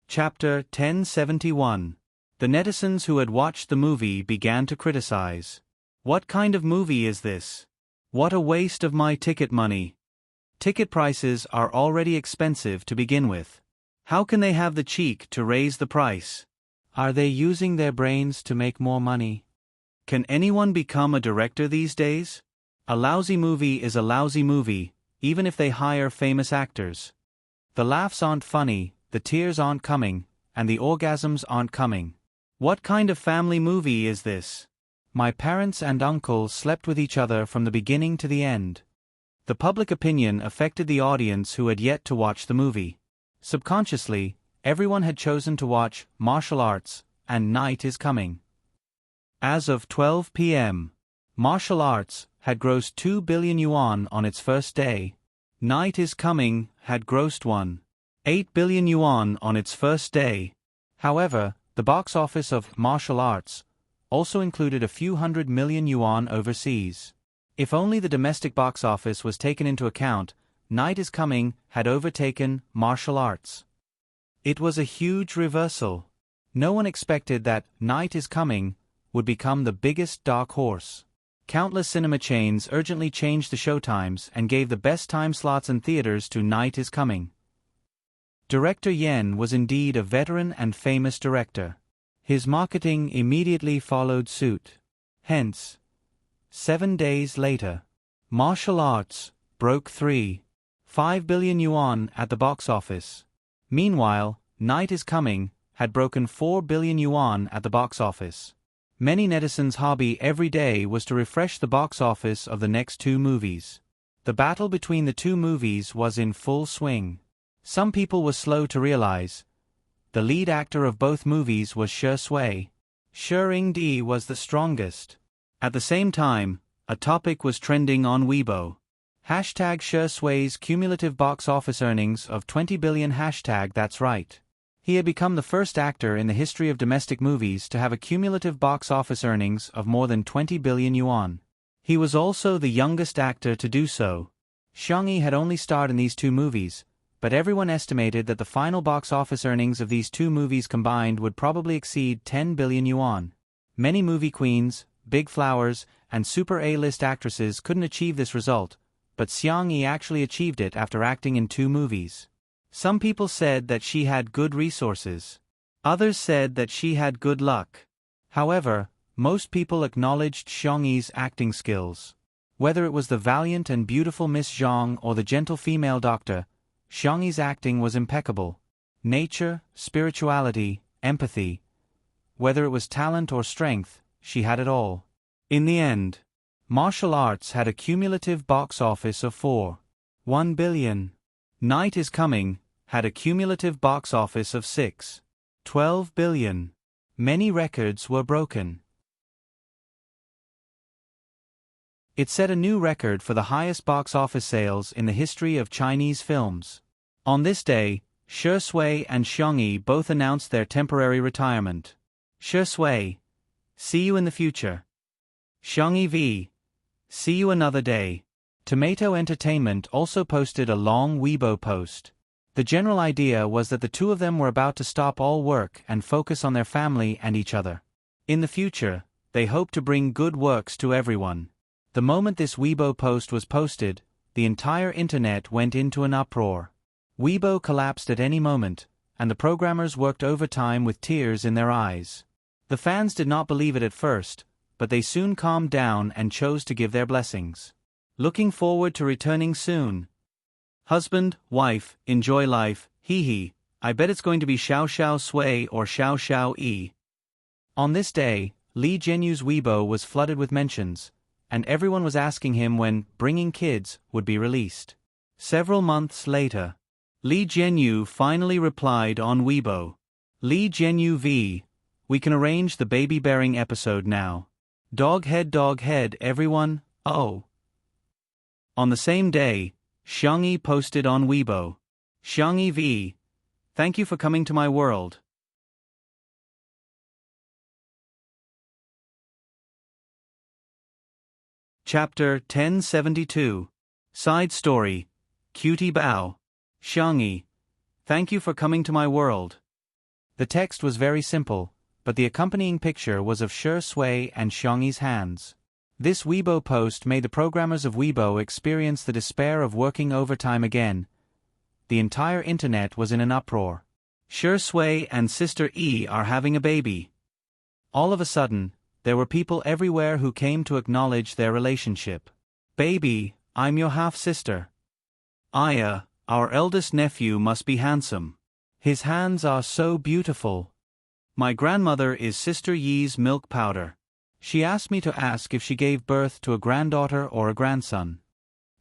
Chapter 1071. The netizens who had watched the movie began to criticize. What kind of movie is this? What a waste of my ticket money. Ticket prices are already expensive to begin with. How can they have the cheek to raise the price? Are they using their brains to make more money? Can anyone become a director these days? A lousy movie is a lousy movie, even if they hire famous actors. The laughs aren't funny, the tears aren't coming, and the orgasms aren't coming. What kind of family movie is this? My parents and uncle slept with each other from the beginning to the end. The public opinion affected the audience who had yet to watch the movie. Subconsciously, everyone had chosen to watch Martial Arts and Night is Coming. As of 12 p.m., Martial Arts had grossed 2 billion yuan on its first day. Night is Coming had grossed 1.8 billion yuan on its first day. However, the box office of Martial Arts also included a few hundred million yuan overseas. If only the domestic box office was taken into account, Night is Coming had overtaken Martial Arts. It was a huge reversal. No one expected that Night is Coming would become the biggest dark horse. Countless cinema chains urgently changed the showtimes and gave the best time slots in theaters to Night is Coming. Director Yen was indeed a veteran and famous director. His marketing immediately followed suit. Hence, 7 days later, Martial Arts broke 3.5 billion yuan at the box office. Meanwhile, Night is Coming had broken 4 billion yuan at the box office. Many netizens' hobby every day was to refresh the box office of the next two movies. The battle between the two movies was in full swing. Some people were slow to realize the lead actor of both movies was Shi Sui. Shi Yingdi was the strongest. At the same time, a topic was trending on Weibo. Hashtag Shi Sui's cumulative box office earnings of 20 billion. Hashtag that's right. He had become the first actor in the history of domestic movies to have a cumulative box office earnings of more than 20 billion yuan. He was also the youngest actor to do so. Xiang Yi had only starred in these two movies, but everyone estimated that the final box office earnings of these two movies combined would probably exceed 10 billion yuan. Many movie queens, big flowers, and super A-list actresses couldn't achieve this result, but Xiang Yi actually achieved it after acting in two movies. Some people said that she had good resources. Others said that she had good luck. However, most people acknowledged Xiang Yi's acting skills. Whether it was the valiant and beautiful Miss Zhang or the gentle female doctor, Xiang Yi's acting was impeccable. Nature, spirituality, empathy. Whether it was talent or strength, she had it all. In the end, Martial Arts had a cumulative box office of 4.1 billion. Night is Coming had a cumulative box office of 6.12 billion. Many records were broken. It set a new record for the highest box office sales in the history of Chinese films. On this day, Shi Sui and Xiang Yi both announced their temporary retirement. Shi Sui, see you in the future. Xiang Yi V, see you another day. Tomato Entertainment also posted a long Weibo post. The general idea was that the two of them were about to stop all work and focus on their family and each other. In the future, they hope to bring good works to everyone. The moment this Weibo post was posted, the entire internet went into an uproar. Weibo collapsed at any moment, and the programmers worked overtime with tears in their eyes. The fans did not believe it at first, but they soon calmed down and chose to give their blessings. Looking forward to returning soon. Husband, wife, enjoy life, hee hee, I bet it's going to be Xiao Xiao Sui or Xiao Xiao Yi. On this day, Li Jianyu's Weibo was flooded with mentions, and everyone was asking him when Bringing Kids would be released. Several months later, Li Jianyu finally replied on Weibo. Li Jianyu V, we can arrange the baby-bearing episode now. Dog head everyone, oh. On the same day, Xiang Yi posted on Weibo. Xiang Yi V, thank you for coming to my world. Chapter 1072. Side Story. Cutie Bao. Xiang Yi, thank you for coming to my world. The text was very simple, but the accompanying picture was of Shi Sui and Xiang Yi's hands. This Weibo post made the programmers of Weibo experience the despair of working overtime again. The entire internet was in an uproar. Shi Sui and Sister Yi are having a baby. All of a sudden, there were people everywhere who came to acknowledge their relationship. Baby, I'm your half-sister. Aya, our eldest nephew must be handsome. His hands are so beautiful. My grandmother is Sister Yi's milk powder. She asked me to ask if she gave birth to a granddaughter or a grandson.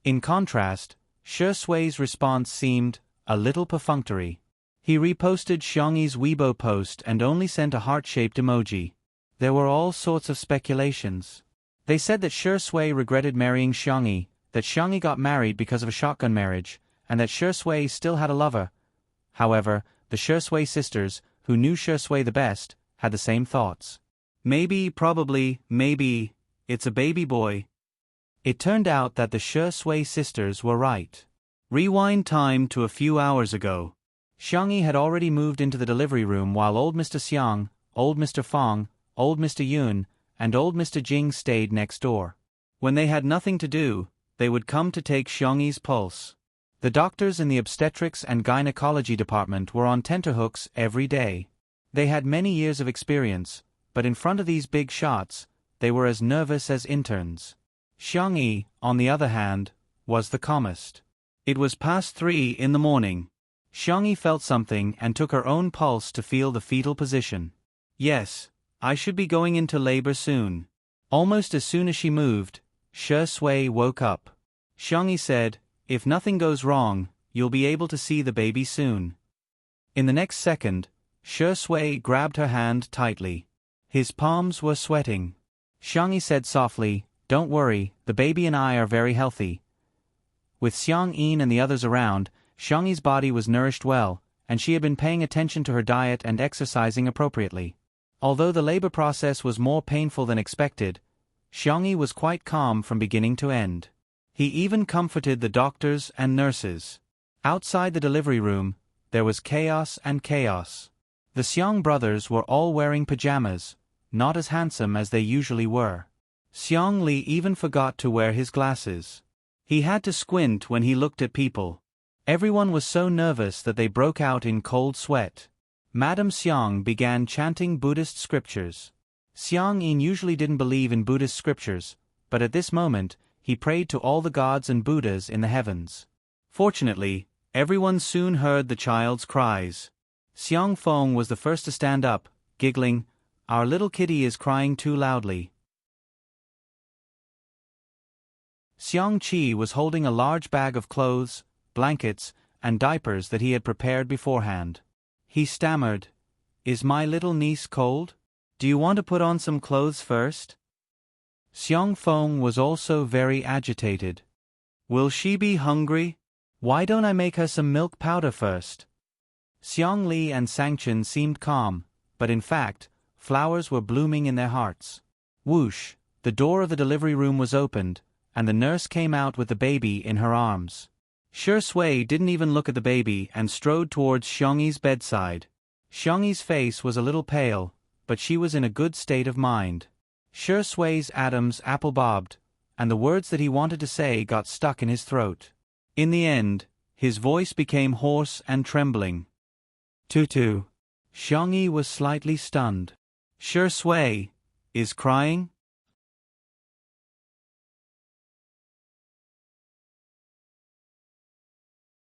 In contrast, Shi Sui's response seemed a little perfunctory. He reposted Xiang Yi's Weibo post and only sent a heart-shaped emoji. There were all sorts of speculations. They said that Shi Sui regretted marrying Xiang Yi, that Xiang Yi got married because of a shotgun marriage, and that Shi Sui still had a lover. However, the Shi Sui sisters, who knew Shi Sui the best, had the same thoughts. Maybe, probably, maybe, it's a baby boy. It turned out that the Shi Sui sisters were right. Rewind time to a few hours ago. Xiang Yi had already moved into the delivery room while old Mr. Xiang, old Mr. Fong, old Mr. Yun, and old Mr. Jing stayed next door. When they had nothing to do, they would come to take Xiang Yi's pulse. The doctors in the obstetrics and gynecology department were on tenterhooks every day. They had many years of experience, but in front of these big shots, they were as nervous as interns. Xiangyi, on the other hand, was the calmest. It was past 3 in the morning. Xiangyi felt something and took her own pulse to feel the fetal position. Yes, I should be going into labor soon. Almost as soon as she moved, Shi Sui woke up. Xiangyi said, if nothing goes wrong, you'll be able to see the baby soon. In the next second, Shi Sui grabbed her hand tightly. His palms were sweating. Xiangyi said softly, don't worry, the baby and I are very healthy. With Xiang Yin and the others around, Xiangyi's body was nourished well, and she had been paying attention to her diet and exercising appropriately. Although the labor process was more painful than expected, Xiangyi was quite calm from beginning to end. He even comforted the doctors and nurses. Outside the delivery room, there was chaos and chaos. The Xiang brothers were all wearing pajamas, not as handsome as they usually were. Xiang Li even forgot to wear his glasses. He had to squint when he looked at people. Everyone was so nervous that they broke out in cold sweat. Madame Xiang began chanting Buddhist scriptures. Xiang Yin usually didn't believe in Buddhist scriptures, but at this moment, he prayed to all the gods and Buddhas in the heavens. Fortunately, everyone soon heard the child's cries. Xiang Feng was the first to stand up, giggling, our little kitty is crying too loudly. Xiang Qi was holding a large bag of clothes, blankets, and diapers that he had prepared beforehand. He stammered, is my little niece cold? Do you want to put on some clothes first? Xiang Feng was also very agitated. Will she be hungry? Why don't I make her some milk powder first? Xiang Li and Sangchen seemed calm, but in fact, flowers were blooming in their hearts. Whoosh, the door of the delivery room was opened, and the nurse came out with the baby in her arms. Shi Sui didn't even look at the baby and strode towards Xiangyi's bedside. Xiangyi's face was a little pale, but she was in a good state of mind. Shi Sui's atoms apple bobbed, and the words that he wanted to say got stuck in his throat. In the end, his voice became hoarse and trembling. Tutu. Xiangyi was slightly stunned. Shi Sui is crying?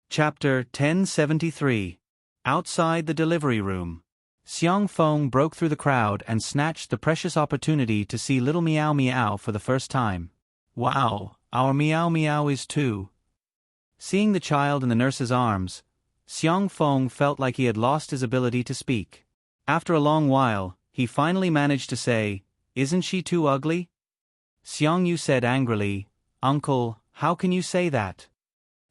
Chapter 1073. Outside the delivery room. Xiang Feng broke through the crowd and snatched the precious opportunity to see little Meow Meow for the first time. Wow, our Meow Meow is too. Seeing the child in the nurse's arms, Xiang Feng felt like he had lost his ability to speak. After a long while, he finally managed to say, isn't she too ugly? Xiang Yu said angrily, Uncle, how can you say that?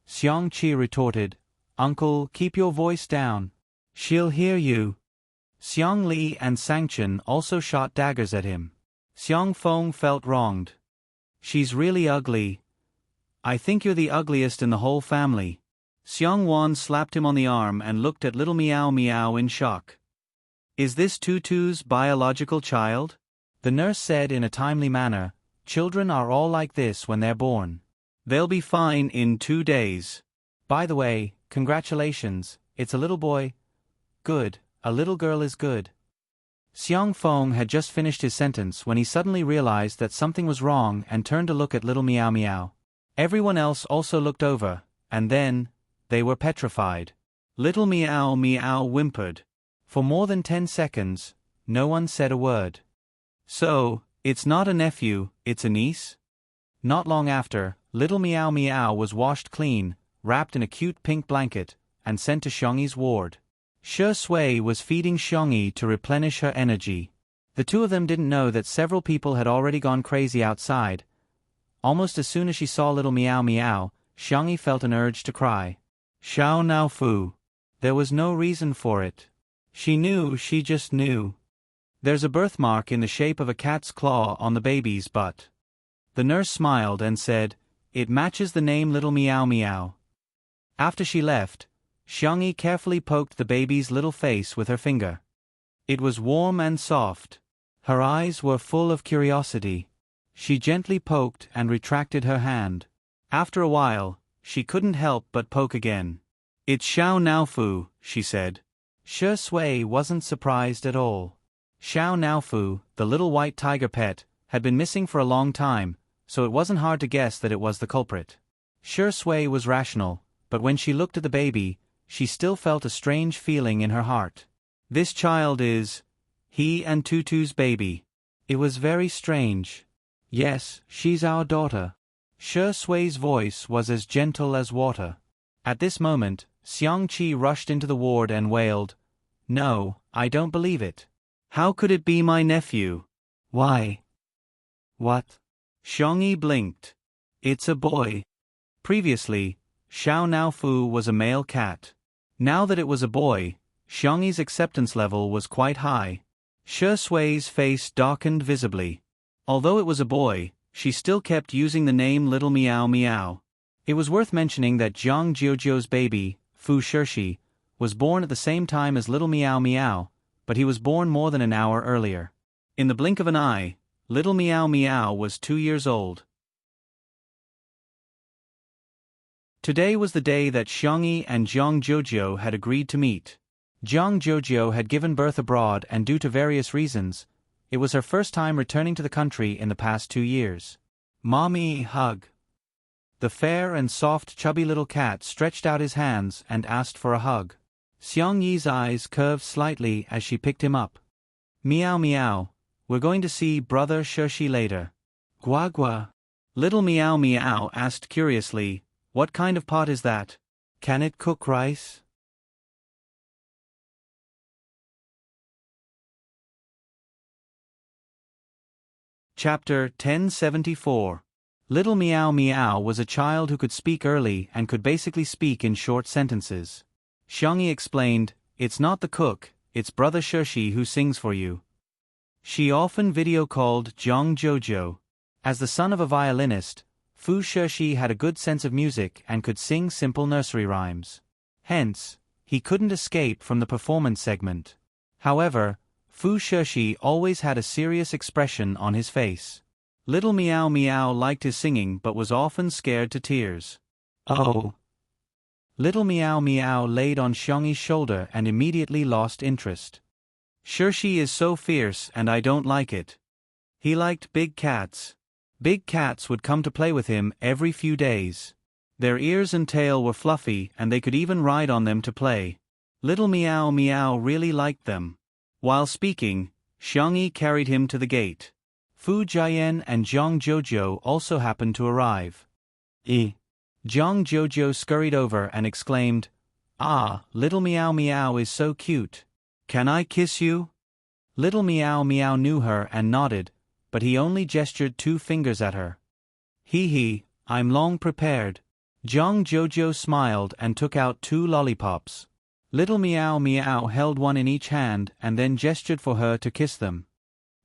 Xiang Qi retorted, Uncle, keep your voice down. She'll hear you. Xiang Li and Sangchen also shot daggers at him. Xiang Feng felt wronged. She's really ugly. I think you're the ugliest in the whole family. Xiang Wan slapped him on the arm and looked at little Meow Meow in shock. Is this Tutu's biological child? The nurse said in a timely manner, children are all like this when they're born. They'll be fine in 2 days. By the way, congratulations, it's a little boy. Good, a little girl is good. Xiang Feng had just finished his sentence when he suddenly realized that something was wrong and turned to look at little Meow Meow. Everyone else also looked over, and then, they were petrified. Little Meow Meow whimpered. For more than 10 seconds, no one said a word. So, it's not a nephew, it's a niece? Not long after, little Meow Meow was washed clean, wrapped in a cute pink blanket, and sent to Xiangyi's ward. Shi Sui was feeding Xiangyi to replenish her energy. The two of them didn't know that several people had already gone crazy outside. Almost as soon as she saw little Meow Meow, Xiangyi felt an urge to cry. Xiao Nao Fu. There was no reason for it. She knew, she just knew. There's a birthmark in the shape of a cat's claw on the baby's butt. The nurse smiled and said, it matches the name little Meow Meow. After she left, Xiangyi carefully poked the baby's little face with her finger. It was warm and soft. Her eyes were full of curiosity. She gently poked and retracted her hand. After a while, she couldn't help but poke again. It's Xiao Naofu, she said. Shi Sui wasn't surprised at all. Xiao Naofu, the little white tiger pet, had been missing for a long time, so it wasn't hard to guess that it was the culprit. Shi Sui was rational, but when she looked at the baby, she still felt a strange feeling in her heart. This child is he and Tutu's baby. It was very strange. Yes, she's our daughter. Shi Sui's voice was as gentle as water. At this moment, Xiangqi rushed into the ward and wailed, "No, I don't believe it. How could it be my nephew? Why? What?" Xiangyi blinked. It's a boy. Previously, Xiao Naofu was a male cat. Now that it was a boy, Xiangyi's acceptance level was quite high. Shi Sui's face darkened visibly. Although it was a boy, she still kept using the name Little Meow Meow. It was worth mentioning that Jiang Jiuzhou's baby, Fu Shirshi, was born at the same time as Little Meow Meow, but he was born more than an hour earlier. In the blink of an eye, Little Meow Meow was 2 years old. Today was the day that Xiangyi and Jiang Jiuzhou had agreed to meet. Jiang Jiuzhou had given birth abroad and due to various reasons, it was her first time returning to the country in the past 2 years. Mommy, hug. The fair and soft chubby little cat stretched out his hands and asked for a hug. Xiangyi's eyes curved slightly as she picked him up. Meow meow, we're going to see Brother Shirshi later. Gua gua. Little Meow Meow asked curiously, what kind of pot is that? Can it cook rice? Chapter 1074. Little Meow Meow was a child who could speak early and could basically speak in short sentences. Xiangyi explained, it's not the cook, it's Brother Shirshi who sings for you. She often video-called Jiang Jiuzhou. As the son of a violinist, Fu Shirshi had a good sense of music and could sing simple nursery rhymes. Hence, he couldn't escape from the performance segment. However, Fu Shirshi always had a serious expression on his face. Little Meow Meow liked his singing but was often scared to tears. Oh! Little Meow Meow laid on Xiangyi's shoulder and immediately lost interest. Shirshi is so fierce and I don't like it. He liked big cats. Big cats would come to play with him every few days. Their ears and tail were fluffy and they could even ride on them to play. Little Meow Meow really liked them. While speaking, Xiangyi carried him to the gate. Fu Jian and Jiang Jiuzhou also happened to arrive. Jiang Jiuzhou scurried over and exclaimed, "Ah, Little Meow Meow is so cute. Can I kiss you?" Little Meow Meow knew her and nodded, but he only gestured 2 fingers at her. Hee, I'm long prepared." Jiang Jiuzhou smiled and took out 2 lollipops. Little Meow Meow held one in each hand and then gestured for her to kiss them.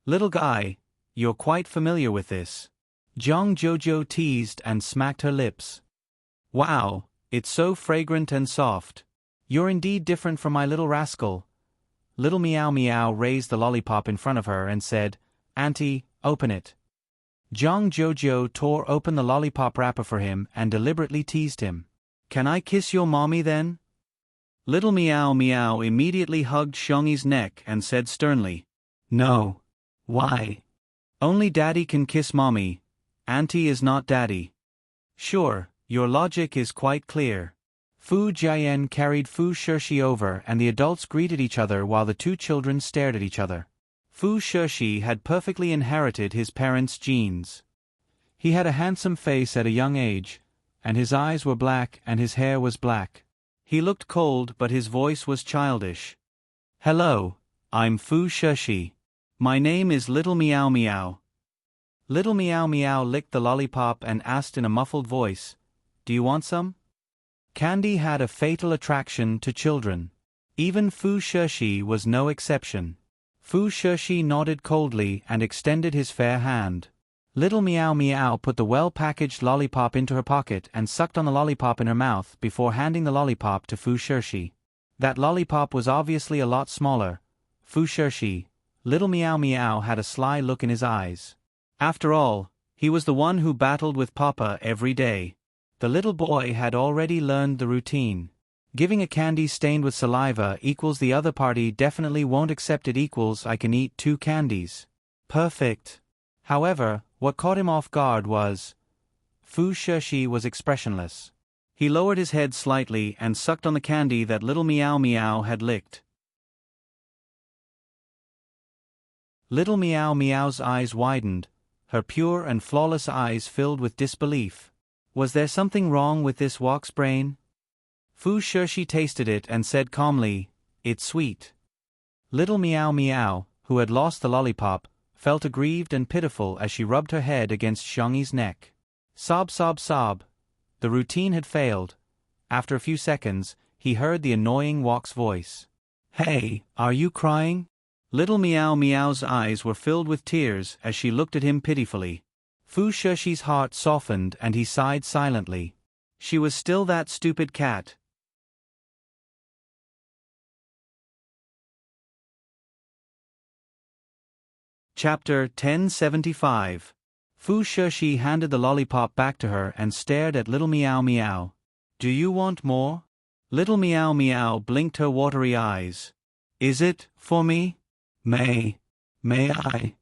"Little guy, you're quite familiar with this." Jiang Jiuzhou teased and smacked her lips. "Wow, it's so fragrant and soft. You're indeed different from my little rascal." Little Meow Meow raised the lollipop in front of her and said, "Auntie, open it." Jiang Jiuzhou tore open the lollipop wrapper for him and deliberately teased him. "Can I kiss your mommy then?" Little Meow Meow immediately hugged Xiangyi's neck and said sternly, "No." "Why?" "Only daddy can kiss mommy. Auntie is not daddy." "Sure, your logic is quite clear." Fu Jian carried Fu Shirshi over and the adults greeted each other while the 2 children stared at each other. Fu Shirshi had perfectly inherited his parents' genes. He had a handsome face at a young age, and his eyes were black and his hair was black. He looked cold but his voice was childish. "Hello, I'm Fu Shirshi. My name is Little Meow Meow." Little Meow Meow licked the lollipop and asked in a muffled voice, "Do you want some?" Candy had a fatal attraction to children. Even Fu Shirshi was no exception. Fu Shirshi nodded coldly and extended his fair hand. Little Meow Meow put the well-packaged lollipop into her pocket and sucked on the lollipop in her mouth before handing the lollipop to Fu Shirshi. That lollipop was obviously a lot smaller. Fu Shirshi, Little Meow Meow had a sly look in his eyes. After all, he was the one who battled with Papa every day. The little boy had already learned the routine. Giving a candy stained with saliva equals the other party definitely won't accept it equals I can eat 2 candies. Perfect. However, what caught him off guard was Fu Shishi was expressionless. He lowered his head slightly and sucked on the candy that little Meow Meow had licked. Little Meow Meow's eyes widened, her pure and flawless eyes filled with disbelief. Was there something wrong with this wok's brain? Fu Shishi tasted it and said calmly, "It's sweet." Little Meow Meow, who had lost the lollipop, felt aggrieved and pitiful as she rubbed her head against Xiangyi's neck. Sob sob sob. The routine had failed. After a few seconds, he heard the annoying wok's voice. "Hey, are you crying?" Little Meow Meow's eyes were filled with tears as she looked at him pitifully. Fu Shishi's heart softened and he sighed silently. She was still that stupid cat. Chapter 1075. Fu Shishi handed the lollipop back to her and stared at Little Meow Meow. "Do you want more?" Little Meow Meow blinked her watery eyes. "Is it for me? May I?"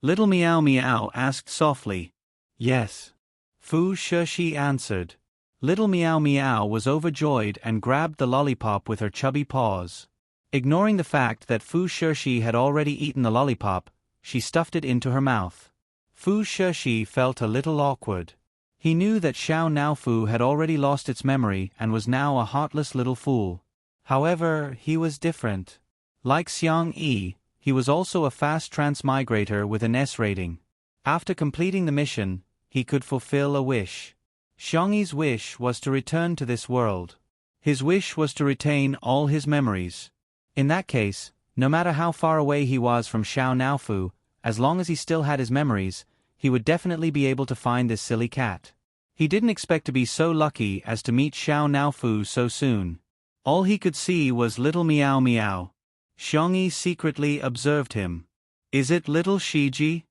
Little Meow Meow asked softly. "Yes." Fu Shishi answered. Little Meow Meow was overjoyed and grabbed the lollipop with her chubby paws. Ignoring the fact that Fu Shishi had already eaten the lollipop, she stuffed it into her mouth. Fu Shishi felt a little awkward. He knew that Xiao Naofu had already lost its memory and was now a heartless little fool. However, he was different. Like Xiang Yi, he was also a fast transmigrator with an S rating. After completing the mission, he could fulfill a wish. Xiang Yi's wish was to return to this world. His wish was to retain all his memories. In that case, no matter how far away he was from Xiao Naofu, as long as he still had his memories, he would definitely be able to find this silly cat. He didn't expect to be so lucky as to meet Xiao Naofu so soon. All he could see was Little Meow Meow. Xiang Yi secretly observed him. Is it little Shiji?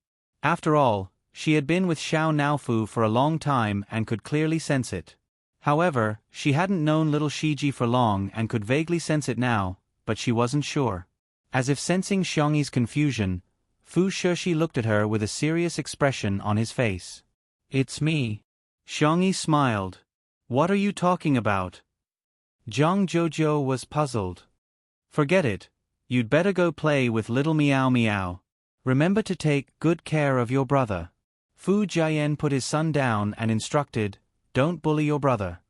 After all, she had been with Xiao Naofu for a long time and could clearly sense it. However, she hadn't known little Shiji for long and could vaguely sense it now, but she wasn't sure. As if sensing Xiang Yi's confusion, Fu Shishi looked at her with a serious expression on his face. "It's me." Xiang Yi smiled. "What are you talking about?" Zhang Jojo was puzzled. "Forget it. You'd better go play with Little Meow Meow. Remember to take good care of your brother." Fu Jian put his son down and instructed, "Don't bully your brother."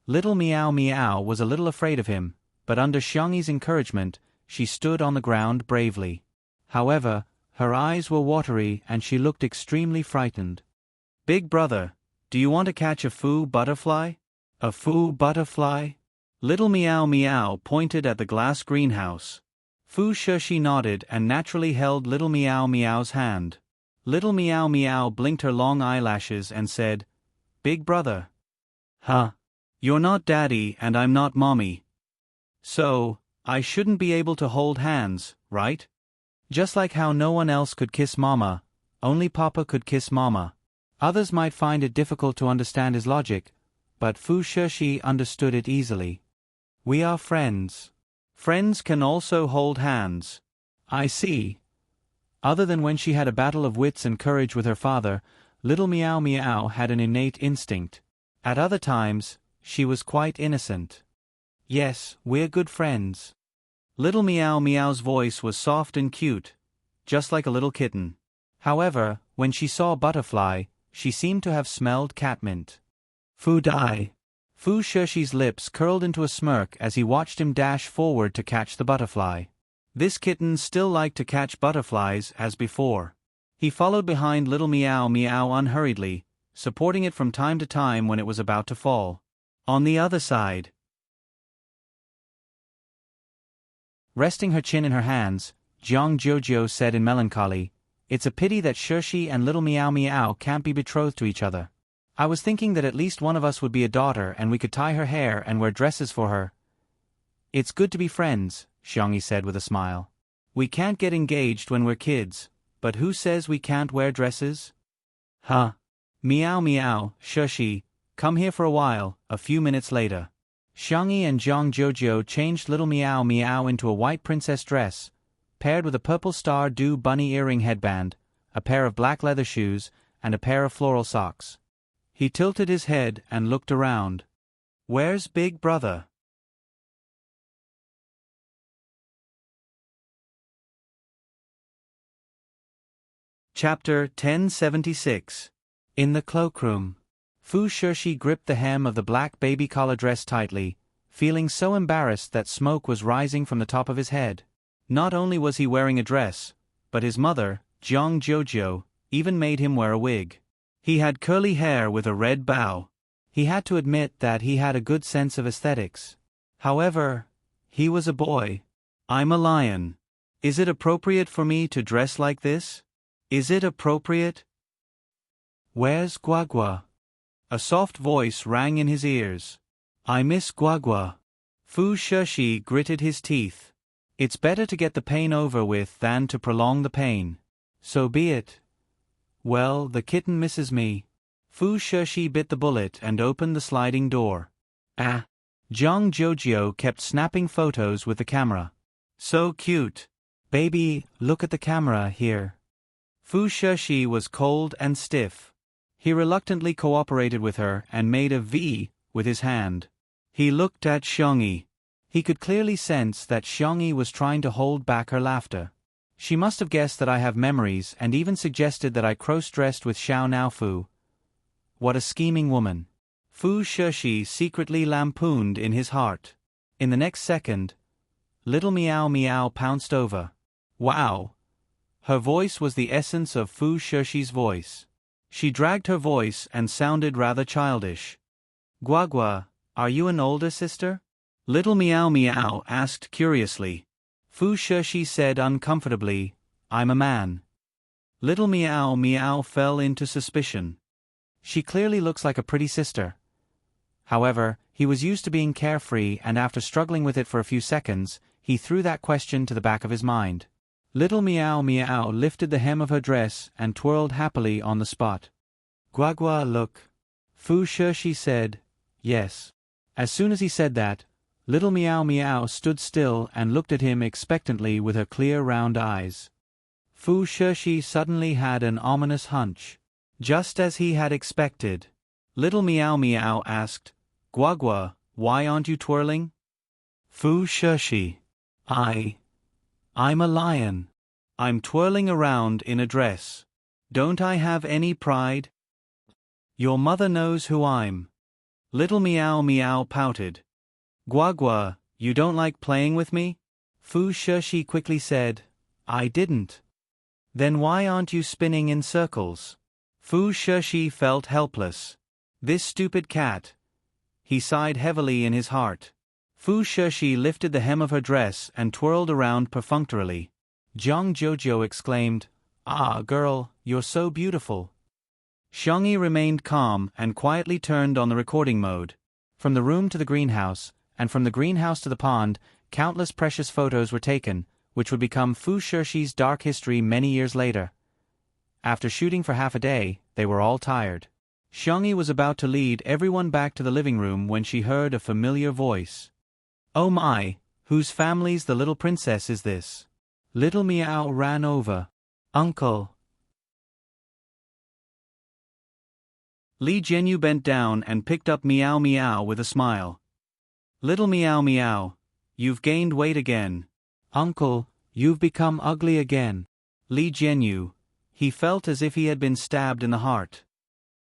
Little Meow Meow was a little afraid of him, but under Xiang Yi's encouragement, she stood on the ground bravely. However, her eyes were watery and she looked extremely frightened. "Big brother, do you want to catch a Fu butterfly?" "A Fu butterfly?" Little Meow Meow pointed at the glass greenhouse. Fu Shishi nodded and naturally held Little Meow Meow's hand. Little Meow Meow blinked her long eyelashes and said, "Big brother." "Huh? You're not daddy and I'm not mommy. So, I shouldn't be able to hold hands, right? Just like how no one else could kiss mama, only papa could kiss mama." Others might find it difficult to understand his logic, but Fu Shishi understood it easily. "We are friends. Friends can also hold hands." "I see." Other than when she had a battle of wits and courage with her father, Little Meow Meow had an innate instinct. At other times, she was quite innocent. "Yes, we're good friends." Little Meow Meow's voice was soft and cute, just like a little kitten. However, when she saw Butterfly, she seemed to have smelled catmint. "Fu Dai." Fu Shishi's lips curled into a smirk as he watched him dash forward to catch the butterfly. This kitten still liked to catch butterflies as before. He followed behind Little Meow Meow unhurriedly, supporting it from time to time when it was about to fall. On the other side, resting her chin in her hands, Zhang Jojo said in melancholy, "It's a pity that Shishi and Little Meow Meow can't be betrothed to each other. I was thinking that at least one of us would be a daughter and we could tie her hair and wear dresses for her." "It's good to be friends," Xiang Yi said with a smile. "We can't get engaged when we're kids, but who says we can't wear dresses?" "Huh? Meow Meow, Shishi, come here for a while." A few minutes later, Xiangyi and Zhang Jojo changed little Meow Meow into a white princess dress, paired with a purple star dew bunny earring headband, a pair of black leather shoes, and a pair of floral socks. He tilted his head and looked around. Where's Big Brother? Chapter 1076. In the cloakroom. Fu Shixi gripped the hem of the black baby collar dress tightly, feeling so embarrassed that smoke was rising from the top of his head. Not only was he wearing a dress, but his mother, Zhang Jojo, even made him wear a wig. He had curly hair with a red bow. He had to admit that he had a good sense of aesthetics. However, he was a boy. I'm a lion. Is it appropriate for me to dress like this? Is it appropriate? Where's Guagua? A soft voice rang in his ears. I miss Guagua. Fu Shixi gritted his teeth. It's better to get the pain over with than to prolong the pain. So be it. Well, the kitten misses me. Fu Shixi bit the bullet and opened the sliding door. Ah! Zhang Jojo kept snapping photos with the camera. So cute. Baby, look at the camera here. Fu Shixi was cold and stiff. He reluctantly cooperated with her and made a V with his hand. He looked at Xiangyi. He could clearly sense that Xiangyi was trying to hold back her laughter. She must have guessed that I have memories and even suggested that I cross-dressed with Xiao Naofu. What a scheming woman. Fu Shixi secretly lampooned in his heart. In the next second, little Meow Meow pounced over. Wow! Her voice was the essence of Fu Shixi's voice. She dragged her voice and sounded rather childish. Guagua, are you an older sister? Little Meow Meow asked curiously. Fu Shixi said uncomfortably, I'm a man. Little Meow Meow fell into suspicion. She clearly looks like a pretty sister. However, he was used to being carefree, and after struggling with it for a few seconds, he threw that question to the back of his mind. Little Meow Meow lifted the hem of her dress and twirled happily on the spot. Guagua, look. Fu Shixi said, yes. As soon as he said that, little Meow Meow stood still and looked at him expectantly with her clear round eyes. Fu Shixi suddenly had an ominous hunch. Just as he had expected. Little Meow Meow asked, Guagua, why aren't you twirling? Fu Shixi. I'm a lion. I'm twirling around in a dress. Don't I have any pride? Your mother knows who I'm. Little Meow Meow pouted. Guagua, you don't like playing with me? Fu Shixi quickly said, I didn't. Then why aren't you spinning in circles? Fu Shixi felt helpless. This stupid cat. He sighed heavily in his heart. Fu Shixi lifted the hem of her dress and twirled around perfunctorily. Zhang Jojo exclaimed, Ah, girl, you're so beautiful. Xiangyi remained calm and quietly turned on the recording mode. From the room to the greenhouse, and from the greenhouse to the pond, countless precious photos were taken, which would become Fu Shixi's dark history many years later. After shooting for half a day, they were all tired. Xiangyi was about to lead everyone back to the living room when she heard a familiar voice. Oh my, whose family's the little princess is this? Little Meow ran over. Uncle. Li Jianyu bent down and picked up Meow Meow with a smile. Little Meow Meow, you've gained weight again. Uncle, you've become ugly again. Li Jianyu. He felt as if he had been stabbed in the heart.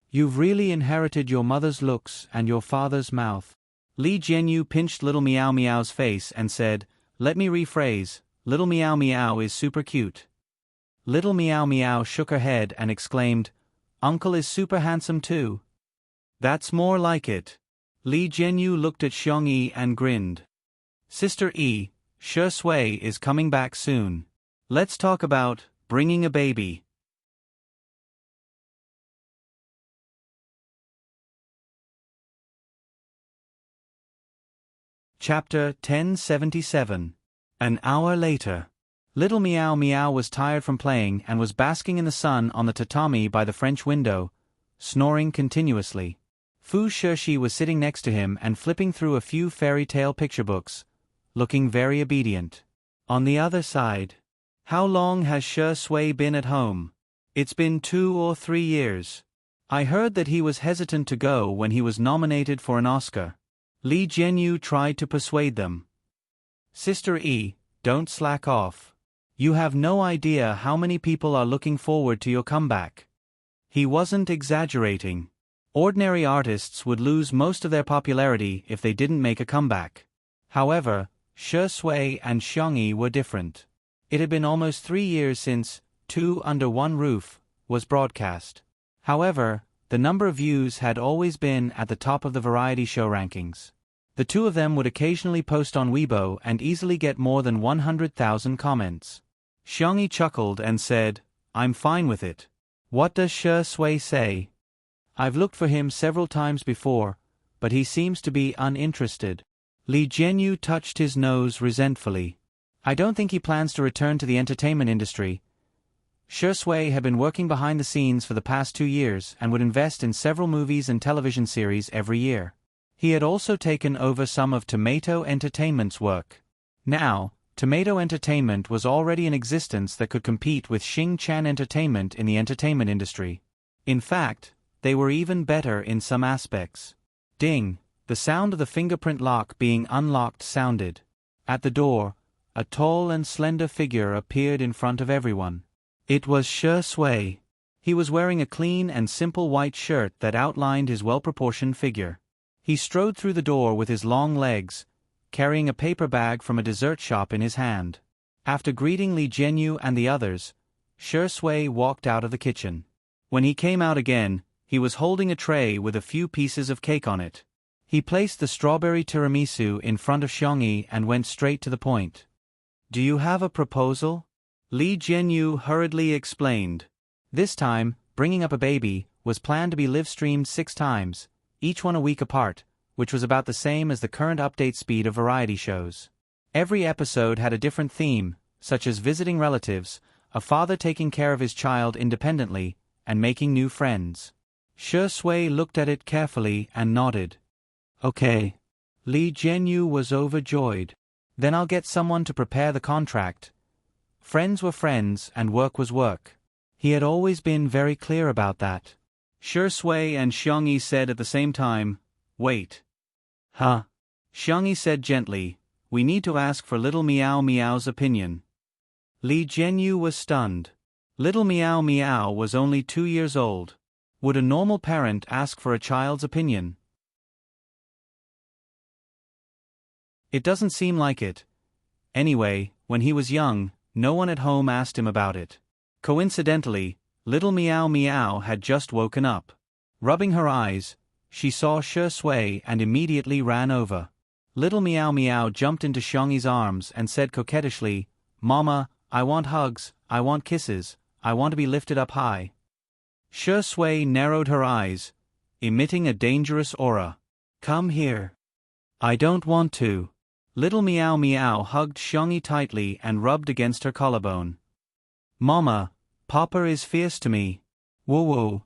You've really inherited your mother's looks and your father's mouth. Li Jianyu pinched little Meow Meow's face and said, Let me rephrase, little Meow Meow is super cute. Little Meow Meow shook her head and exclaimed, Uncle is super handsome too. That's more like it. Li Jianyu looked at Xiangyi and grinned. Sister Yi, Shi Sui is coming back soon. Let's talk about bringing a baby. Chapter 1077. An hour later. Little Meow Meow was tired from playing and was basking in the sun on the tatami by the French window, snoring continuously. Fu Shishi was sitting next to him and flipping through a few fairy tale picture books, looking very obedient. On the other side, how long has Shi Sui been at home? It's been 2 or 3 years. I heard that he was hesitant to go when he was nominated for an Oscar. Li Jianyu tried to persuade them. Sister E, don't slack off. You have no idea how many people are looking forward to your comeback. He wasn't exaggerating. Ordinary artists would lose most of their popularity if they didn't make a comeback. However, Shi Sui and Xiangyi were different. It had been almost 3 years since Two Under One Roof was broadcast. However, the number of views had always been at the top of the variety show rankings. The two of them would occasionally post on Weibo and easily get more than 100,000 comments. Xiangyi chuckled and said, I'm fine with it. What does Shi Sui say? I've looked for him several times before, but he seems to be uninterested. Li Jianyu touched his nose resentfully. I don't think he plans to return to the entertainment industry. Shi Sui had been working behind the scenes for the past 2 years and would invest in several movies and television series every year. He had also taken over some of Tomato Entertainment's work. Now, Tomato Entertainment was already in existence that could compete with Xing Chan Entertainment in the entertainment industry. In fact, they were even better in some aspects. Ding, the sound of the fingerprint lock being unlocked sounded. At the door, a tall and slender figure appeared in front of everyone. It was Shi Sui. He was wearing a clean and simple white shirt that outlined his well-proportioned figure. He strode through the door with his long legs, carrying a paper bag from a dessert shop in his hand. After greeting Li Jianyu and the others, Shi Sui walked out of the kitchen. When he came out again, he was holding a tray with a few pieces of cake on it. He placed the strawberry tiramisu in front of Xiangyi and went straight to the point. Do you have a proposal? Li Jianyu hurriedly explained. This time, bringing up a baby was planned to be live-streamed 6 times, each one a week apart, which was about the same as the current update speed of variety shows. Every episode had a different theme, such as visiting relatives, a father taking care of his child independently, and making new friends. Shi Sui looked at it carefully and nodded. Okay. Li Jianyu was overjoyed. Then I'll get someone to prepare the contract. Friends were friends and work was work. He had always been very clear about that. Shi Sui and Xiangyi said at the same time, Wait. Huh? Xiangyi said gently, We need to ask for Little Meow Meow's opinion. Li Jianyu was stunned. Little Meow Meow was only 2 years old. Would a normal parent ask for a child's opinion? It doesn't seem like it. Anyway, when he was young, no one at home asked him about it. Coincidentally, Little Meow Meow had just woken up. Rubbing her eyes, she saw Shi Sui and immediately ran over. Little Meow Meow jumped into Xiangyi's arms and said coquettishly, Mama, I want hugs, I want kisses, I want to be lifted up high. Shi Sui narrowed her eyes, emitting a dangerous aura. Come here. I don't want to. Little Meow Meow hugged Xiangyi tightly and rubbed against her collarbone. Mama, Papa is fierce to me. Woo-woo.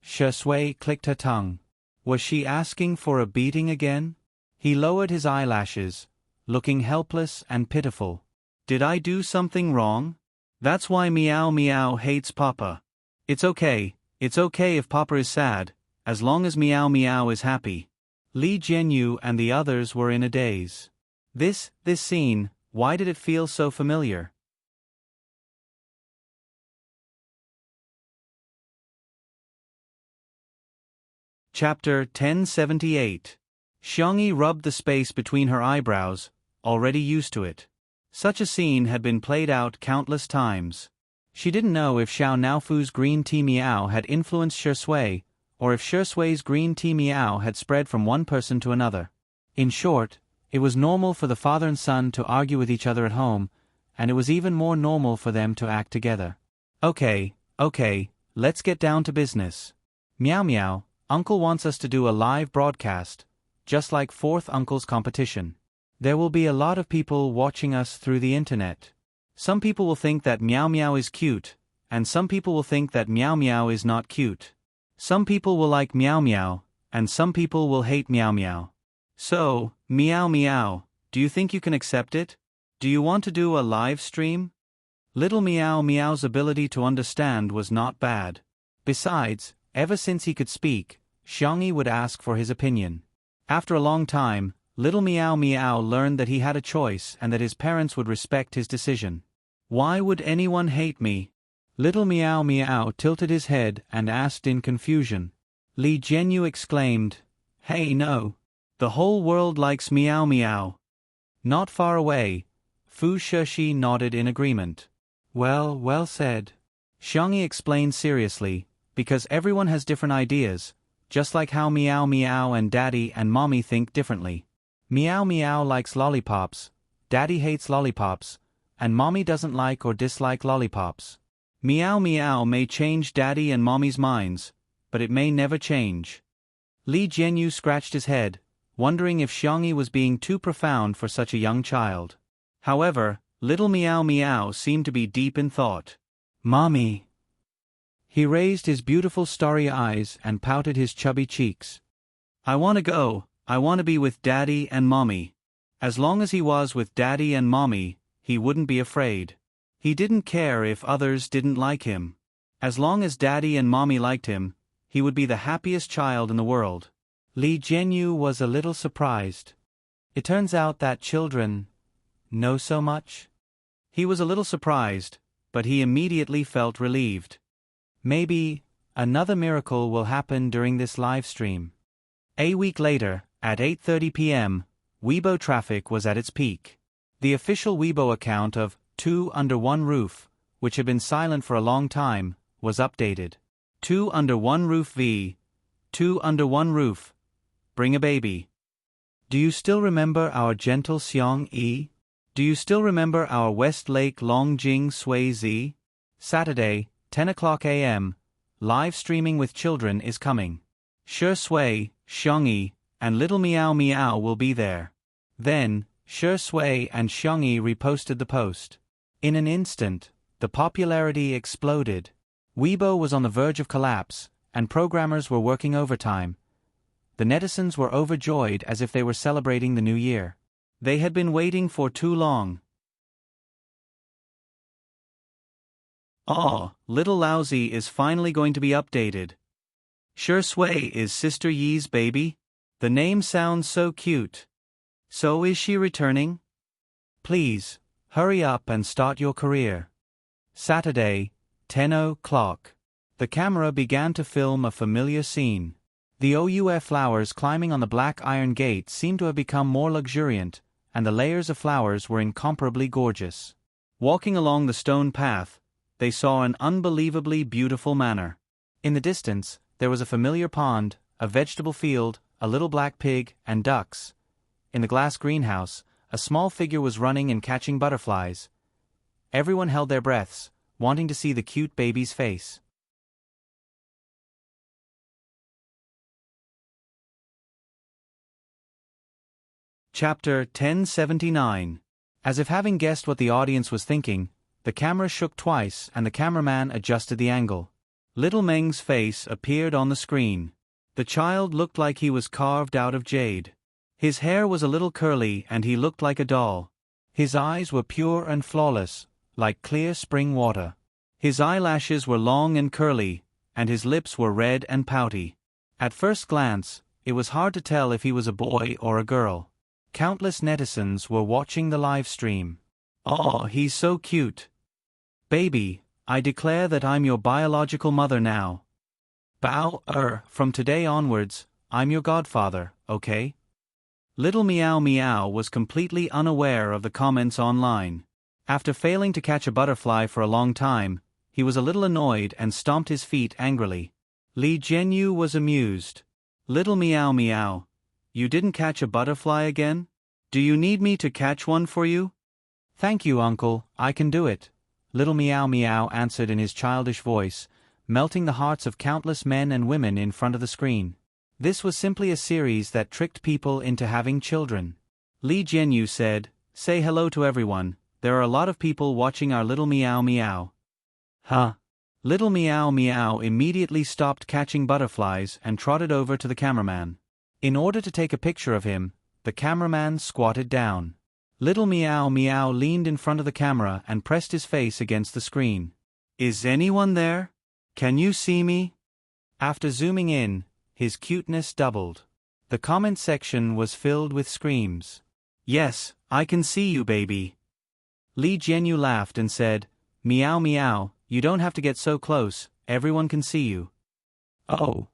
Shi Sui clicked her tongue. Was she asking for a beating again? He lowered his eyelashes, looking helpless and pitiful. Did I do something wrong? That's why Meow Meow hates Papa. It's okay if Papa is sad, as long as Meow Meow is happy. Li Jianyu and the others were in a daze. This scene, why did it feel so familiar? Chapter 1078. Xiangyi rubbed the space between her eyebrows, already used to it. Such a scene had been played out countless times. She didn't know if Xiao Naofu's green tea meow had influenced Shi Sui, or if Shi Sui's green tea meow had spread from one person to another. In short, it was normal for the father and son to argue with each other at home, and it was even more normal for them to act together. Okay, let's get down to business. Meow Meow, Uncle wants us to do a live broadcast, just like Fourth Uncle's competition. There will be a lot of people watching us through the internet. Some people will think that Meow Meow is cute, and some people will think that Meow Meow is not cute. Some people will like Meow Meow, and some people will hate meow meow. So, meow meow, do you think you can accept it? Do you want to do a live stream? Little meow meow's ability to understand was not bad. Besides, ever since he could speak, Xiangyi would ask for his opinion. After a long time, little meow meow learned that he had a choice and that his parents would respect his decision. Why would anyone hate me? Little meow meow tilted his head and asked in confusion. Li Jianyu exclaimed, "Hey no! The whole world likes meow meow." Not far away, Fu Shishi nodded in agreement. Well said. Xiangyi explained seriously, because everyone has different ideas, just like how meow meow and daddy and mommy think differently. Meow meow likes lollipops, daddy hates lollipops, and mommy doesn't like or dislike lollipops. Meow meow may change daddy and mommy's minds, but it may never change. Li Jianyu scratched his head, wondering if Xiangyi was being too profound for such a young child. However, little meow meow seemed to be deep in thought. Mommy. He raised his beautiful starry eyes and pouted his chubby cheeks. I want to go, I want to be with daddy and mommy. As long as he was with daddy and mommy, he wouldn't be afraid. He didn't care if others didn't like him. As long as daddy and mommy liked him, he would be the happiest child in the world. Li Jianyu was a little surprised. It turns out that children know so much. He was a little surprised, but he immediately felt relieved. Maybe another miracle will happen during this live stream. A week later, at 8:30 p.m., Weibo traffic was at its peak. The official Weibo account of Two Under One Roof, which had been silent for a long time, was updated. Two Under One Roof v. Two Under One Roof. Bring a baby. Do you still remember our gentle Xiang-yi? Do you still remember our Westlake Longjing Sui Zi? Saturday, 10 o'clock a.m., live streaming with children is coming. Shi Sui, Xiangyi, and little meow meow will be there. Then, Shi Sui and Xiangyi reposted the post. In an instant, the popularity exploded. Weibo was on the verge of collapse, and programmers were working overtime. The netizens were overjoyed as if they were celebrating the new year. They had been waiting for too long. Oh, little Lousy is finally going to be updated. Shi Sui is Sister Yi's baby? The name sounds so cute. So is she returning? Please, hurry up and start your career. Saturday, 10 o'clock. The camera began to film a familiar scene. The OUF flowers climbing on the black iron gate seemed to have become more luxuriant, and the layers of flowers were incomparably gorgeous. Walking along the stone path, they saw an unbelievably beautiful manor. In the distance, there was a familiar pond, a vegetable field, a little black pig, and ducks. In the glass greenhouse, a small figure was running and catching butterflies. Everyone held their breaths, wanting to see the cute baby's face. Chapter 1079. As if having guessed what the audience was thinking, the camera shook twice and the cameraman adjusted the angle. Little Meng's face appeared on the screen. The child looked like he was carved out of jade. His hair was a little curly and he looked like a doll. His eyes were pure and flawless, like clear spring water. His eyelashes were long and curly, and his lips were red and pouty. At first glance, it was hard to tell if he was a boy or a girl. Countless netizens were watching the live stream. Oh, he's so cute. Baby, I declare that I'm your biological mother now. From today onwards, I'm your godfather, okay? Little Meow Meow was completely unaware of the comments online. After failing to catch a butterfly for a long time, he was a little annoyed and stomped his feet angrily. Li Jianyu was amused. Little Meow Meow, you didn't catch a butterfly again? Do you need me to catch one for you? Thank you, uncle, I can do it. Little Meow Meow answered in his childish voice, melting the hearts of countless men and women in front of the screen. This was simply a series that tricked people into having children. Li Jianyu said, "Say hello to everyone, there are a lot of people watching our Little Meow Meow." Huh? Little Meow Meow immediately stopped catching butterflies and trotted over to the cameraman. In order to take a picture of him, the cameraman squatted down. Little Meow Meow leaned in front of the camera and pressed his face against the screen. "Is anyone there? Can you see me?" After zooming in, his cuteness doubled. The comment section was filled with screams. "Yes, I can see you, baby." Li Jianyu laughed and said, "Meow meow, you don't have to get so close, everyone can see you." "Oh."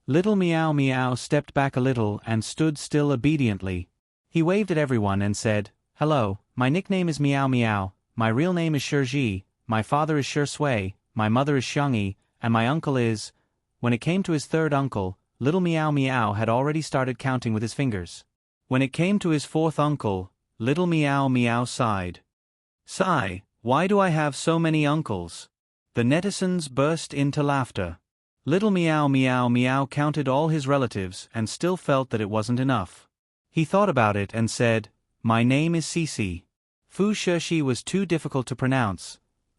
Little Meow Meow stepped back a little and stood still obediently. He waved at everyone and said, "Hello, my nickname is Meow Meow, my real name is Shiji, my father is Shui, my mother is Xiangyi, and my uncle is..." When it came to his third uncle, Little Meow Meow had already started counting with his fingers. When it came to his fourth uncle, Little Meow Meow sighed. "Sigh, why do I have so many uncles?" The netizens burst into laughter. Little Meow Meow Meow counted all his relatives and still felt that it wasn't enough. He thought about it and said, "My name is Cici." Fu Shishi was too difficult to pronounce.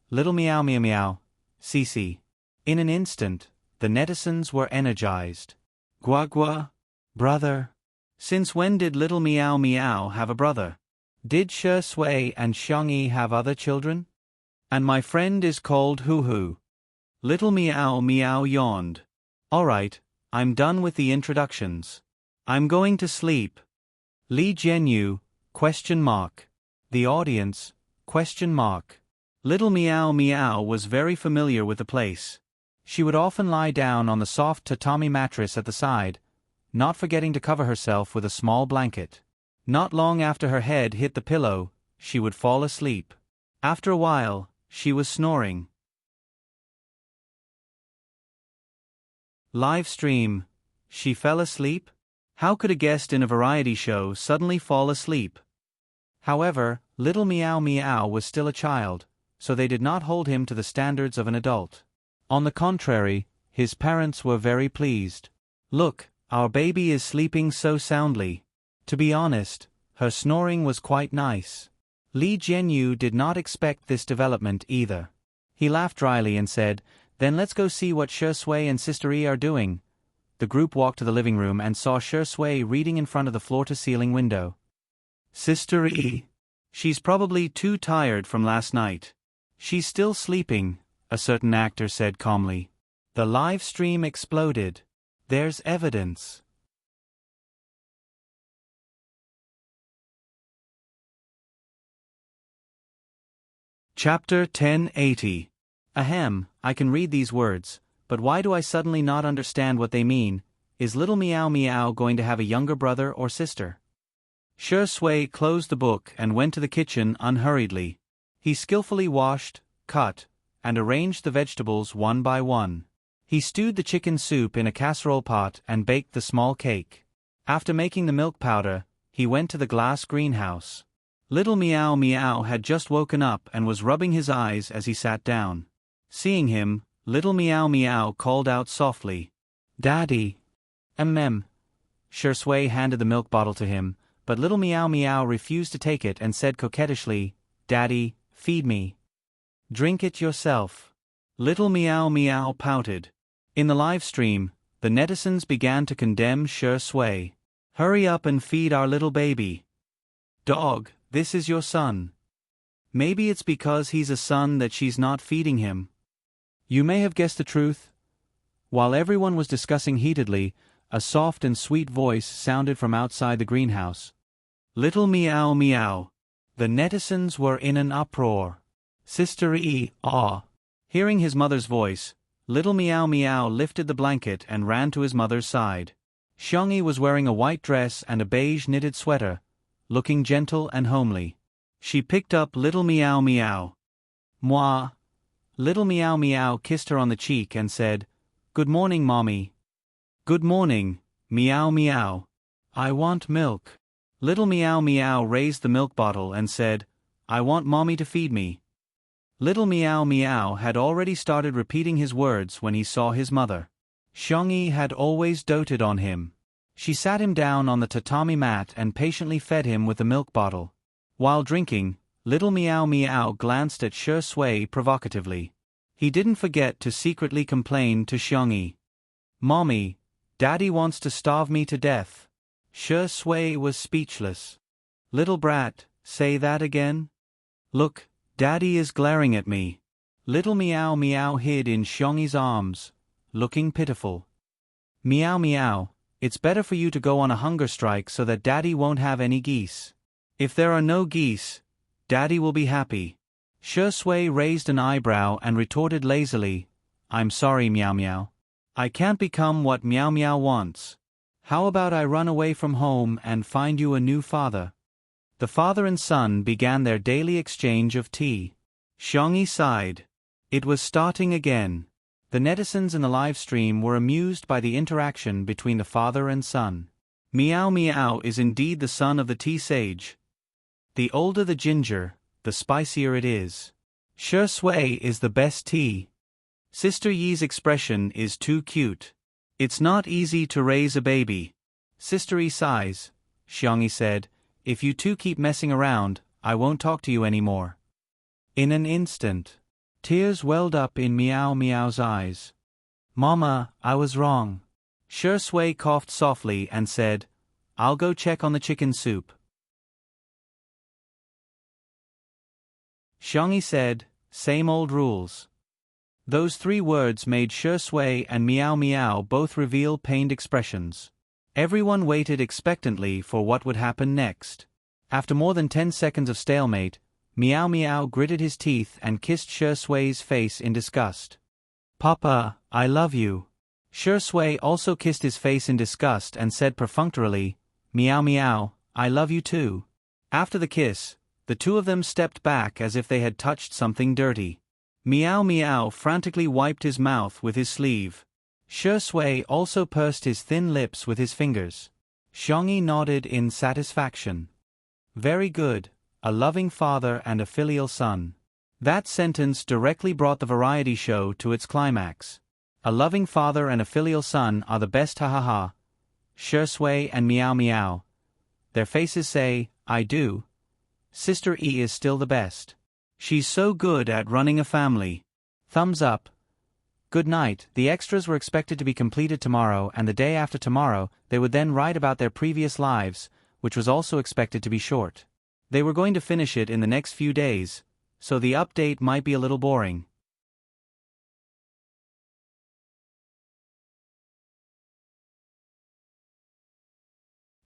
Little Meow Meow Meow, Cici. In an instant, the netizens were energized. "Gua Gua? Brother? Since when did Little Meow Meow have a brother? Did Shui and Xiangyi have other children? And my friend is called Hoo Hoo." Little Meow Meow yawned. "Alright, I'm done with the introductions. I'm going to sleep." Li Jianyu, ? The audience, ? Little Meow Meow was very familiar with the place. She would often lie down on the soft tatami mattress at the side, not forgetting to cover herself with a small blanket. Not long after her head hit the pillow, she would fall asleep. After a while, she was snoring. Live stream. She fell asleep? How could a guest in a variety show suddenly fall asleep? However, Little Meow Meow was still a child, so they did not hold him to the standards of an adult. On the contrary, his parents were very pleased. "Look, our baby is sleeping so soundly." To be honest, her snoring was quite nice. Li Jianyu did not expect this development either. He laughed dryly and said, "Then let's go see what Shui and Sister Yi are doing." The group walked to the living room and saw Shui reading in front of the floor-to-ceiling window. "Sister Yi? She's probably too tired from last night. She's still sleeping," a certain actor said calmly. The live stream exploded. "There's evidence." Chapter 1080. Ahem, I can read these words, but why do I suddenly not understand what they mean? Is Little Meow Meow going to have a younger brother or sister? Shui closed the book and went to the kitchen unhurriedly. He skillfully washed, cut, and arranged the vegetables one by one. He stewed the chicken soup in a casserole pot and baked the small cake. After making the milk powder, he went to the glass greenhouse. Little Meow Meow had just woken up and was rubbing his eyes as he sat down. Seeing him, Little Meow Meow called out softly, "Daddy." Shui handed the milk bottle to him, but Little Meow Meow refused to take it and said coquettishly, "Daddy, feed me." "Drink it yourself." Little Meow Meow pouted. In the live stream, the netizens began to condemn Shui. "Hurry up and feed our little baby. Dog, this is your son. Maybe it's because he's a son that she's not feeding him." You may have guessed the truth. While everyone was discussing heatedly, a soft and sweet voice sounded from outside the greenhouse. "Little Meow Meow." The netizens were in an uproar. "Sister Yi, ah." Hearing his mother's voice, Little Meow Meow lifted the blanket and ran to his mother's side. Xiangyi was wearing a white dress and a beige knitted sweater, looking gentle and homely. She picked up Little Meow Meow. "Moi." Little Meow Meow kissed her on the cheek and said, "Good morning, Mommy." "Good morning, Meow Meow. I want milk." Little Meow Meow raised the milk bottle and said, "I want Mommy to feed me." Little Meow Meow had already started repeating his words when he saw his mother. Xiangyi had always doted on him. She sat him down on the tatami mat and patiently fed him with the milk bottle. While drinking, Little Meow Meow glanced at Shui provocatively. He didn't forget to secretly complain to Xiangyi. "Mommy, Daddy wants to starve me to death." Shi Sui was speechless. "Little brat, say that again?" "Look, Daddy is glaring at me." Little Meow Meow hid in Xiangyi's arms, looking pitiful. "Meow Meow, it's better for you to go on a hunger strike so that Daddy won't have any geese. If there are no geese, Daddy will be happy." Shi Sui raised an eyebrow and retorted lazily, "I'm sorry, Meow Meow. I can't become what Meow Meow wants. How about I run away from home and find you a new father?" The father and son began their daily exchange of tea. Xiangyi sighed. It was starting again. The netizens in the live stream were amused by the interaction between the father and son. Meow Meow is indeed the son of the tea sage. The older the ginger, the spicier it is. Shi Sui is the best tea. Sister Yi's expression is too cute. "It's not easy to raise a baby." Sister Yi sighs. Xiangyi said, "If you two keep messing around, I won't talk to you anymore." In an instant, tears welled up in Meow Meow's eyes. "Mama, I was wrong." Shi Sui coughed softly and said, "I'll go check on the chicken soup." Xiangyi said, "Same old rules." Those 3 words made Shi Sui and Meow Meow both reveal pained expressions. Everyone waited expectantly for what would happen next. After more than 10 seconds of stalemate, Meow Meow gritted his teeth and kissed Shi Sui's face in disgust. "Papa, I love you." Shi Sui also kissed his face in disgust and said perfunctorily, "Meow Meow, I love you too." After the kiss, the two of them stepped back as if they had touched something dirty. Meow Meow frantically wiped his mouth with his sleeve. Shi Sui also pursed his thin lips with his fingers. Xiangyi nodded in satisfaction. "Very good, a loving father and a filial son." That sentence directly brought the variety show to its climax. A loving father and a filial son are the best, ha ha ha. Shi Sui and Meow Meow. Their faces say, "I do." Sister E is still the best. She's so good at running a family. Thumbs up. Good night. The extras were expected to be completed tomorrow, and the day after tomorrow, they would then write about their previous lives, which was also expected to be short. They were going to finish it in the next few days, so the update might be a little boring.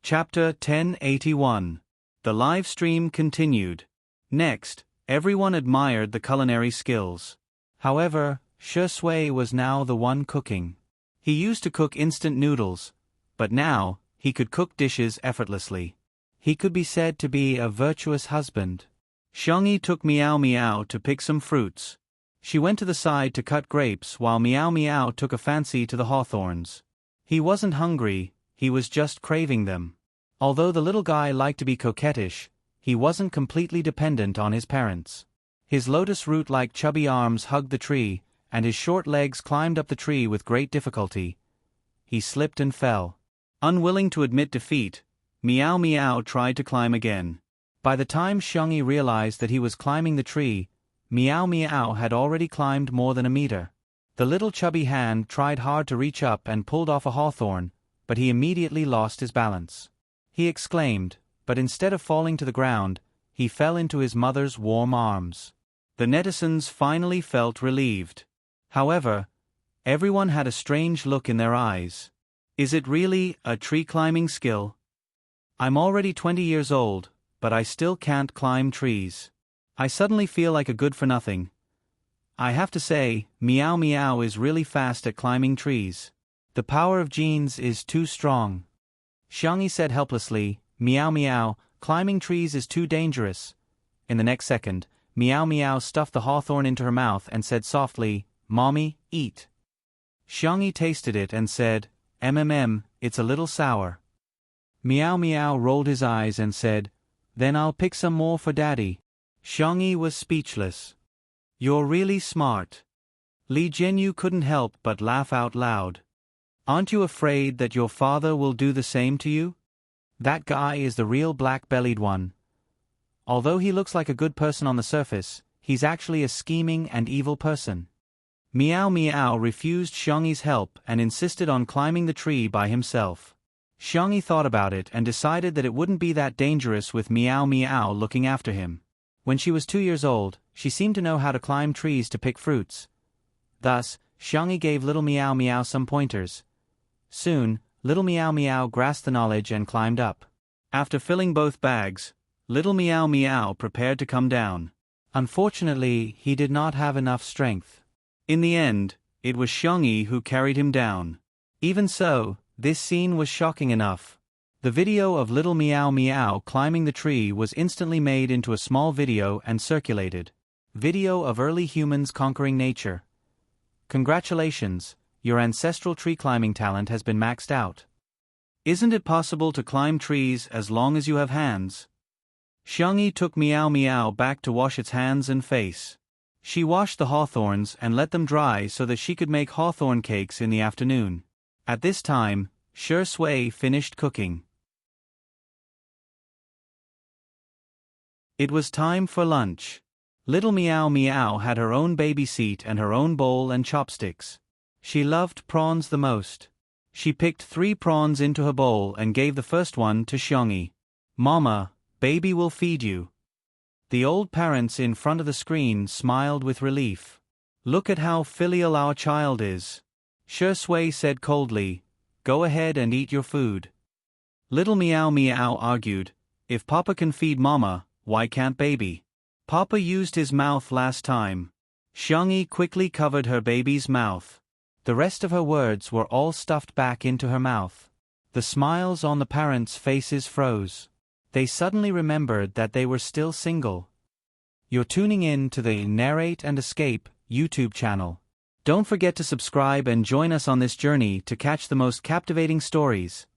Chapter 1081. The live stream continued. Next, everyone admired the culinary skills. However, Shi Sui was now the one cooking. He used to cook instant noodles, but now, he could cook dishes effortlessly. He could be said to be a virtuous husband. Xiangyi took Meow Meow to pick some fruits. She went to the side to cut grapes while Meow Meow took a fancy to the hawthorns. He wasn't hungry, he was just craving them. Although the little guy liked to be coquettish, he wasn't completely dependent on his parents. His lotus root-like chubby arms hugged the tree, and his short legs climbed up the tree with great difficulty. He slipped and fell. Unwilling to admit defeat, Meow Meow tried to climb again. By the time Xiangyi realized that he was climbing the tree, Meow Meow had already climbed more than a meter. The little chubby hand tried hard to reach up and pulled off a hawthorn, but he immediately lost his balance. He exclaimed, but instead of falling to the ground, he fell into his mother's warm arms. The netizens finally felt relieved. However, everyone had a strange look in their eyes. Is it really a tree-climbing skill? I'm already 20 years old, but I still can't climb trees. I suddenly feel like a good-for-nothing. I have to say, Meow Meow is really fast at climbing trees. The power of genes is too strong. Xiangyi said helplessly, "Meow Meow, climbing trees is too dangerous." In the next second, Meow Meow stuffed the hawthorn into her mouth and said softly, "Mommy, eat." Xiangyi tasted it and said, It's a little sour." Meow Meow rolled his eyes and said, "Then I'll pick some more for Daddy." Xiangyi was speechless. "You're really smart." Li Jianyu couldn't help but laugh out loud. "Aren't you afraid that your father will do the same to you? That guy is the real black-bellied one. Although he looks like a good person on the surface, he's actually a scheming and evil person." Meow Meow refused Xiangyi's help and insisted on climbing the tree by himself. Xiangyi thought about it and decided that it wouldn't be that dangerous with Meow Meow looking after him. When she was 2 years old, she seemed to know how to climb trees to pick fruits. Thus, Xiangyi gave little Meow Meow some pointers. Soon, little Meow Meow grasped the knowledge and climbed up. After filling both bags, little Meow Meow prepared to come down. Unfortunately, he did not have enough strength. In the end, it was Xiangyi who carried him down. Even so, this scene was shocking enough. The video of little Meow Meow climbing the tree was instantly made into a small video and circulated. Video of early humans conquering nature. Congratulations, your ancestral tree climbing talent has been maxed out. Isn't it possible to climb trees as long as you have hands? Xiangyi took Meow Meow back to wash its hands and face. She washed the hawthorns and let them dry so that she could make hawthorn cakes in the afternoon. At this time, Shi Sui finished cooking. It was time for lunch. Little Meow Meow had her own baby seat and her own bowl and chopsticks. She loved prawns the most. She picked 3 prawns into her bowl and gave the first one to Xiangyi. Mama, baby will feed you. The old parents in front of the screen smiled with relief. Look at how filial our child is. Shi Sui said coldly, go ahead and eat your food. Little Meow Meow argued, if Papa can feed Mama, why can't baby? Papa used his mouth last time. Xiangyi quickly covered her baby's mouth. The rest of her words were all stuffed back into her mouth. The smiles on the parents' faces froze. They suddenly remembered that they were still single. You're tuning in to the Narrate and Escape YouTube channel. Don't forget to subscribe and join us on this journey to catch the most captivating stories.